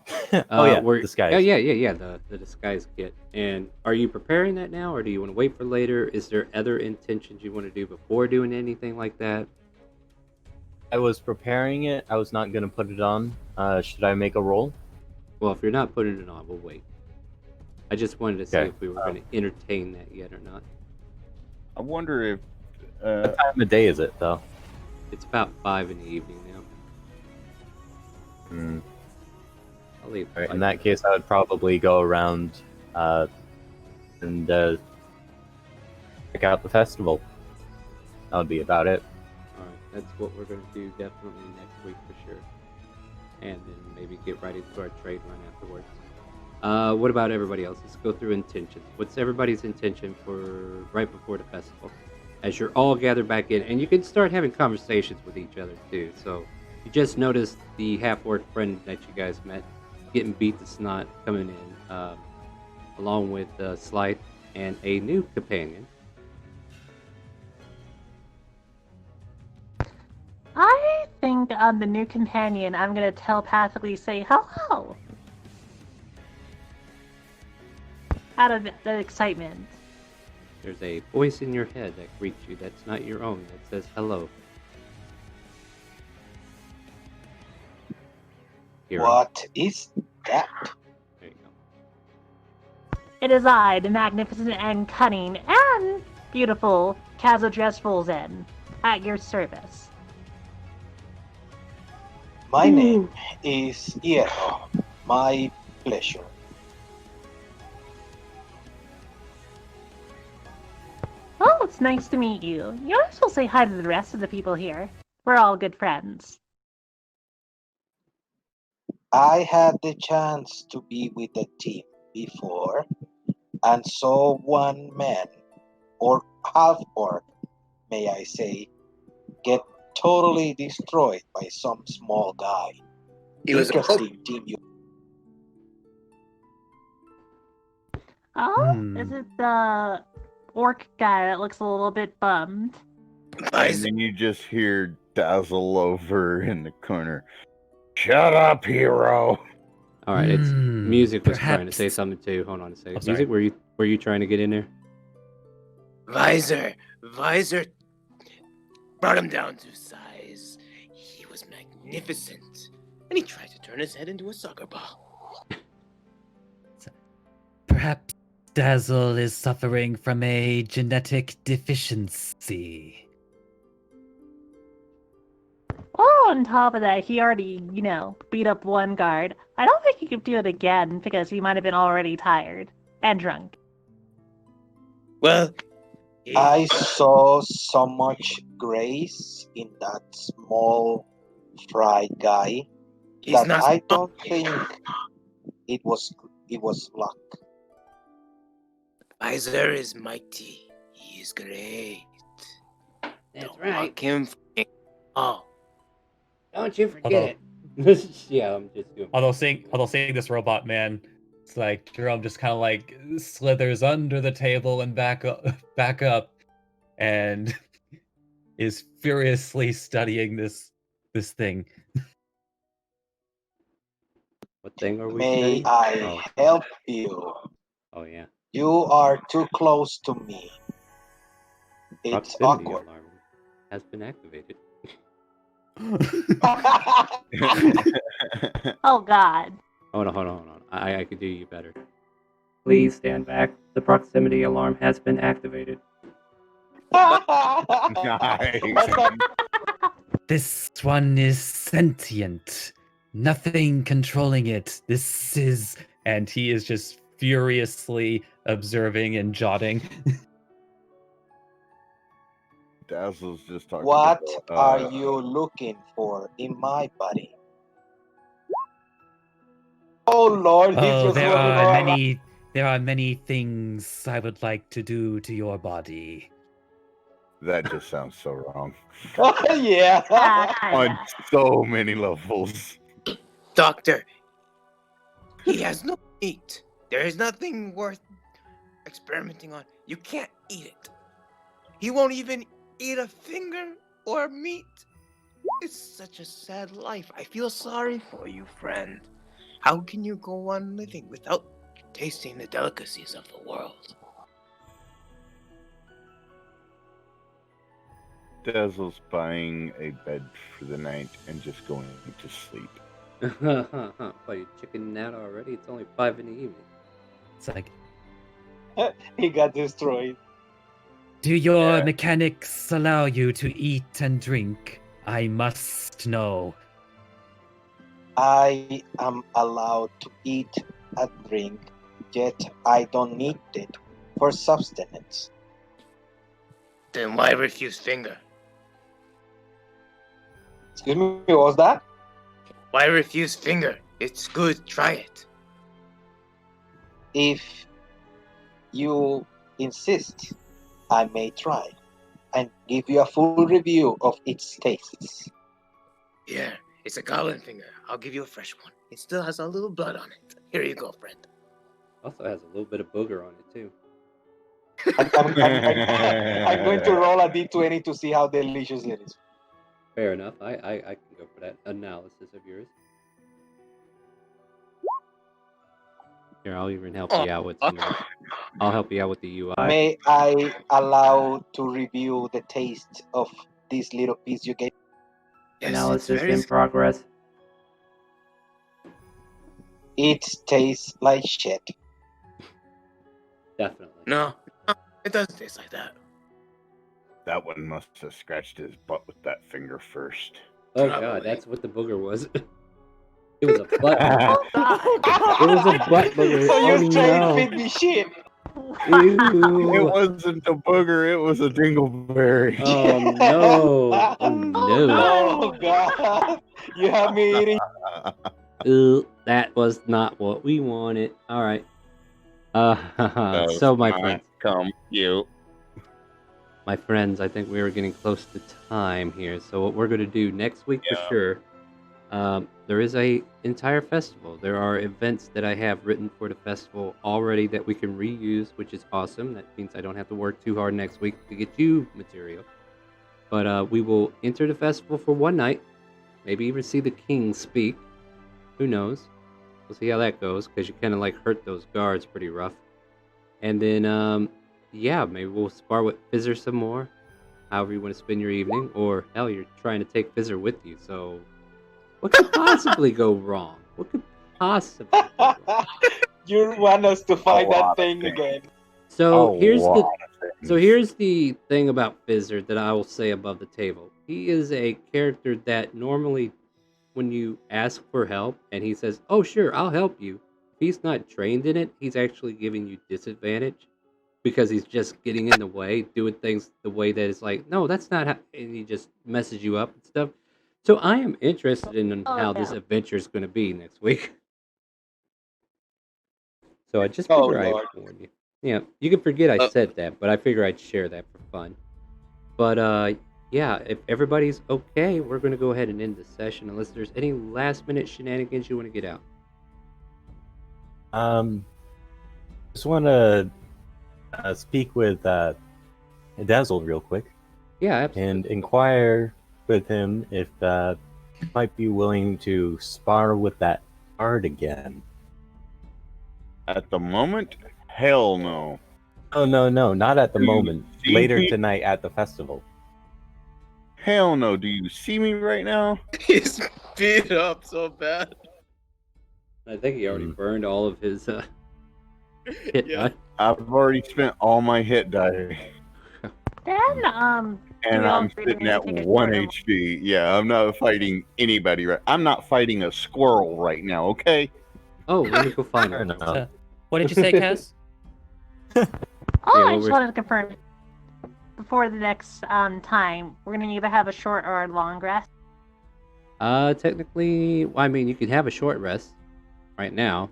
Oh yeah, disguise. Yeah. The disguise kit. And are you preparing that now, or do you want to wait for later? Is there other intentions you want to do before doing anything like that? I was preparing it. I was not gonna put it on. Should I make a roll? Well, if you're not putting it on, we'll wait. I just wanted to see Okay. if we were going to entertain that yet or not. I wonder if. What time of day is it, though? It's about 5 in the evening now. Hmm. I'll leave. All right, in that case, I would probably go around and check out the festival. That would be about it. All right, that's what we're going to do definitely next week for sure. And then maybe get right into our trade run afterwards. What about everybody else? Let's go through intentions. What's everybody's intention for right before the festival? As you're all gathered back in, and you can start having conversations with each other too. So you just noticed the half-orc friend that you guys met getting beat to snot coming in, along with Slythe and a new companion. I think on the new companion, I'm gonna telepathically say hello. Out of the excitement. There's a voice in your head that greets you that's not your own, that says hello. Hero. What is that? There you go. It is I, the magnificent and cunning and beautiful Kazodress Fulzen, at your service. My name is Hierro. My pleasure. Oh, it's nice to meet you. You might as well say hi to the rest of the people here. We're all good friends. I had the chance to be with the team before and saw one man, or half orc, may I say, get totally destroyed by some small guy. He was Interesting team. Oh, is it the orc guy that looks a little bit bummed? And then you just hear Dazzle over in the corner. Shut up, hero. All right, it's Music was trying to perhaps- say something too. Hold on a second. Oh, sorry. Music, were you trying to get in there? Visor brought him down to size. He was magnificent, and he tried to turn his head into a soccer ball. Perhaps Dazzle is suffering from a genetic deficiency. Oh, on top of that, he already, beat up one guard. I don't think he could do it again because he might have been already tired and drunk. Well, I saw so much grace in that small fried guy he's that not. I don't think it was luck. Visor is mighty. He is great. That's Don't right. mock him. Oh, Don't you forget it. Yeah, I'm just doing. Although seeing this robot man, it's like Jerome just kind of like slithers under the table and back up, and is furiously studying this thing. What thing are we May studying? I help you? Oh yeah. You are too close to me. It's Proximity awkward. alarm has been activated. Oh, God. Hold on. I could do you better. Please stand back. The proximity alarm has been activated. Nice. This one is sentient. Nothing controlling it. This is... And he is just furiously observing and jotting. Dazzle's just talking. What about, are you looking for in my body? Oh Lord, he's Oh, just there looking are around. there are many things I would like to do to your body. That just sounds so wrong. Yeah. On so many levels. doctor, he has no meat. There is nothing worth experimenting on. You can't eat it. He won't even eat a finger or meat. It's such a sad life. I feel sorry for you, friend. How can you go on living without tasting the delicacies of the world? Dazzle's buying a bed for the night and just going to sleep. Why you chickening out already? It's only 5 in the evening. It's like, He got destroyed. do your Yeah. mechanics allow you to eat and drink? I must know. I am allowed to eat and drink, yet I don't need it for sustenance. Then why refuse finger? Excuse me, what was that? Why refuse finger? It's good, try it. If you insist, I may try and give you a full review of its tastes. Here, it's a goblin finger. I'll give you a fresh one. It still has a little blood on it. Here you go, friend. Also has a little bit of booger on it too. I'm going to roll a d20 to see how delicious it is. Fair enough. I can go for that analysis of yours. Here, I'll even help you out with some of this. I'll help you out with the UI. May I allow to review the taste of this little piece you gave? Yes, Analysis it's very in progress. It tastes like shit. Definitely. No, it doesn't taste like that. That one must have scratched his butt with that finger first. Oh Probably. god, that's what the booger was. It was a butt. Oh God. It was a butt booger. So Oh you straight no. feed me shit. It Ew. wasn't a booger, it was a dingleberry. Oh no. Oh no. Oh God. You have me eating. That was not what we wanted. Alright. Does So my not friends. come you. My friends, I think we are getting close to time here. So what we're going to do next week for Yeah. sure, there is a entire festival. There are events that I have written for the festival already that we can reuse, which is awesome. That means I don't have to work too hard next week to get you material. But we will enter the festival for one night, maybe even see the king speak. Who knows? We'll see how that goes, because you kind of like hurt those guards pretty rough. And then, yeah, maybe we'll spar with Fizzer some more, however you want to spend your evening. Or, hell, you're trying to take Fizzer with you, so what could possibly go wrong? What could possibly go wrong? You want us to fight A that lot of thing things. again? So A here's the lot of so things. here's the thing about Fizzer that I will say above the table. He is a character that normally, when you ask for help and he says, "Oh sure, I'll help you," if he's not trained in it, he's actually giving you disadvantage because he's just getting in the way, doing things the way that is like, no, that's not how, and he just messes you up and stuff. So I am interested in Oh, how this no. adventure is going to be next week. So I just Oh, figure I'd Lord. warn you. Yeah, you can forget I Uh, said that, but I figure I'd share that for fun. But yeah, if everybody's okay, we're going to go ahead and end the session unless there's any last minute shenanigans you want to get out. Just want to speak with Dazzle real quick Yeah, absolutely. and inquire with him if he might be willing to spar with that guard again. At the moment, hell no. Oh no, not at the Do you moment. see Later me? tonight at the festival. Hell no. Do you see me right now? He's beat up so bad. I think he already Mm. burned all of his hit Yeah. die. I've already spent all my hit die. Then, And we all I'm agree sitting to at take a 1 short- HP. Yeah, I'm not fighting anybody right. I'm not fighting a squirrel right now, okay? Oh, let me go find Fair her. enough. What did you say, Cass? Oh, Yeah, I what just we're- wanted to confirm before the next time, we're gonna either have a short or a long rest. Technically, well, I mean, you can have a short rest right now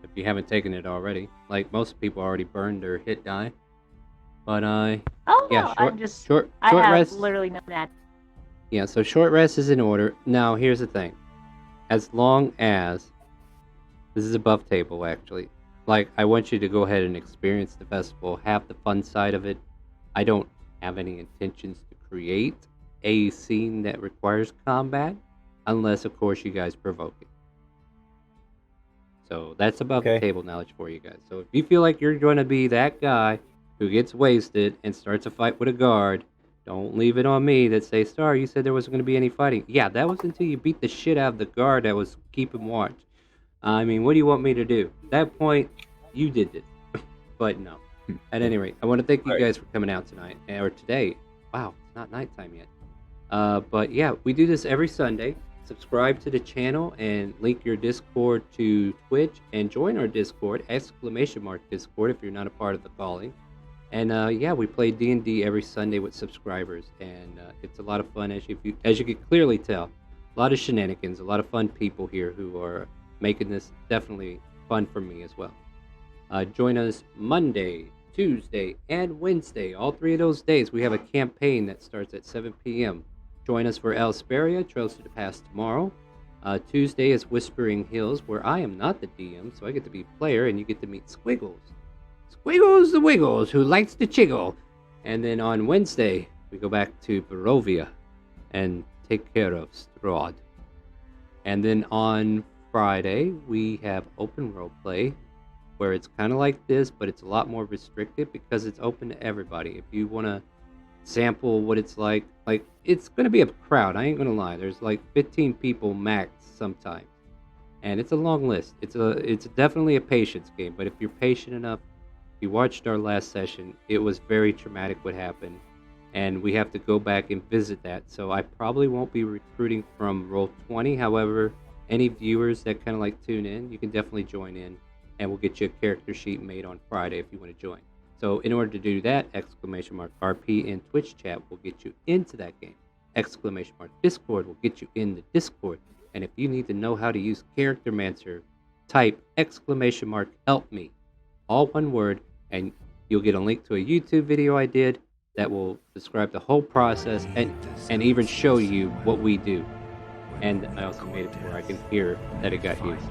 if you haven't taken it already. Like most people already burned their hit die. But Oh yeah, no, short I'm just short I short have rest. literally known that. Yeah, so short rest is in order. Now, here's the thing. As long as this is above table, actually. Like, I want you to go ahead and experience the festival, have the fun side of it. I don't have any intentions to create a scene that requires combat, unless of course you guys provoke it. So that's above the Okay. table knowledge for you guys. So if you feel like you're going to be that guy who gets wasted and starts a fight with a guard, don't leave it on me that say, Star, you said there wasn't going to be any fighting. Yeah, that was until you beat the shit out of the guard that was keeping watch. I mean, what do you want me to do? At that point, you did it. But no. At any rate, I want to thank you guys for coming out tonight, or today. Wow, it's not nighttime yet. But yeah, we do this every Sunday. Subscribe to the channel and link your Discord to Twitch and join our Discord, !Discord, if you're not a part of the calling. And yeah, we play D&D every Sunday with subscribers, and it's a lot of fun, as you can clearly tell. A lot of shenanigans, a lot of fun people here who are making this definitely fun for me as well. Join us Monday, Tuesday, and Wednesday. All 3 of those days, we have a campaign that starts at 7 p.m. Join us for Elsperia, Trails to the Past tomorrow. Tuesday is Whispering Hills, where I am not the DM, so I get to be player, and you get to meet Squiggles. Squiggles the Wiggles, who likes to chiggle. And then on Wednesday, we go back to Barovia and take care of Strahd. And then on Friday, we have open roleplay, where it's kind of like this, but it's a lot more restricted because it's open to everybody. If you want to sample what it's like it's going to be a crowd. I ain't going to lie. There's like 15 people max sometimes. And it's a long list. It's definitely a patience game, but if you're patient enough, you watched our last session, it was very traumatic what happened, and we have to go back and visit that. So I probably won't be recruiting from Roll20. However, any viewers that kind of like tune in, you can definitely join in, and we'll get you a character sheet made on Friday if you want to join. So in order to do that, !RP in Twitch chat will get you into that game. !Discord will get you in the Discord. And if you need to know how to use Charactermancer, type !help me. All one word, and you'll get a link to a YouTube video I did that will describe the whole process and even show you what we do. And I also made it where I can hear that it got used.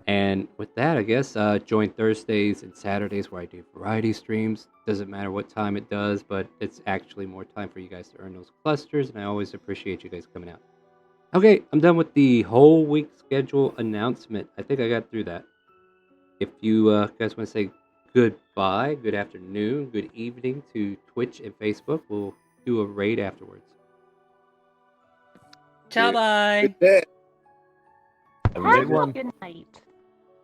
And with that, I guess, join Thursdays and Saturdays where I do variety streams. Doesn't matter what time it does, but it's actually more time for you guys to earn those clusters, and I always appreciate you guys coming out. Okay, I'm done with the whole week schedule announcement. I think I got through that. If you guys want to say goodbye, good afternoon, good evening to Twitch and Facebook, we'll do a raid afterwards. Ciao, bye. Good Have a good one. Good night.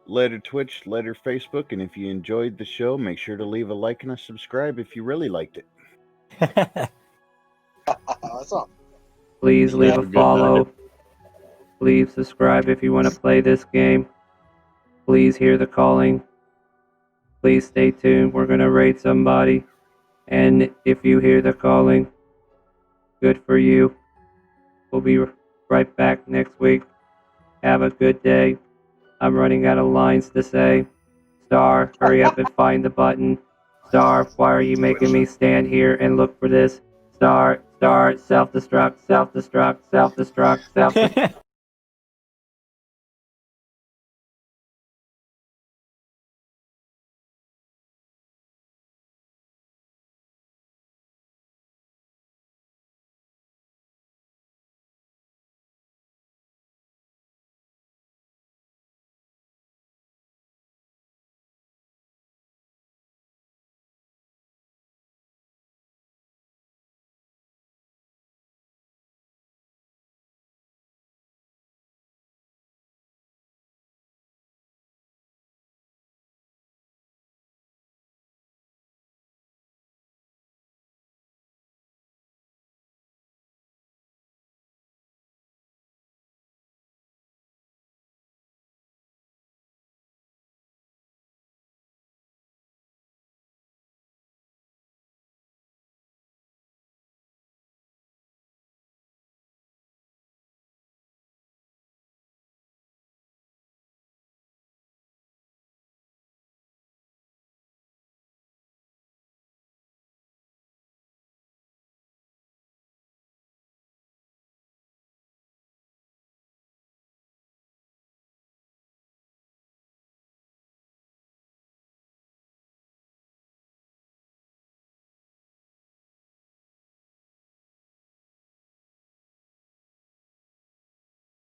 Later Twitch, later Facebook, and if you enjoyed the show, make sure to leave a like and a subscribe if you really liked it. Awesome. Please leave Have a a good follow. night. Please subscribe if you want to play this game. Please hear the calling. Please stay tuned. We're going to raid somebody. And if you hear the calling, good for you. We'll be right back next week. Have a good day. I'm running out of lines to say. Star, hurry up and find the button. Star, why are you making me stand here and look for this? Star, self-destruct, self-destruct, self-destruct, self-destruct.